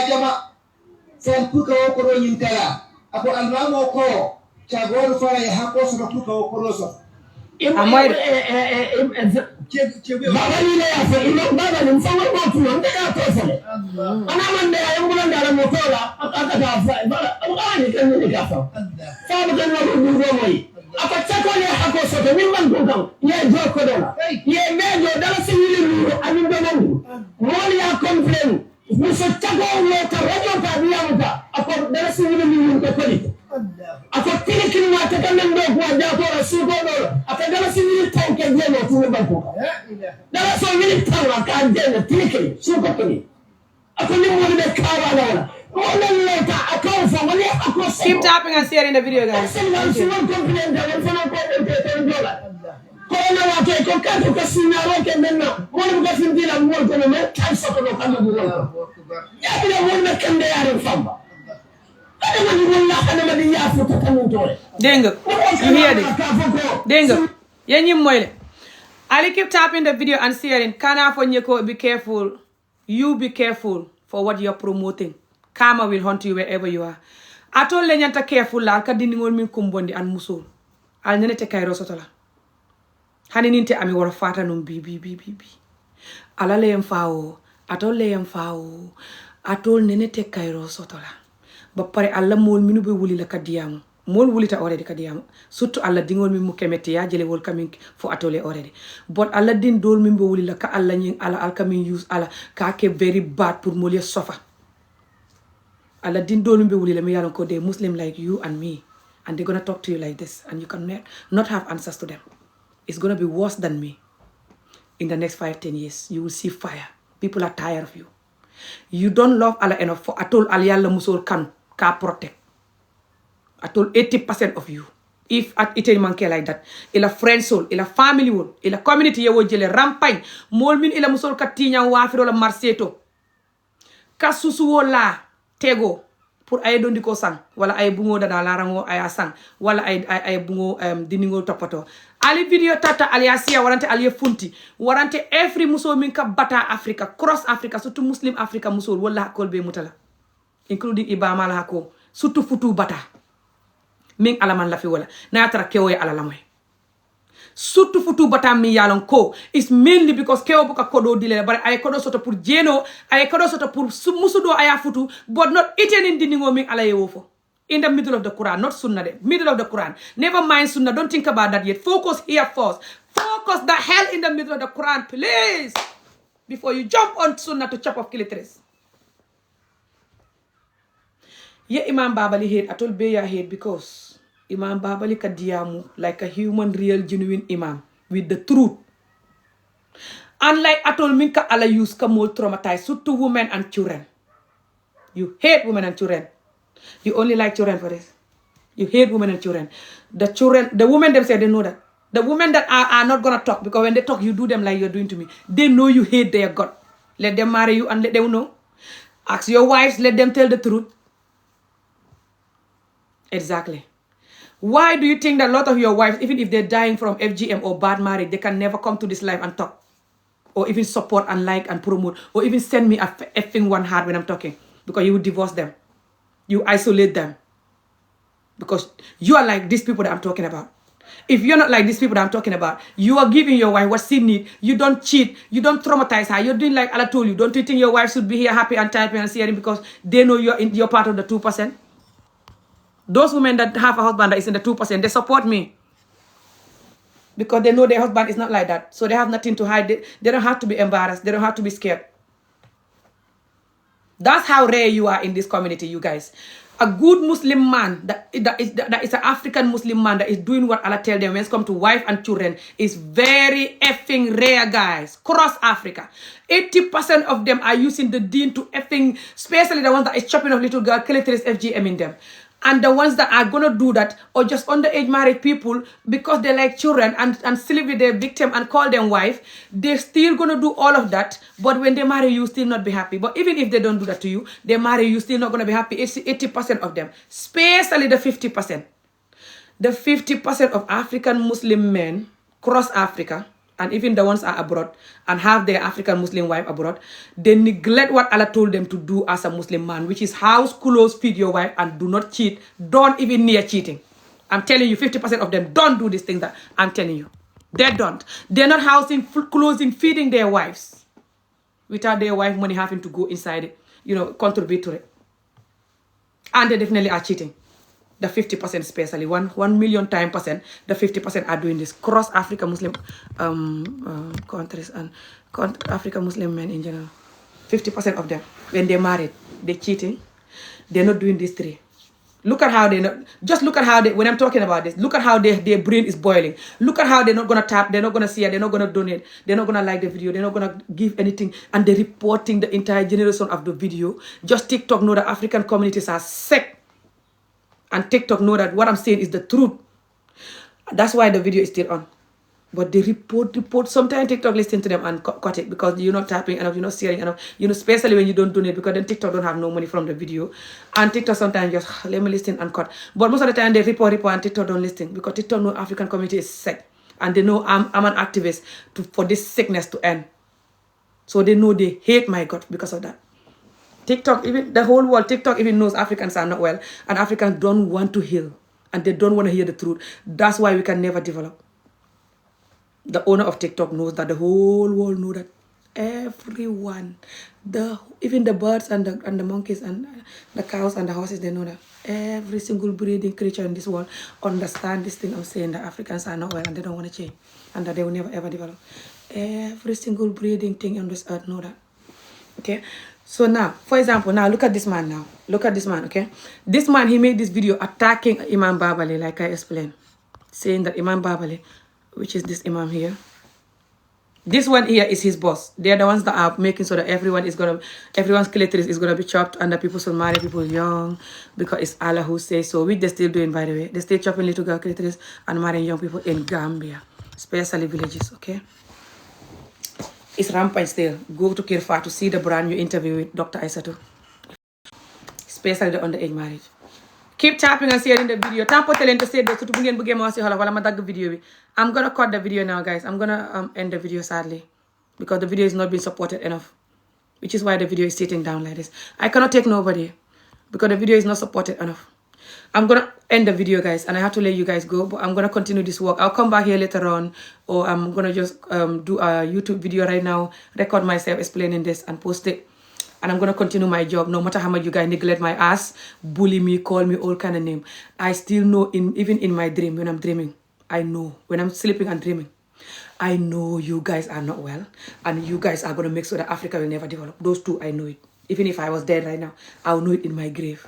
sen ku ko ko yin tala ako almamo ko chagor fara ya hako so ko ko so Amoy baba ni le afa ino baba ni mfanga ko tu ndo ya ko fale ana man de ayo ngula ndara mo tola aka da fa baba ani kan ni ka fa fa ba kan no du do moy aka chako ne hako so to min man ko kan ye jo ko dola ye mejo dala sinili lu ani do nan moli ya complain muso chako ne ka radio ka biya muta ako dala sinili lu ko ko ako tini kini wata kan ndo ko ja ko su ko do aka dala sinili taw ke je no tu ban ko dala so minute taw ka je no tini kini su ko ko ako ni mo de ka wala Keep tapping and sharing the video, guys. Dengo, you hear this? Dengo, yenyi moile. Ali keep tapping the video and sharing. Kana for nyeko, be careful. You be careful for what you're promoting. Karma will hunt you wherever you are. Atol le nyanta careful la ka dindingol min kumbondi an musol. Al nene te kayro sotola. Hani ninte ami wara fata num bi. Ala le yemfao. Atol le yemfao. Atol nene te kayro sotola. Ba pare alla mol minu be wuli la kadiyamu. Mol wulita already kadiyamu. Surtout alla dingol min mu kemete ya jele wol kamin fo atole already. But alla din dol min be wuli la ka alla nyin ala al kamin use ala ka ke very bad pour mol ya sofa. Allah didn't do me wuli me yalon ko they Muslim like you and me, and they're gonna talk to you like this, and you can not have answers to them. It's gonna be worse than me. In the next 5-10 years, you will see fire. People are tired of you. You don't love Allah enough for I told Allah Musol can protect. I told 80% of you. If at it man care like that, ila friend soul, ila family wol, ila community ye wo jele rampagne, mol min ila musol katinya wafiro la marseto. Kasusu wola tego pour ay dondi ko sang wala ay bungo dada larango ay sang wala ay bungo diningo topato ali video tata ali asia warante ali funti warante every muso min ka bata Africa cross Africa surtout Muslim Africa muso wala kolbe mutala including ibama la ko surtout futu bata min alaman la fi wala na tara kewo ala lamoy surtout futu bata mi yalon ko is mainly because kewo buka kodo dile but ay kodo soto pour jeno ay kodo soto pour musudo aya futu but not eaten in diningo min ala yewofo in the middle of the Quran, not sunnah de middle of the Quran. Never mind sunnah, don't think about that yet. Focus here first. Focus the hell in the middle of the Quran, please, before you jump on sunnah to chop off kilitris. Yeah, Imam Babali hate, I told Beya hate because Imam Babali kadiyamu like a human, real, genuine Imam with the truth. Unlike Atol Minka Allah use more traumatized, to women and children. You hate women and children. You only like children for this. You hate women and children. The women themselves, they know that. The women that are not gonna talk because when they talk, you do them like you're doing to me. They know you hate their God. Let them marry you and let them know. Ask your wives, let them tell the truth. Exactly. Why do you think that a lot of your wives, even if they're dying from FGM or bad marriage, they can never come to this life and talk? or even support and like and promote, or even send me a effing one heart when I'm talking, because you would divorce them. You isolate them. Because you are like these people that I'm talking about. If you're not like these people that I'm talking about, you are giving your wife what she needs. You don't cheat. You don't traumatize her. You're doing like Allah told you. Don't you think your wife should be here happy and typing and sharing because they know you're part of the 2%? Those women that have a husband that is in the 2%, they support me. Because they know their husband is not like that. So they have nothing to hide. They don't have to be embarrassed. They don't have to be scared. That's how rare you are in this community, you guys. A good Muslim man that is an African Muslim man that is doing what Allah tell them when it comes to wife and children is very effing rare, guys. Cross Africa. 80% of them are using the deen to effing, especially the ones that is chopping off little girl, clitoris, FGM in them. And the ones that are gonna do that, or just underage married people, because they like children and sleep with their victim and call them wife, they're still gonna do all of that. But when they marry you, still not be happy. But even if they don't do that to you, they marry you, still not gonna be happy. It's 80% of them, especially the 50%. The 50% of African Muslim men cross Africa, and even the ones are abroad and have their African Muslim wife abroad, they neglect what Allah told them to do as a Muslim man, which is house, clothes, feed your wife, and do not cheat. Don't even near cheating. I'm telling you, 50% of them don't do these things that I'm telling you. They don't. They're not housing, clothing, feeding their wives without their wife money having to go inside it, contribute to it. And they definitely are cheating. The 50% especially, 1 million time percent, the 50% are doing this. Cross Africa Muslim countries and African Muslim men in general. 50% of them, when they're married, they're cheating. They're not doing these three. Look at how when I'm talking about this, look at how their brain is boiling. Look at how they're not going to tap, they're not going to share, they're not going to donate, they're not going to like the video, they're not going to give anything, and they're reporting the entire generation of the video. Just TikTok know that African communities are sick. And TikTok know that what I'm saying is the truth. That's why the video is still on. But they report. Sometimes TikTok listen to them and cut it because you're not tapping enough, you're not sharing enough. Especially when you don't donate, because then TikTok don't have no money from the video. And TikTok sometimes just, let me listen and cut. But most of the time they report and TikTok don't listen, because TikTok know African community is sick. And they know I'm an activist for this sickness to end. So they know they hate my God because of that. TikTok, even the whole world, TikTok even knows Africans are not well, and Africans don't want to heal, and they don't want to hear the truth. That's why we can never develop. The owner of TikTok knows that, the whole world knows that. Everyone, even the birds and the monkeys and the cows and the horses, they know that. Every single breathing creature in this world understand this thing I'm saying, that Africans are not well and they don't want to change, and that they will never ever develop. Every single breathing thing on this earth know that. Okay. So now, for example, now look at this man now. Look at this man, okay? This man, he made this video attacking Imam Babali, like I explained. Saying that Imam Babali, which is this Imam here. This one here is his boss. They're the ones that are making sure that everyone's clitoris is gonna be chopped, and that people should marry people young, because it's Allah who says so, which they're still doing, by the way. They're still chopping little girl clitoris and marrying young people in Gambia, especially villages, okay? It's rampant still. Go to Kirfa to see the brand new interview with Dr. Aissatou. Especially the underage marriage. Keep tapping and sharing the video. Tampotelente said that to ngeen bëggee ma wax ci Wolof wala ma dagg video bi. I'm gonna cut the video now, guys. I'm gonna end the video sadly, because the video is not being supported enough, which is why the video is sitting down like this. I cannot take nobody because the video is not supported enough. I'm gonna end the video, guys, and I have to let you guys go, but I'm gonna continue this work. I'll come back here later on, or I'm gonna just do a YouTube video right now, record myself explaining this and post it, and I'm gonna continue my job. No matter how much you guys neglect my ass, bully me, call me all kind of name, I still know, even in my dream, when I'm dreaming, I know, when I'm sleeping and dreaming, I know you guys are not well, and you guys are gonna make sure that Africa will never develop. Those two, I know it. Even if I was dead right now, I'll know it in my grave.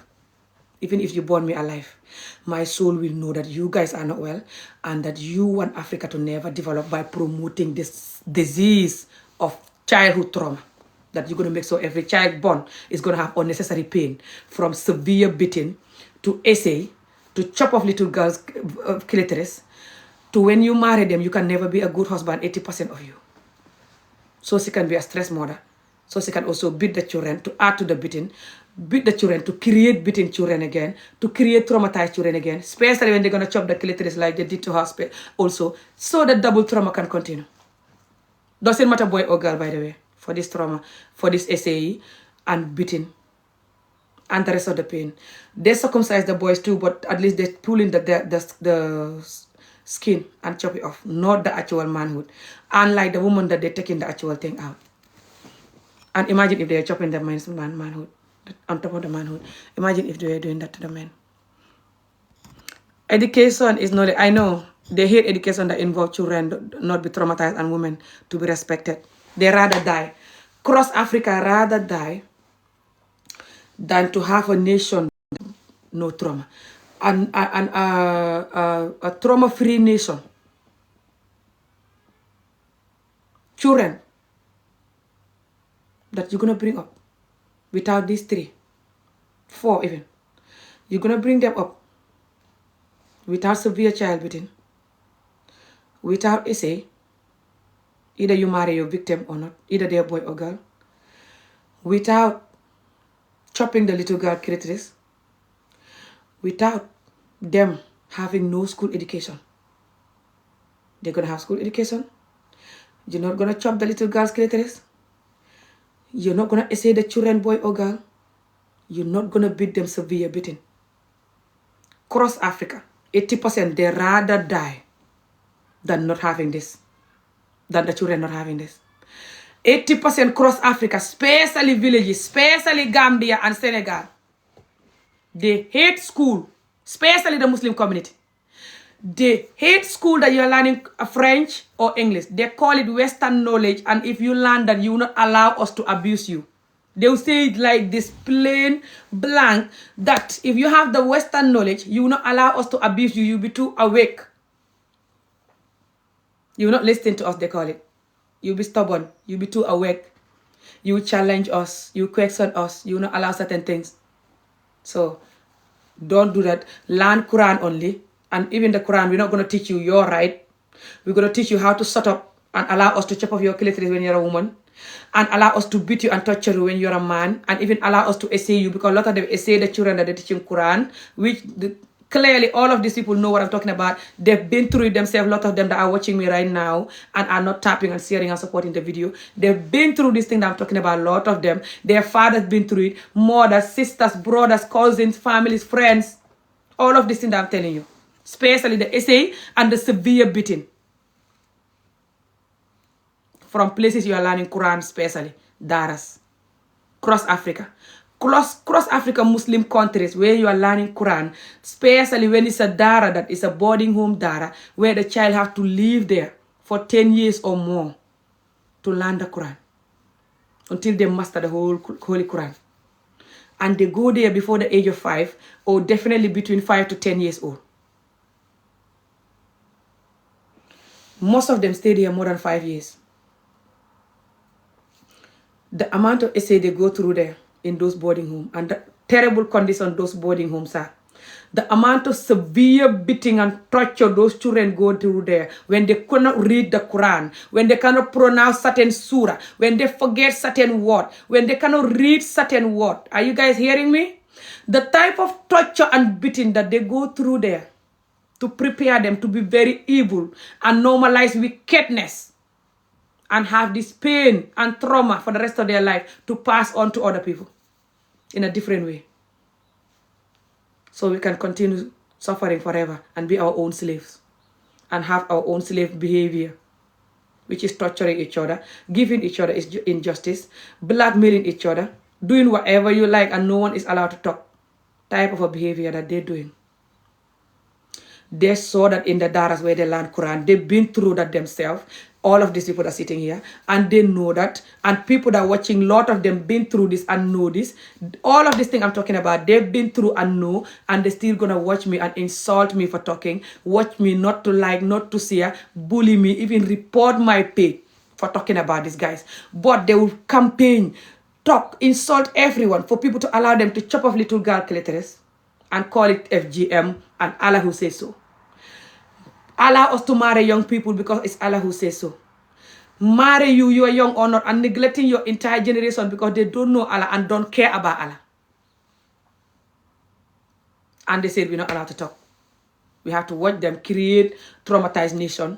Even if you burn me alive, my soul will know that you guys are not well, and that you want Africa to never develop by promoting this disease of childhood trauma. That you're going to make sure every child born is going to have unnecessary pain, from severe beating to essay, to chop off little girls' clitoris, to when you marry them, you can never be a good husband, 80% of you. So she can be a stress mother. So she can also beat the children, to add to the beating, beat the children, to create beating children again, to create traumatized children again, especially when they're going to chop the clitoris like they did to her also, so that double trauma can continue. Doesn't matter boy or girl, by the way, for this trauma, for this SAE and beating and the rest of the pain. They circumcise the boys too, but at least they pull in the skin and chop it off, not the actual manhood. Unlike the woman that they're taking the actual thing out. And imagine if they're chopping the manhood on top of the manhood. Imagine if they were doing that to the men. Education is not, I know, they hate education that involves children not be traumatized and women to be respected. They rather die. Cross Africa rather die than to have a nation no trauma. And a trauma-free nation. Children that you're going to bring up without these 3, 4 even. You're going to bring them up without severe child beating, without essay. Either you marry your victim or not, either they're boy or girl. Without chopping the little girl clitoris, without them having no school education. They're going to have school education. You're not going to chop the little girl's clitoris. You're not going to essay the children, boy or girl. You're not going to beat them severe beating. Cross Africa, 80% they rather die than not having this, than the children not having this. 80% cross Africa, especially villages, especially Gambia and Senegal. They hate school, especially the Muslim community. They hate school that you're learning French or English. They call it Western knowledge, and if you learn that, you will not allow us to abuse you. They will say it like this plain blank, that if you have the Western knowledge, you will not allow us to abuse you. You'll be too awake. You will not listen to us, they call it. You'll be stubborn. You'll be too awake. You will challenge us. You will question us. You will not allow certain things. So don't do that. Learn Quran only. And even the Quran, we're not going to teach you your right. We're going to teach you how to shut up and allow us to chop off your clitoris when you're a woman. And allow us to beat you and torture you when you're a man. And even allow us to essay you, because a lot of them essay the children that they're teaching Quran, which clearly all of these people know what I'm talking about. They've been through it themselves. A lot of them that are watching me right now and are not tapping and sharing and supporting the video. They've been through this thing that I'm talking about. A lot of them. Their fathers been through it. Mothers, sisters, brothers, cousins, families, friends. All of this thing that I'm telling you. Especially the essay and the severe beating. From places you are learning Quran, especially Daras. Cross Africa. Cross Africa Muslim countries where you are learning Quran, especially when it's a Dara that is a boarding home Dara, where the child have to live there for 10 years or more to learn the Quran until they master the whole Holy Quran. And they go there before the age of 5, or definitely between 5 to 10 years old. Most of them stay there more than 5 years. The amount of essay they go through there in those boarding homes, and the terrible condition those boarding homes are. The amount of severe beating and torture those children go through there when they cannot read the Quran, when they cannot pronounce certain surah, when they forget certain word, when they cannot read certain word. Are you guys hearing me? The type of torture and beating that they go through there to prepare them to be very evil and normalize wickedness and have this pain and trauma for the rest of their life to pass on to other people in a different way. So we can continue suffering forever and be our own slaves and have our own slave behavior, which is torturing each other, giving each other injustice, blackmailing each other, doing whatever you like and no one is allowed to talk. Type of a behavior that they're doing. They saw that in the Daras where they learn Quran. They've been through that themselves. All of these people that are sitting here, and they know that. And people that are watching, a lot of them been through this and know this. All of this thing I'm talking about, they've been through and know, and they're still gonna watch me and insult me for talking, watch me not to like, not to share, bully me, even report my page for talking about these guys. But they will campaign, talk, insult everyone for people to allow them to chop off little girl clitoris and call it FGM and Allah who says so. Allow us to marry young people because it's Allah who says so. Marry you are young or not, and neglecting your entire generation because they don't know Allah and don't care about Allah. And they said we're not allowed to talk. We have to watch them create traumatized nation,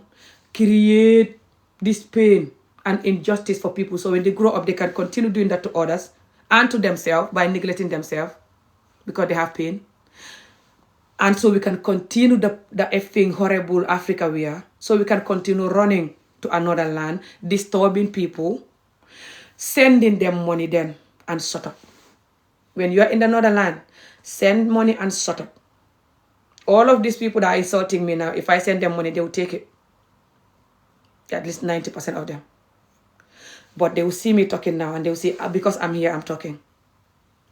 create this pain and injustice for people. So when they grow up, they can continue doing that to others and to themselves by neglecting themselves because they have pain. And so we can continue the effing horrible Africa we are. So we can continue running to another land, disturbing people, sending them money then, and shut up. When you are in another land, send money and shut up. All of these people that are insulting me now, if I send them money, they will take it. At least 90% of them. But they will see me talking now and they will say, because I'm here, I'm talking.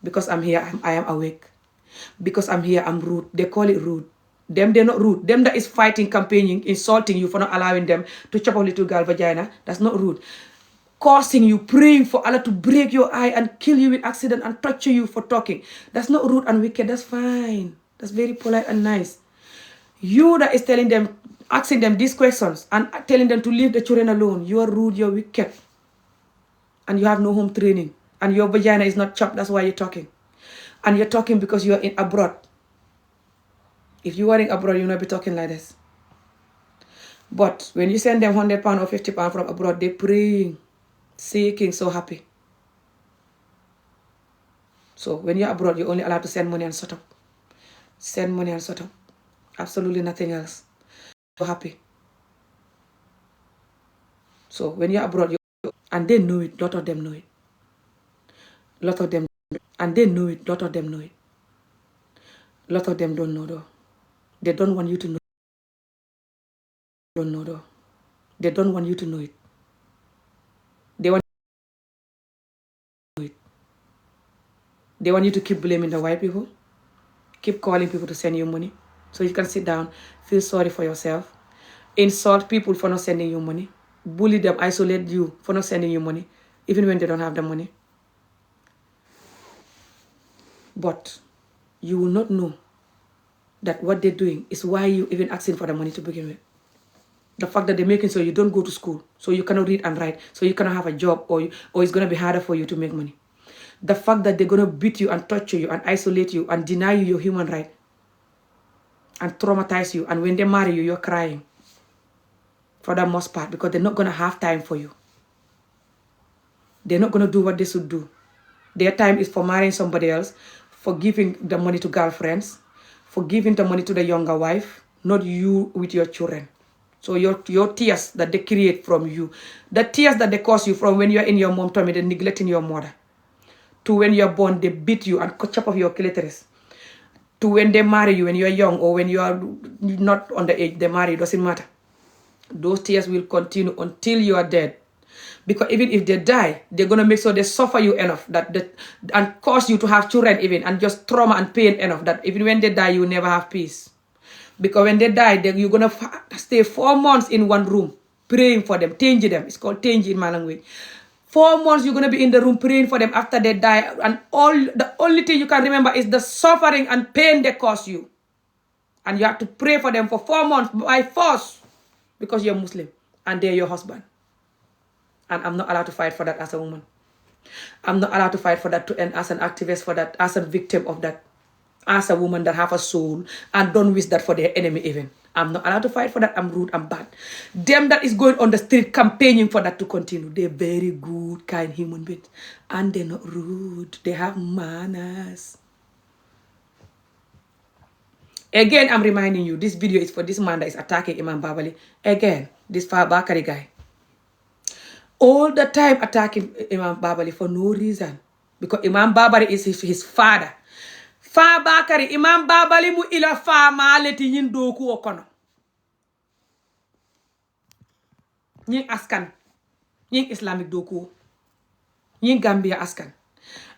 Because I'm here, I am awake. Because I'm here, I'm rude. They call it rude. Them, they're not rude. Them that is fighting, campaigning, insulting you for not allowing them to chop a little girl vagina, that's not rude. Cursing you, praying for Allah to break your eye and kill you with accident and torture you for talking. That's not rude and wicked. That's fine. That's very polite and nice. You that is telling them, asking them these questions and telling them to leave the children alone, you are rude, you're wicked. And you have no home training. And your vagina is not chopped, that's why you're talking. And you're talking because you're in abroad. If you weren't abroad, you'll not be talking like this. But when you send them £100 or £50 from abroad, they're praying, seeking, so happy. So when you're abroad, you're only allowed to send money and shut up. Send money and shut up. Absolutely nothing else. So happy. So when you're abroad, and they know it, lot of them know it. Lot of them, and they know it, lot of them know it. Lot of them don't know though. They don't want you to know. Don't know though. They don't want you to know it. They want it. They want you to keep blaming the white people. Keep calling people to send you money. So you can sit down, feel sorry for yourself. Insult people for not sending you money. Bully them, isolate you for not sending you money. Even when they don't have the money. But you will not know that what they're doing is why you even asking for the money to begin with. The fact that they're making so you don't go to school, so you cannot read and write, so you cannot have a job, or it's going to be harder for you to make money. The fact that they're going to beat you and torture you and isolate you and deny you your human right and traumatize you. And when they marry you, you're crying for the most part because they're not going to have time for you. They're not going to do what they should do. Their time is for marrying somebody else, for giving the money to girlfriends, for giving the money to the younger wife, not you with your children. So your tears that they create from you, the tears that they cause you from when you're in your mom's tummy, they're neglecting your mother, to when you're born, they beat you and chop off your clitoris, to when they marry you when you're young or when you are not underage, they marry you, doesn't matter. Those tears will continue until you are dead. Because even if they die, they're going to make sure they suffer you enough and cause you to have children even, and just trauma and pain enough that even when they die, you will never have peace. Because when they die, you're going to stay 4 months in one room praying for them, changing them. It's called change in my language. 4 months you're going to be in the room praying for them after they die. And the only thing you can remember is the suffering and pain they cause you. And you have to pray for them for 4 months by force because you're Muslim and they're your husband. And I'm not allowed to fight for that as a woman. I'm not allowed to fight for that and as an activist for that, as a victim of that, as a woman that have a soul and don't wish that for their enemy even. I'm not allowed to fight for that. I'm rude, I'm bad. Them that is going on the street campaigning for that to continue, they're very good, kind human beings. And they're not rude. They have manners. Again, I'm reminding you, this video is for this man that is attacking Imam Babali. Again, this Fakeba guy. All the time attacking Imam Babali for no reason. Because Imam Babali is his father. Fakeba Imam Babali mu ila fama leti nyin doku okono. Nyin askan. Nyin Islamic doku. Nyin Gambia askan.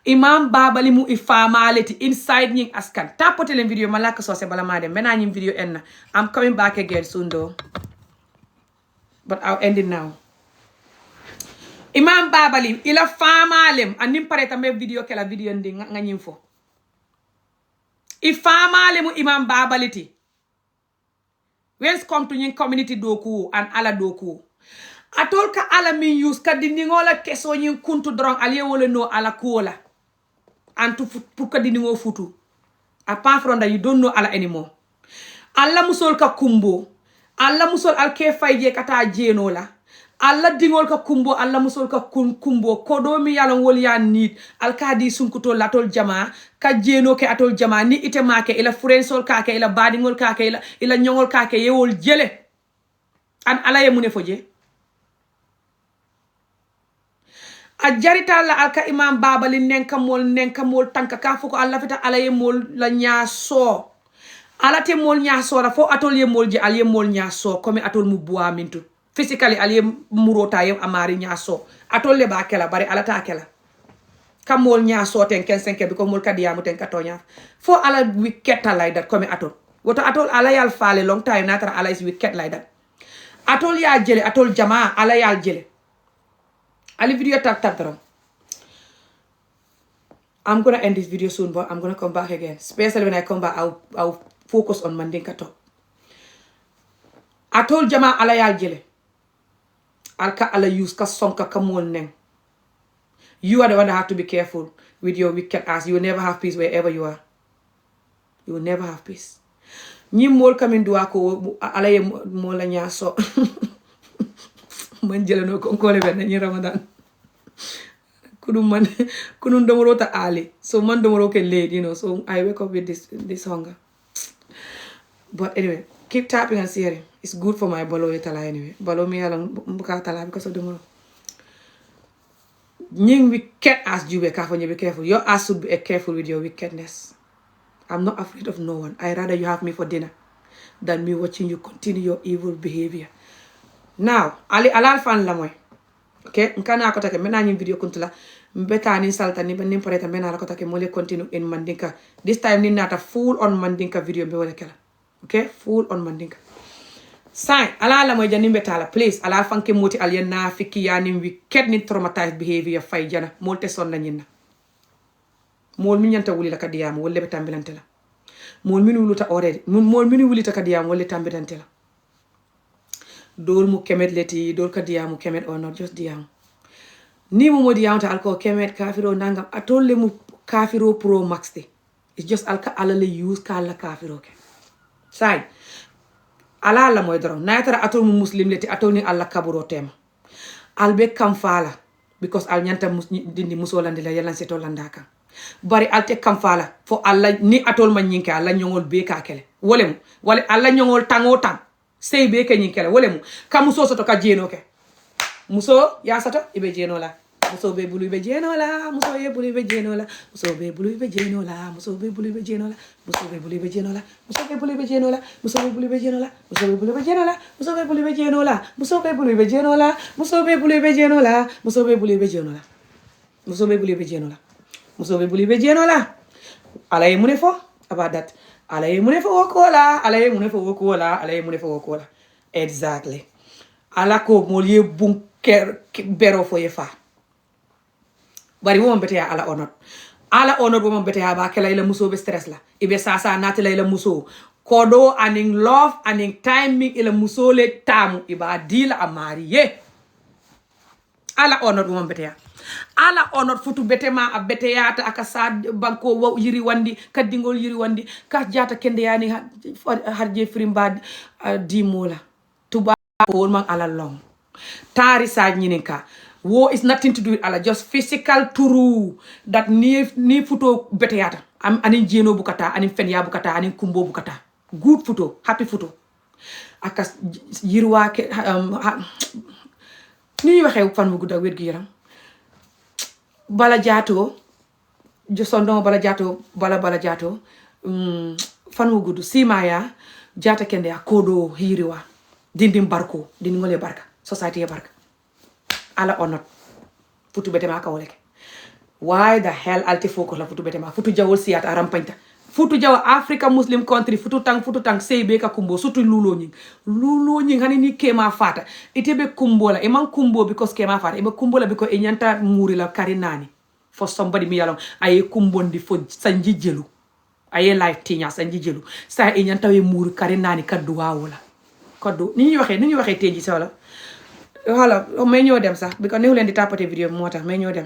Imam Babali mu ifama leti inside nyin askan. Tapote len video malaka sose bala madem. Mena nyin video enna. I'm coming back again soon though. But I'll end it now. Imam Babali ila fama lem anim pareta me video ke la video ndi nga nyimfo. I fama lemu Imam Babali ti. When's come to nyin community doku and ala doku. Atol ka ala min use ka dingola keso nyin kuntu drong aliye wole no ala kuola. And to pour ka dingo futu. Apart from that you don't know ala anymore. Alla musol ka kumbo. Alla musol al ke fayje kata jenola. alla dingol ka kumbo alla musol ka kumbo kodo mi yalon wol ya nit alkadi sunkuto latol jama ka jeno ke atol jama ni ite make ila frensol kake ila badingol kake ila nyongol kake yewol jele an ala ye mune foje a jarita la alka imam babali nenkamol tanka ka foko alla fita ala ye mol la nyaso ala te mol nyaso la fo atol ye mol je al ye mol nyaso comme atol mu boa mintu physically aliye murota yem amari nyaso atol le ba kela bari ala ta kela kamol nyaso ten 15 bi ko mol kadiyamu ten katonya fo ala wicked like that comme atol woto atol ala yal faale long time natara ala is wicked like that atol ya jele atol jama ala yal jele ali video tap drum. I'm gonna end this video soon, but I'm gonna come back again. Especially when I come back, I'll focus on Mandinka talk. Atol jama ala yal jele alka ala use ka sonka kamol neng. You are the one that have to be careful with your wicked ass. You will never have peace wherever you are. You will never have peace. Ni mol kamin duwa ko ala ye mola nyaso. Man jele no ko kole ben ni Ramadan. Kunun domoro ta ali. So man domoro ke late, you know. So I wake up with this hunger. But anyway, keep tapping and sharing. It's good for my bolo yetala anyway. Bolo mi alang buka tala because of domoro. Nying wicked ass you be careful. Your ass should be careful with your wickedness. I'm not afraid of no one. I rather you have me for dinner than me watching you continue your evil behavior. Now, alal fan la moy. Okay, nkana ko take mena nyim video kuntula mbeta ni salta ni banim pareta mena la ko take mole continue in Mandinka. This time ni nata full on Mandinka video be wala kala. Okay, full on Mandinka. Sign ala la moy jani mbeta la please ala fanke moti alien na fiki yani wicked ni traumatized behavior fay jana molte son na nyina. Mol mi nyanta wuli la kadiyam wolle be tambilante la. Mol mi wuluta already. Mol mi wulita kadiyam wolle tambilante la. Dol mu kemet leti dol kadiyam kemet or not just diyam. Ni mo diyam ta alko kemet kafiro nangam atolle mu kafiro pro max de. It's just alka alale use kala kafiro ke. Sai ala la moy dron naatara atol mu muslim leti atol ni alla kaburo tema. Albe kam fala because al nyanta dindi musolande la yalan seto landaka. Bari alte kam fala fo alla ni atol man nyinke alla nyongol be ka kele wolemu wala alla nyongol tango tang sey be ke nyinkele wolemu ka muso soto ka jeno ke muso ya sato ibe jeno la muso be bulu be jeno la muso ye bulu be jeno la muso be bulu be jeno la muso be bulu be jeno la muso be bulu be jeno la muso be bulu be jeno la muso be bulu be jeno la muso be bulu be jeno la muso be bulu be jeno la muso be bulu be jeno la muso be bulu be jeno la muso be bulu be jeno la muso be bulu be jeno la muso be bulu be jeno la alaye mune fo about that alaye mune fo wokola alaye mune fo wokola alaye mune fo wokola exactly ala ko molie bunker bero fo yefa bari won bete ala onot won bete ba kala ila muso be stress la ibe sasa natela ila muso kodo aning love aning timing ila muso le tamu iba dila amariye ala onot won bete ala onot futu betema a beteyata aka sad banko yiri wandi kadingol yiri wandi ka jata kende yani harje frimbad dimola tuba wol man ala long tari sa nyininka war is nothing to do with ala just physical turu that ni futo beteyata anin jeno bukata anin fenya bukata anin kumbo bukata good futo happy futo aka yirwa ke ni waxe fan mu gudda wér gi yaram bala jato josondo bala jato fan wu gudu simaya jata kende ya kodo hiriwa dindim barko din ngole barka society barka ala onot futu betema ka woleke why the hell alti foko la futu betema futu jawol siyata rampanta futu jawa Africa Muslim country futu tang seybe ka kumbo sutu lulo nying hani ni kema fata itebe kumbola eman kumbo because kema fata ebe kumbola because e nyanta muri la karinani for somebody mi yalon aye kumbondi fo sanji jelu aye life tinya sanji jelu sa e nyanta we muri karinani kaddu wawola kaddu ni ñu waxe teji sala wala may ñoo dem sax because newu len di tapoter video motax may ñoo dem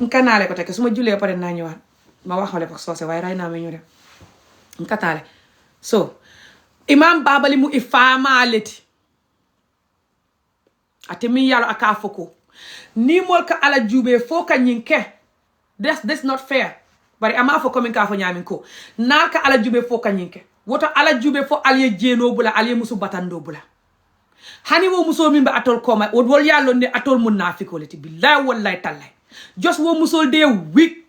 kanale ko tek suma julle pare na ñëwaat ma waxale ko sosé way ray na may ñoo dem nkatale so imam babali mu ifama leti ate min yalo aka foko ni mol ka ala jube fo ka nyinke that's not fair bari ama fo komin ka fo nyamin ko nar ka ala jube fo ka nyinke woto ala jube fo aliye jeno bula aliye musu batando bula hani wo muso min ba atol koma wol yallo ne atol munafiko leti billahi wallahi tallahi just wo musol they weak.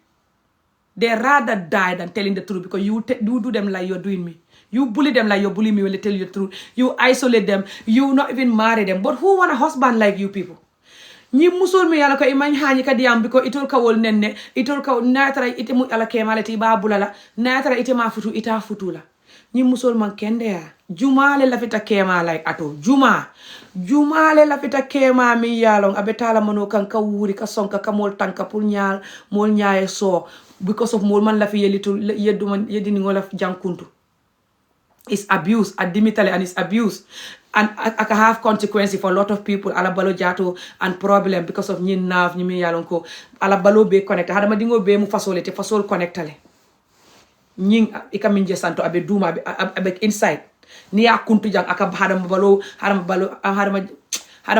They rather die than telling the truth because you do them like you're doing me. You bully them like you're bullying me when they tell you the truth. You isolate them. You not even marry them. But who want a husband like you people? Ni musul mi yala ko iman hani ka diam because itol ka wol nenne itol ka natara ite mu ala kemalati ba bulala natara ite ma futu ita futula. Ni musul man kende ya. Jumale la fita kema like ato. Jumale la fita kema mi yalong abetala mono kan ka wuri ka sonka ka mol tanka pour nyaal mol nyaaye so because of mol man la fi yedini ngola jankuntu. It's abuse admittedly and it's abuse and I can have consequences for a lot of people ala balo jato and problem because of nyin nav nyimi yalon ko ala balo be connect hada ma dingo be mu fasole te fasol connectale nying ikaminje santo abe duma abe inside ni ya kuntu jang aka hada ma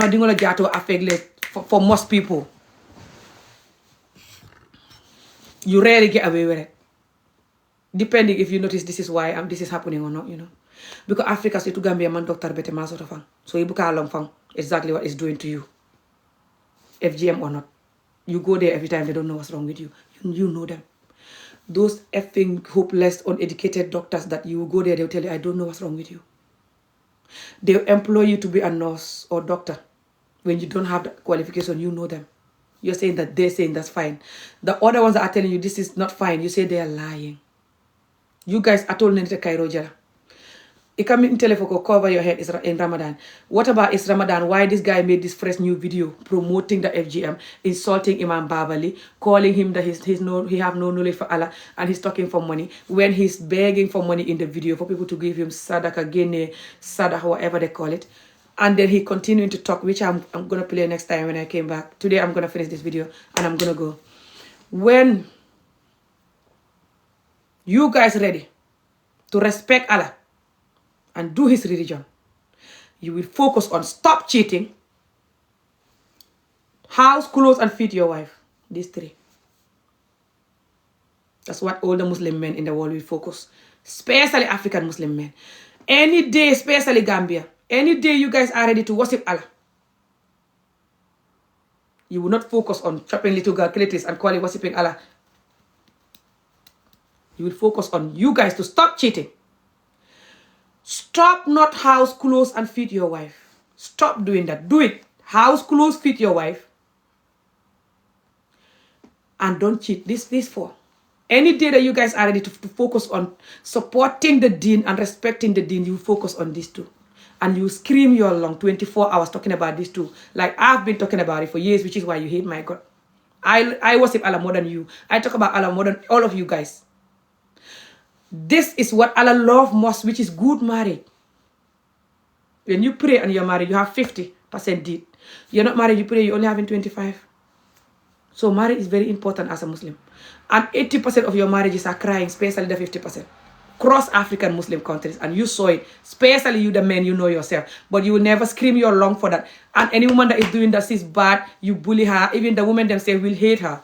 dingo la jato affected for most people. You rarely get away with it. Depending if you notice this is why this is happening or not, you know. Because Africa say to Gambia man doctor bete ma sort of fang. So you buka long fang exactly what it's doing to you. FGM or not. You go there every time they don't know what's wrong with you. You know them. Those effing hopeless, uneducated doctors that you go there, they'll tell you, I don't know what's wrong with you. They'll employ you to be a nurse or doctor. When you don't have the qualification, you know them. You're saying that they're saying that's fine. The other ones that are telling you this is not fine, you say they are lying. You guys are told Nente Cairo Jara. It come in telephone cover your head in Ramadan. What about is Ramadan? Why this guy made this fresh new video promoting the FGM, insulting Imam Babali, calling him that he have no knowledge for Allah and he's talking for money when he's begging for money in the video for people to give him sadaka, gene, sadaka, whatever they call it. And then he continuing to talk, which I'm gonna play next time when I came back. Today I'm gonna finish this video and I'm gonna go. When you guys ready to respect Allah and do his religion, you will focus on stop cheating, house, clothes, and feed your wife. These three. That's what all the Muslim men in the world will focus, especially African Muslim men. Any day, especially Gambia, any day you guys are ready to worship Allah, you will not focus on chopping little calculators and calling worshiping Allah. You will focus on you guys to stop cheating. Stop not house, clothes, and feed your wife. Stop doing that. Do it. House, clothes, feed your wife. And don't cheat. This for. Any day that you guys are ready to focus on supporting the deen and respecting the deen, you focus on these two. And you scream your long 24 hours talking about these two. Like I've been talking about it for years, which is why you hate my God. I worship Allah more than you. I talk about Allah more than all of you guys. This is what Allah loves most, which is good marriage. When you pray and you're married, you have 50% deed. You're not married, you pray, you only having 25. So marriage is very important as a Muslim. And 80% of your marriages are crying, especially the 50%. Cross African Muslim countries, and you saw it, especially you the men, you know yourself. But you will never scream your lung for that. And any woman that is doing that is bad, you bully her. Even the women themselves will hate her.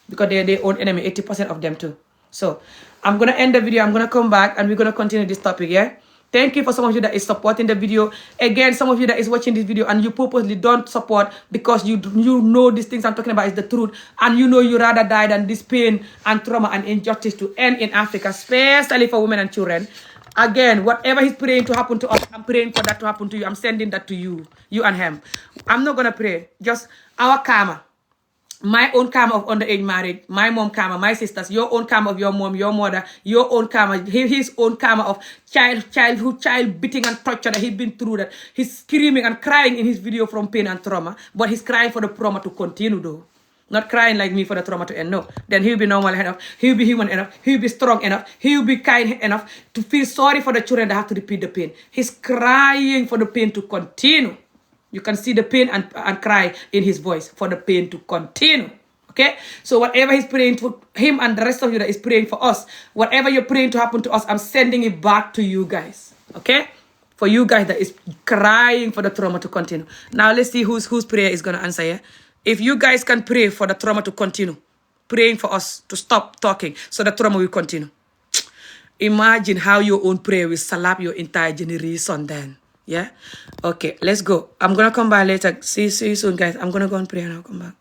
Because they're their own enemy, 80% of them too. So I'm going to end the video. I'm going to come back and we're going to continue this topic, yeah? Thank you for some of you that is supporting the video. Again, some of you that is watching this video and you purposely don't support because you know these things I'm talking about is the truth. And you know you rather die than this pain and trauma and injustice to end in Africa, especially for women and children. Again, whatever he's praying to happen to us, I'm praying for that to happen to you. I'm sending that to you and him. I'm not going to pray. Just our karma. My own karma of underage marriage, my mom karma, my sisters, your own karma of your mom, your mother, your own karma, his own karma of child beating and torture that he's been through, that he's screaming and crying in his video from pain and trauma, but he's crying for the trauma to continue though. Not crying like me for the trauma to end, no. Then he'll be normal enough, he'll be human enough, he'll be strong enough, he'll be kind enough to feel sorry for the children that have to repeat the pain. He's crying for the pain to continue. You can see the pain and cry in his voice for the pain to continue. Okay? So whatever he's praying to him and the rest of you that is praying for us, whatever you're praying to happen to us, I'm sending it back to you guys. Okay? For you guys that is crying for the trauma to continue. Now let's see whose prayer is going to answer, yeah? If you guys can pray for the trauma to continue, praying for us to stop talking so the trauma will continue. Imagine how your own prayer will slap your entire generation then. Yeah? Okay, let's go. I'm going to come back later. See you soon, guys. I'm going to go and pray and I'll come back.